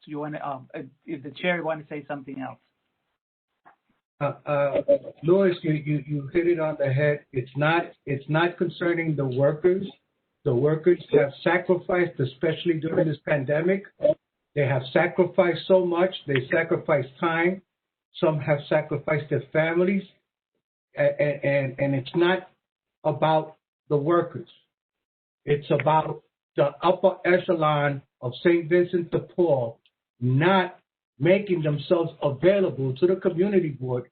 L: you want to, if the chair want to say something else.
B: Louis, you hit it on the head. It's not concerning the workers. The workers have sacrificed, especially during this pandemic. They have sacrificed so much. They sacrificed time. Some have sacrificed their families. And it's not about the workers. It's about the upper echelon of St. Vincent de Paul not making themselves available to the community board.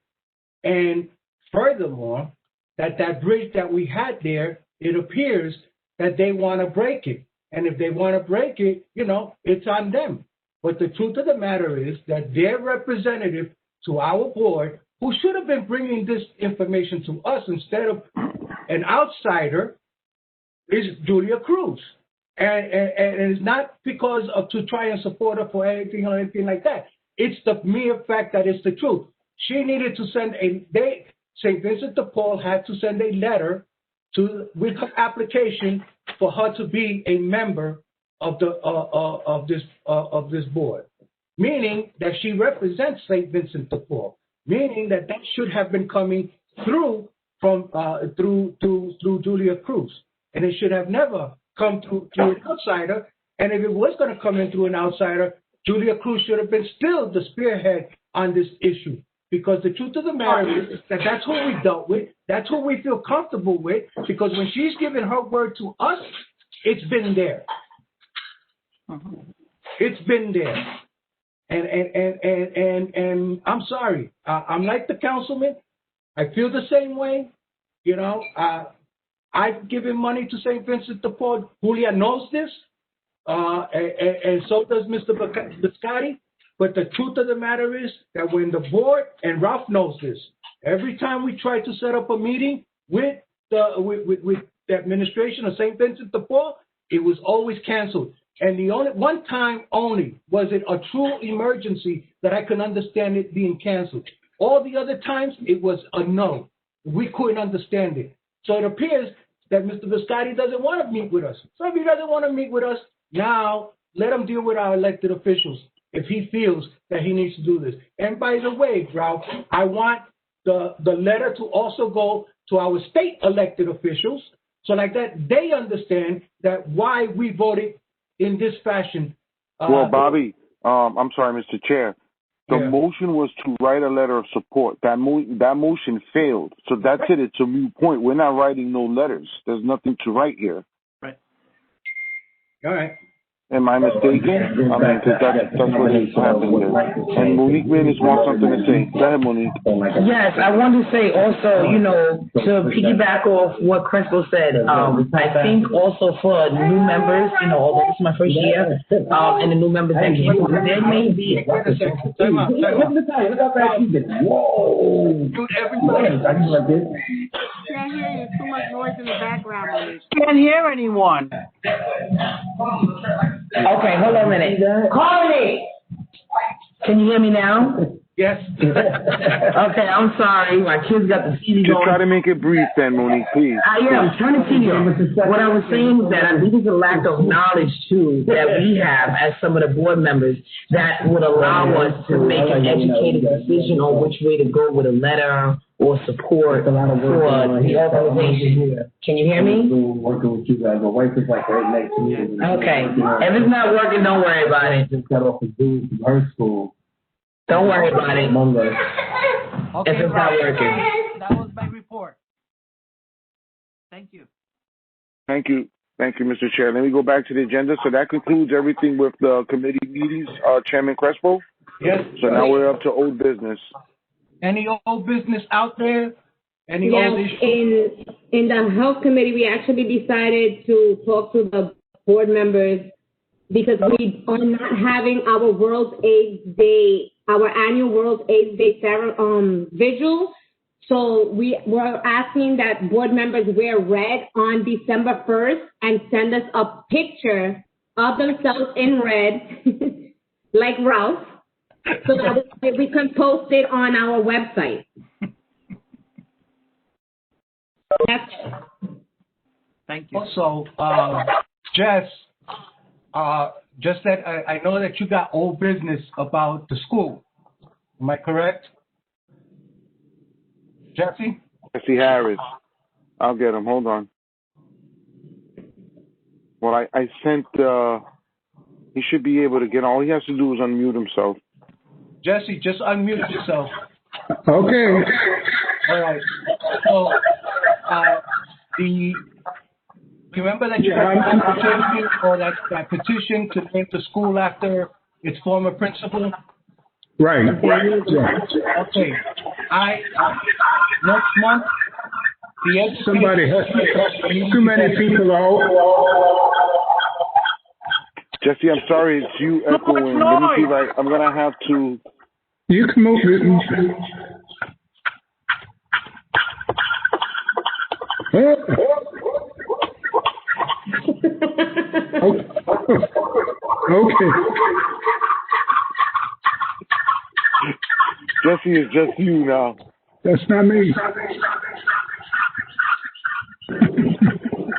B: And furthermore, that bridge that we had there, it appears that they want to break it. And if they want to break it, it's on them. But the truth of the matter is that their representative to our board who should have been bringing this information to us instead of an outsider is Julia Cruz. And it's not because of to try and support her for anything or anything like that. It's the mere fact that it's the truth. She needed to send St. Vincent de Paul had to send a letter with her application for her to be a member of this board, meaning that she represents St. Vincent de Paul, meaning that should have been coming through through Julia Cruz, and it should have never come through an outsider. And if it was going to come in through an outsider, Julia Cruz should have been still the spearhead on this issue. Because the truth of the matter is that that's who we dealt with. That's who we feel comfortable with. Because when she's given her word to us, it's been there. It's been there. And I'm sorry. I'm like the councilman. I feel the same way. You know, I've given money to St. Vincent de Paul. Julia knows this. And so does Mr. Biscotti. But the truth of the matter is that when the board, and Ralph knows this, every time we try to set up a meeting with the administration of St. Vincent de Paul, it was always canceled. And the only one time only was it a true emergency that I can understand it being canceled. All the other times, it was a no. We couldn't understand it. So it appears that Mr. Biscotti doesn't want to meet with us. So if he doesn't want to meet with us, now let him deal with our elected officials if he feels that he needs to do this. And by the way, Ralph, I want the letter to also go to our state elected officials so like that they understand that why we voted in this fashion.
A: Well, Bobby, I'm sorry, Mr. Chair. The motion was to write a letter of support. That motion failed. So that's it. It's a moot point. We're not writing no letters. There's nothing to write here.
B: Right. All right.
A: Am I mistaken? I mean, because that's what is happening there. And Monique Mannis wants something to say. Go ahead, Monique.
Q: Yes, I wanted to say also, you know, to piggyback off what Crespo said, I think also for new members, you know, although this is my first year, and the new members that came, there may be...
B: Whoa! Dude, everybody.
D: Can't hear you. Too much noise in the background.
L: Can't hear anyone.
Q: Okay, hold on a minute. Carly! Can you hear me now?
B: Yes.
Q: Okay, I'm sorry. My kids got the TV
A: Just
Q: going.
A: try to make it brief then, Monique, please.
Q: I am trying to tell you. What I was saying is that I think it's a lack of knowledge, too, that we have as some of the board members that would allow us to make an educated decision on which way to go with a letter or support for the organization. Can you hear me?
S: Working with you guys. My wife is like right next to me.
Q: Okay. If it's not working, don't worry about it.
S: Just got off of Zoom from her school.
Q: Don't worry about it.
S: Monday.
L: Okay,
Q: if it's not working.
L: That was my report. Thank you.
A: Thank you. Thank you, Mr. Chair. Let me go back to the agenda. So that concludes everything with the committee meetings, Chairman Crespo?
B: Yes.
A: So now we're up to old business.
B: Any old business out there? Any
E: yes,
B: old issues?
E: in the health committee, we actually decided to talk to the board members because we are not having our World AIDS Day, our annual World AIDS Day vigil. So we were asking that board members wear red on December 1st and send us a picture of themselves in red, like Ralph, so that we can post it on our website.
L: Thank you.
B: Also, Jess, just that I know that you got old business about the school. Am I correct? Jesse?
A: Jesse Harris. I'll get him. Hold on. Well, I sent, he should be able to get, all he has to do is unmute himself.
B: Jesse, just unmute yourself.
W: Okay.
B: All right. So, you remember that you got that petition, or that petition to name the school after its former principal?
W: Right.
B: Okay. Next month,
W: somebody has too many people out.
A: Jesse, I'm sorry, it's you echoing. Let me see if I'm gonna have to.
W: You can move it. Okay.
A: Jesse, is just you now.
W: That's not me.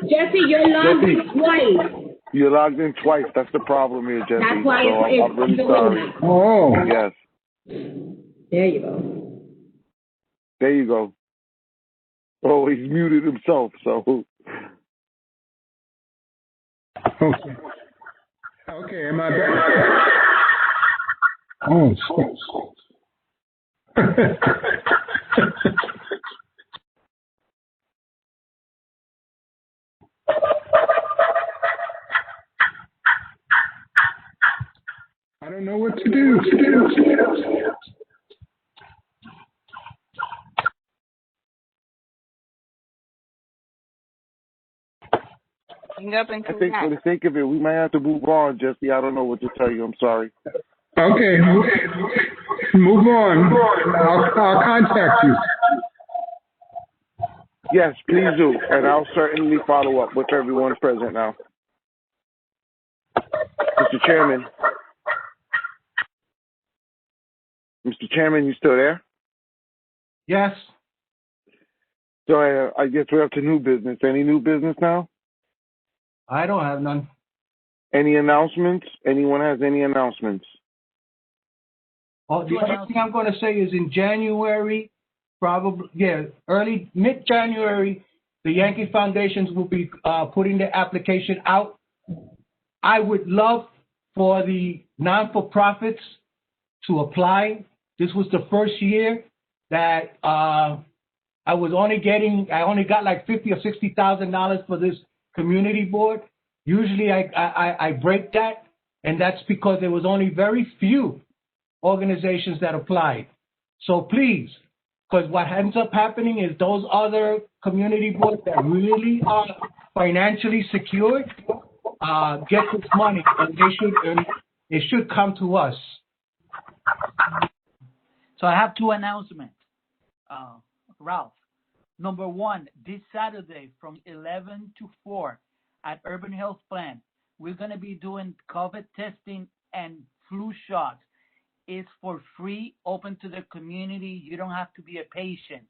E: Jesse, you're logged in twice.
A: You're logged in twice. That's the problem here, Jesse.
E: That's why
A: so I'm really sorry.
W: Oh.
A: Yes.
E: There you go.
A: There you go. Oh, he's muted himself, so.
W: Okay. Okay, am I back? Oh, I don't know what to do.
A: I think for the sake of it, we might have to move on, Jesse. I don't know what to tell you. I'm sorry.
W: Okay, move on. I'll contact you.
A: Yes, please do. And I'll certainly follow up with everyone present now. Mr. Chairman. Mr. Chairman, you still there?
B: Yes.
A: So I guess we're up to new business. Any new business now?
B: I don't have none.
A: Any announcements? Anyone has any announcements?
B: Oh, the only thing I'm going to say is in January, mid-January, the Yankee Foundations will be putting their application out. I would love for the non-for-profits to apply. This was the first year that I only got like $50,000 or $60,000 for this community board. Usually I break that, and that's because there was only very few organizations that applied. So please, because what ends up happening is those other community boards that really are financially secured get this money, and it should come to us.
L: So I have two announcements, Ralph. Number one, this Saturday from 11 to 4 at Urban Health Plan, we're going to be doing COVID testing and flu shots. It's for free, open to the community. You don't have to be a patient.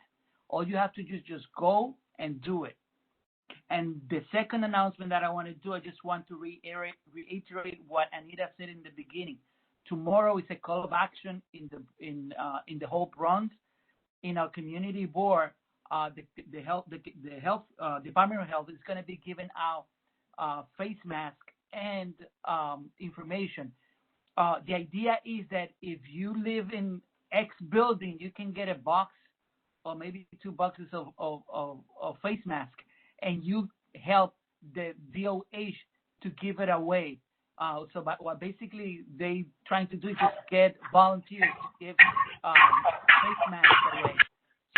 L: All you have to do is just go and do it. And the second announcement that I want to do, I just want to reiterate what Anita said in the beginning. Tomorrow is a call of action in the whole Bronx. In our community board, the health Department of Health is going to be giving out face mask and information. The idea is that if you live in X building, you can get a box or maybe 2 boxes of face mask, and you help the DOH to give it away. So what basically they trying to do is just get volunteers to give face masks away.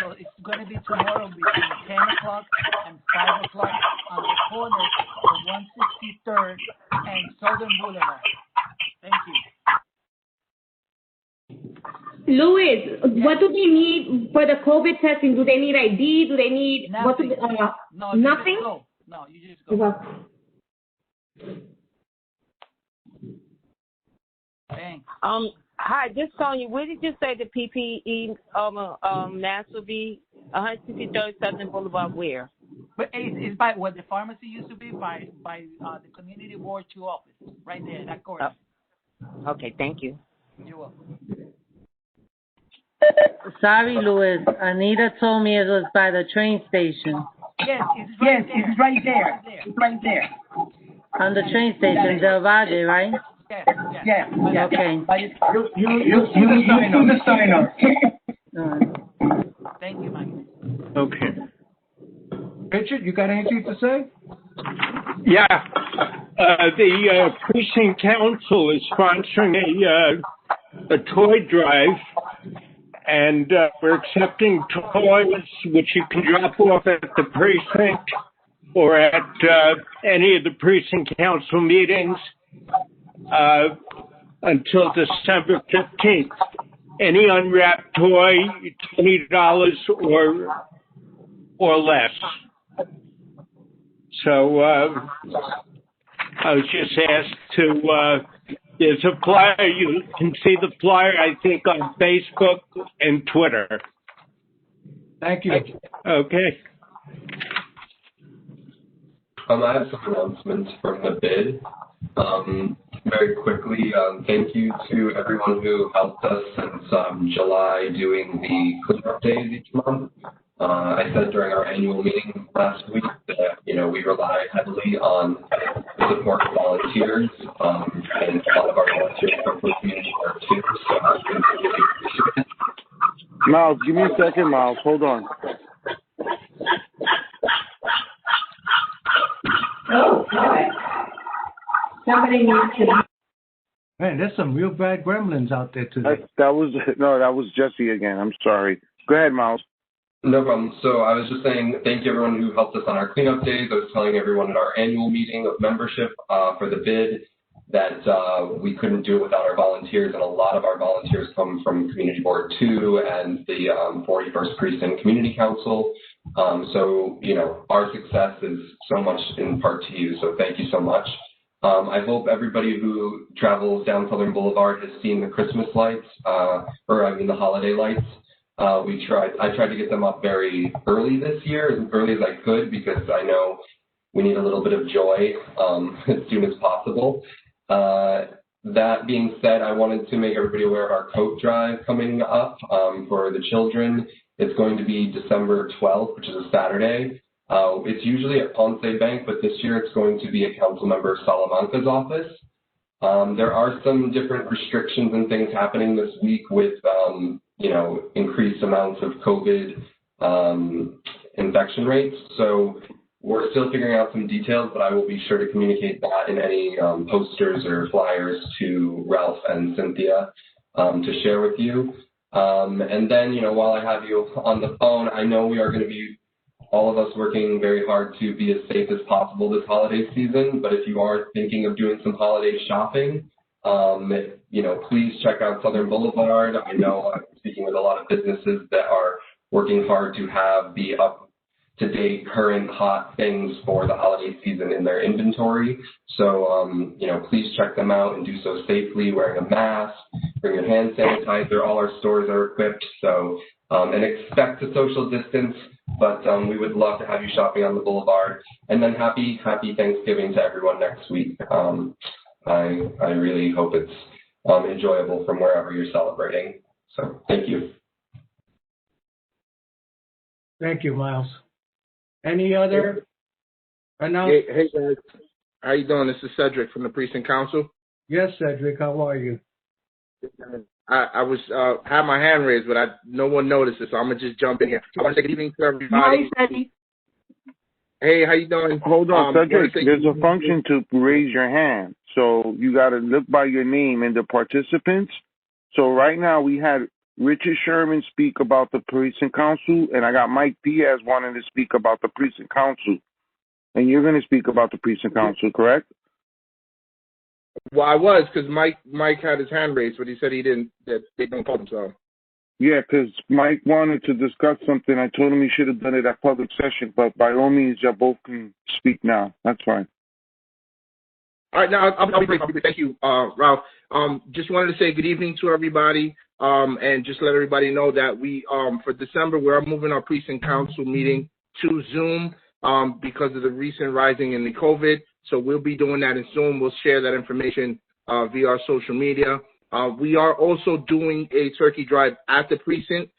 L: So it's going to be tomorrow between 10 o'clock and 5 o'clock on the corner of 163rd and Southern Boulevard. Thank you.
E: Louis, what do they need for the COVID testing? Do they need ID? Do they need
L: nothing?
E: Nothing?
L: No, you just go. Thanks.
N: Hi, just calling you. Where did you say the PPE mask will be? 163rd Southern Boulevard. Where?
L: But it's by where the pharmacy used to be, by the community board 2 office, right there, that corner.
N: Oh. Okay, thank you.
L: You're welcome.
F: Sorry, Louis. Anita told me it was by the train station.
L: Yes, it's right there. It's right there.
F: On the train station, Del Valle, right?
L: Yes.
F: Okay.
B: You do the sign up.
L: Thank you, Mike.
B: Okay. Richard, you got anything to say?
W: Yeah. The precinct council is sponsoring a toy drive, and we're accepting toys which you can drop off at the precinct or at any of the precinct council meetings until December 15th. Any unwrapped toy, $20 or less. So I was just asked to, there's a flyer. You can see the flyer, I think, on Facebook and Twitter.
B: Thank you.
W: Okay.
K: I have some announcements from the bid. Very quickly, thank you to everyone who helped us since July doing the cleanup days each month. I said during our annual meeting last week that, we rely heavily on the support of volunteers, and a lot of our volunteers come from community work too, so I really appreciate it.
A: Miles, give me a second, Miles. Hold on.
E: Oh, somebody needs to.
B: Man, there's some real bad gremlins out there today.
A: That was Jesse again. I'm sorry. Go ahead, Miles.
K: No problem. So I was just saying thank you everyone who helped us on our cleanup days. I was telling everyone at our annual meeting of membership for the bid that we couldn't do it without our volunteers, and a lot of our volunteers come from Community Board 2 and the 41st Precinct Community Council. So, our success is so much in part to you, so thank you so much. I hope everybody who travels down Southern Boulevard has seen the Christmas lights, the holiday lights. I tried to get them up very early this year, as early as I could, because I know we need a little bit of joy as soon as possible. That being said, I wanted to make everybody aware of our coat drive coming up for the children. It's going to be December 12th, which is a Saturday. It's usually at Ponce Bank, but this year it's going to be at Councilmember Salamanca's office. There are some different restrictions and things happening this week with, increased amounts of COVID infection rates. So we're still figuring out some details, but I will be sure to communicate that in any posters or flyers to Ralph and Cynthia to share with you. And then, while I have you on the phone, I know we are going to be, all of us, working very hard to be as safe as possible this holiday season. But if you are thinking of doing some holiday shopping, please check out Southern Boulevard. I know I'm speaking with a lot of businesses that are working hard to have the up-to-date, current, hot things for the holiday season in their inventory. So, please check them out and do so safely, wearing a mask, bring your hand sanitizer. All our stores are equipped, so, and expect to social distance, but we would love to have you shopping on the boulevard. And then happy Thanksgiving to everyone next week. I really hope it's enjoyable from wherever you're celebrating. So thank you.
B: Thank you, Miles. Any other announcements?
G: Hey guys, how you doing? This is Cedric from the Precinct Council.
B: Yes, Cedric. How are you?
G: I was had my hand raised, but no one noticed it, so I'm gonna just jump in here. I want to say good evening to everybody.
F: Hi, Cedric.
G: Hey, how you doing?
A: Hold on, Cedric. There's a function to raise your hand, so you got to look by your name in the participants. So right now we had Richard Sherman speak about the Precinct Council, and I got Mike Diaz wanting to speak about the Precinct Council. And you're going to speak about the Precinct Council, correct?
G: Well, I was, because Mike had his hand raised, but he said that they don't call him, so.
A: Yeah, because Mike wanted to discuss something. I told him he should have done it at public session, but by all means, you both can speak now. That's fine.
G: All right, now I'll be brief. Thank you, Ralph. Just wanted to say good evening to everybody, and just let everybody know that we, for December, we're moving our Precinct Council meeting to Zoom because of the recent rising in the COVID. So we'll be doing that in Zoom. We'll share that information via our social media. We are also doing a turkey drive at the precinct.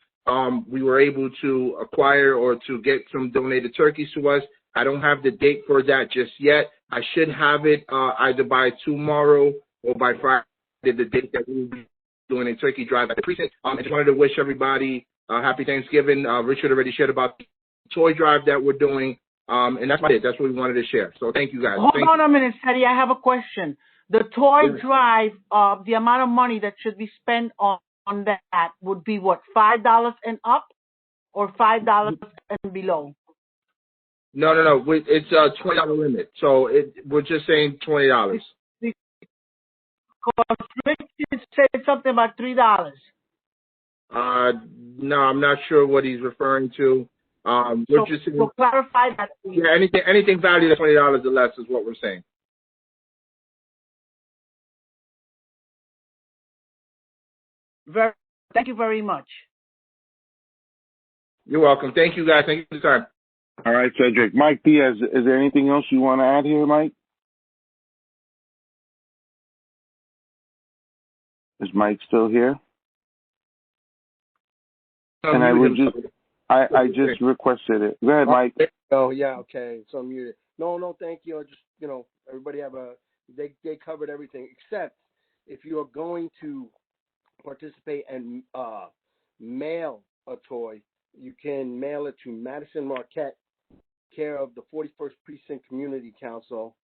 G: We were able to acquire or to get some donated turkeys to us. I don't have the date for that just yet. I should have it either by tomorrow or by Friday, the date that we will be doing a turkey drive at the precinct. I just wanted to wish everybody happy Thanksgiving. Richard already shared about the toy drive that we're doing. And that's about it. That's what we wanted to share. So thank you guys.
F: Hold on a minute, Teddy. I have a question. The toy drive, the amount of money that should be spent on that would be what, $5 and up or $5 and below?
G: No. It's a $20 limit. So we're just saying $20.
F: Because Richard said something about $3.
G: No, I'm not sure what he's referring to. We're just
F: so clarify that.
G: Yeah, anything valued at $20 or less is what we're saying.
F: Thank you very much.
G: You're welcome. Thank you, guys. Thank you for the time.
A: All right, Cedric. Mike Diaz, is there anything else you want to add here, Mike? Is Mike still here? And I just requested it. Go ahead, Mike.
H: Oh, yeah, okay. It's unmuted. No, thank you. Just, everybody they covered everything, except if you are going to participate and mail a toy, you can mail it to Madison Marquette, care of the 41st Precinct Community Council,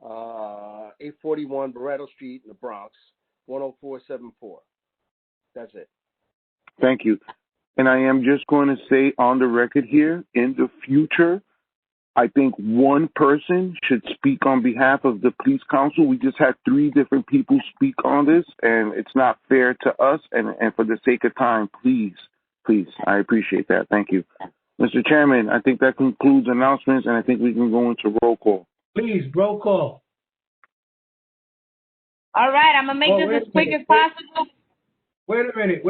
H: 841 Barretto Street in the Bronx, 10474. That's it.
A: Thank you. And I am just going to say on the record here, in the future, I think one person should speak on behalf of the police council. We just had 3 different people speak on this, and it's not fair to us. And for the sake of time, please, I appreciate that. Thank you. Mr. Chairman, I think that concludes announcements, and I think we can go into roll call.
B: Please, roll call.
I: All right, I'm going to make this as quick as possible.
B: Wait a minute.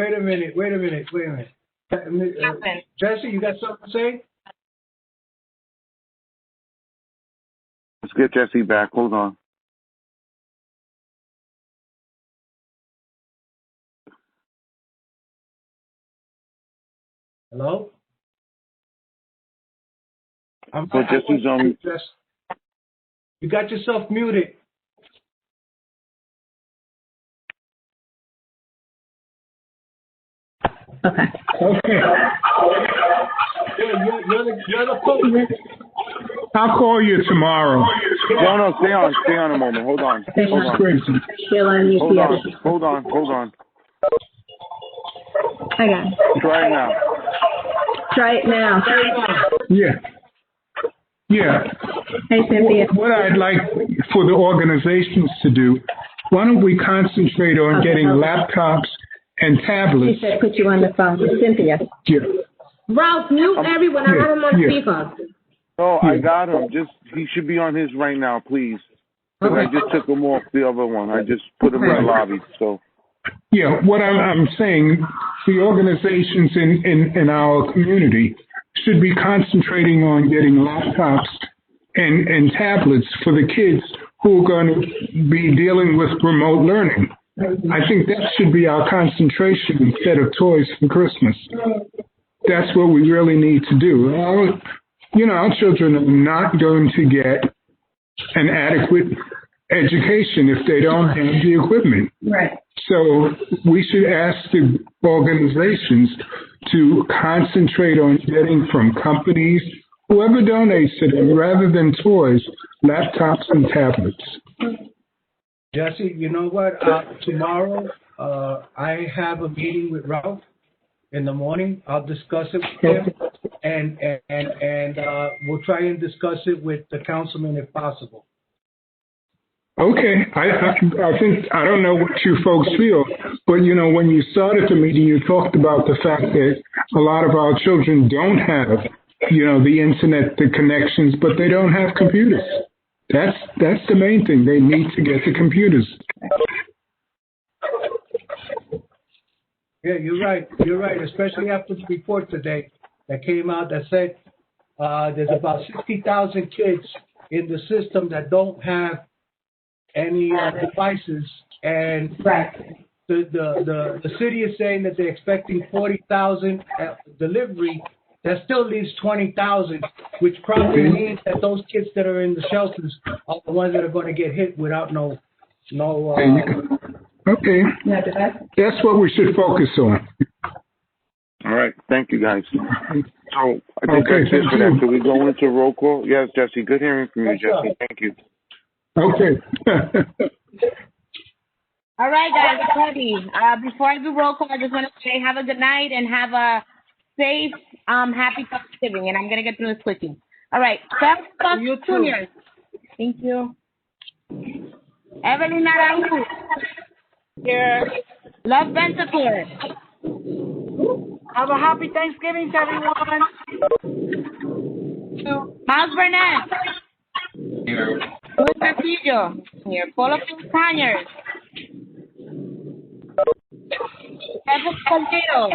B: Jesse, you got something to say?
A: Let's get Jesse back. Hold on.
B: Hello?
A: Jesse's on.
B: You got yourself muted.
M: Okay.
B: You're the post.
T: I'll call you tomorrow.
A: No, stay on a moment. Hold on. Hold on.
M: I got it.
A: Try it now.
M: Try it now.
T: Yeah.
M: Hey, Cynthia.
T: What I'd like for the organizations to do, why don't we concentrate on getting laptops and tablets?
M: She said put you on the phone. Cynthia.
T: Yeah.
M: Ralph, mute everyone. I have him on speaker.
A: No, I got him. He should be on his right now, please. Okay. I just took him off the other one. I just put him in the lobby. So.
T: Yeah, what I'm saying, the organizations in our community should be concentrating on getting laptops and tablets for the kids who are going to be dealing with remote learning. I think that should be our concentration instead of toys for Christmas. That's what we really need to do. Our children are not going to get an adequate education if they don't have the equipment.
M: Right.
T: So we should ask the organizations to concentrate on getting from companies, whoever donates to them, rather than toys, laptops and tablets.
B: Jesse, you know what? Tomorrow, I have a meeting with Ralph in the morning. I'll discuss it with him, and we'll try and discuss it with the councilman if possible.
T: Okay, I think, I don't know what you folks feel, but when you started the meeting, you talked about the fact that a lot of our children don't have, the internet, the connections, but they don't have computers. That's the main thing. They need to get the computers.
B: Yeah, you're right, especially after the report today that came out that said there's about 60,000 kids in the system that don't have any devices, and the city is saying that they're expecting 40,000 delivery. That still leaves 20,000, which probably means that those kids that are in the shelters are the ones that are going to get hit without no.
T: Okay, that's what we should focus on.
A: All right, thank you, guys. So I think that's it for that. So we go into roll call. Yes, Jesse. Good hearing from you, Jesse. Thank you.
T: Okay.
I: All right, guys, I'm ready. Before I do roll call, I just want to say have a good night and have a safe, happy Thanksgiving. And I'm going to get through this quickly. All right. You Juniors. Thank you. Evelyn Naranjo. Here. Love Bentacore.
F: Have a happy Thanksgiving, everyone.
I: Miles Burnett.
K: Here.
I: Luis Castillo. Here. Polo Conyers. Edward Caldero.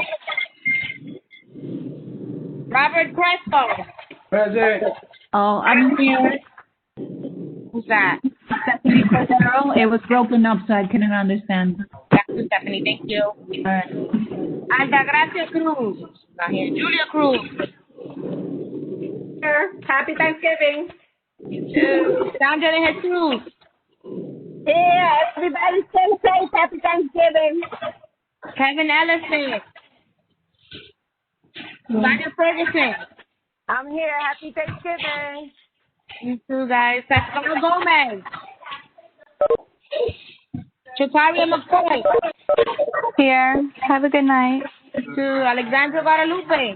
I: Robert Crespo.
B: Present.
J: Oh, I'm here.
I: Who's that?
J: Stephanie Cordero. It was broken up, so I couldn't understand.
I: That's Stephanie. Thank you.
J: All right.
I: Altagracia Cruz. Not here. Julia Cruz.
C: Here. Happy Thanksgiving.
I: You too. Sandra de Jesus.
M: Yeah, everybody stay safe. Happy Thanksgiving.
I: Kevin Ellison. Sonia Ferguson.
N: I'm here. Happy Thanksgiving.
I: You too, guys. Pascal Gomez. Chataria McCoy.
O: Here. Have a good night.
I: To Alexandra Guadalupe.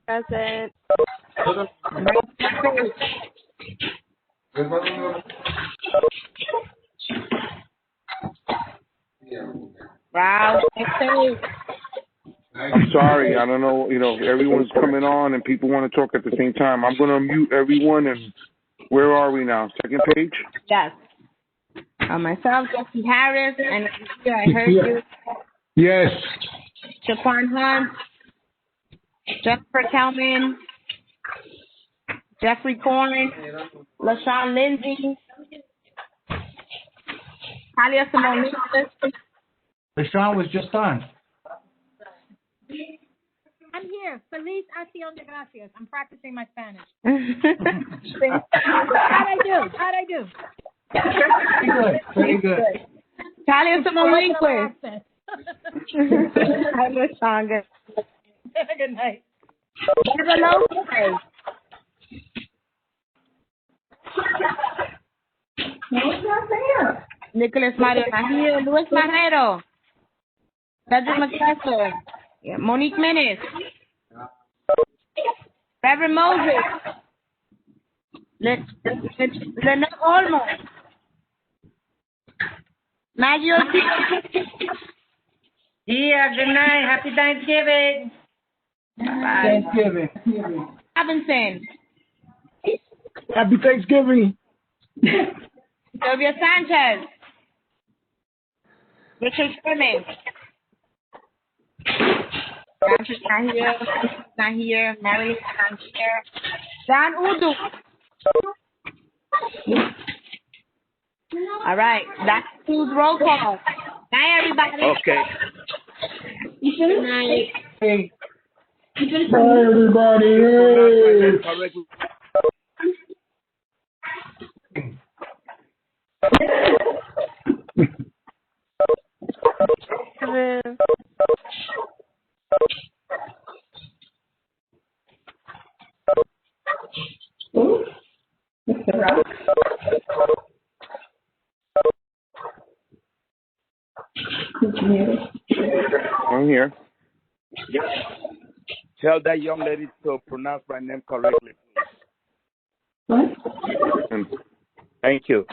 N: Present.
I: Wow.
A: I'm sorry. I don't know. Everyone's coming on and people want to talk at the same time. I'm going to mute everyone. And where are we now? Second page?
I: Yes. Myself, Jesse Harris, and I heard you.
T: Yes.
I: Shaquan Hunt. Jennifer Kelman. Jeffrey Corn. LaShawn Lindsay. Talia Simone Nicholas.
B: LaShawn was just on.
U: I'm here. Feliz Acción de Gracias. I'm practicing my Spanish. How'd I do?
B: Very good.
I: Talia Simone Nicholas.
U: I'm LaShawn. Good night.
I: Nicholas Mario Nahir, Luis Marrero, Cedric McCaster, Monique Menes, Reverend Moses, Leonard Olmo, Maggie Ortiz.
C: Yeah, good night. Happy Thanksgiving.
I: Bye.
B: Thanksgiving.
I: Robinson,
W: Happy Thanksgiving.
I: Sylvia Sanchez, Richard Sherman, Francis not here, Marilyn not here, John Udu. All right, that concludes roll call. Night, everybody.
P: Okay.
I: Good night.
B: Hey.
T: Bye, everybody.
A: I'm here.
P: Tell that young lady to pronounce my name correctly, please.
T: What?
P: Thank you.